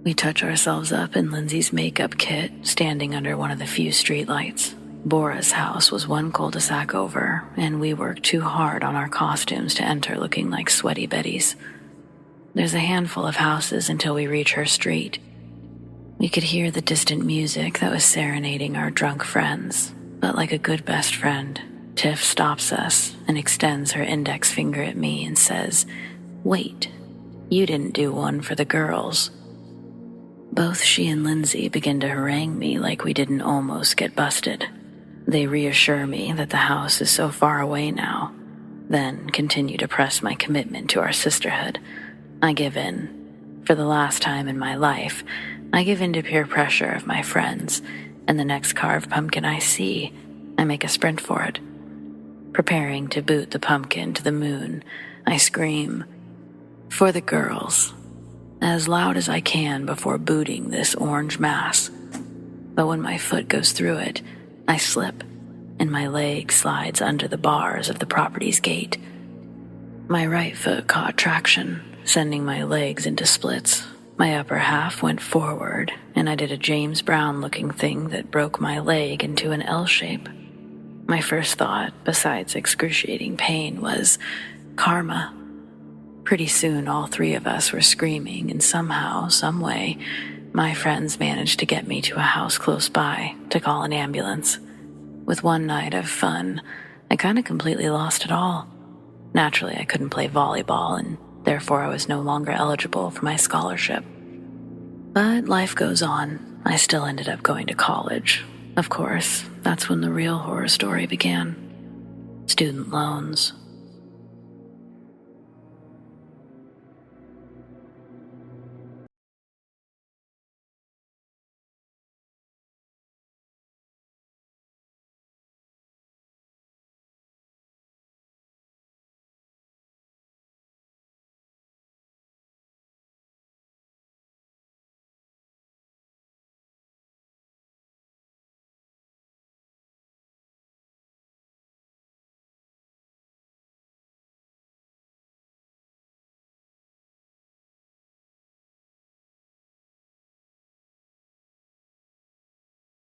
We touch ourselves up in Lindsay's makeup kit, standing under one of the few streetlights. Bora's house was one cul-de-sac over, and we worked too hard on our costumes to enter looking like sweaty Bettys. There's a handful of houses until we reach her street. We could hear the distant music that was serenading our drunk friends, but like a good best friend, Tiff stops us and extends her index finger at me and says, "Wait, you didn't do one for the girls." Both she and Lindsay begin to harangue me like we didn't almost get busted. They reassure me that the house is so far away now, then continue to press my commitment to our sisterhood. I give in. For the last time in my life, I give in to peer pressure of my friends, and the next carved pumpkin I see, I make a sprint for it. Preparing to boot the pumpkin to the moon, I scream, "For the girls," as loud as I can before booting this orange mass. But when my foot goes through it, I slip, and my leg slides under the bars of the property's gate. My right foot caught traction, sending my legs into splits. My upper half went forward, and I did a James Brown-looking thing that broke my leg into an L shape. My first thought, besides excruciating pain, was karma. Pretty soon, all 3 of us were screaming, and somehow, some way, my friends managed to get me to a house close by to call an ambulance. With one night of fun, I kind of completely lost it all. Naturally, I couldn't play volleyball, and therefore I was no longer eligible for my scholarship. But life goes on. I still ended up going to college. Of course, that's when the real horror story began. Student loans,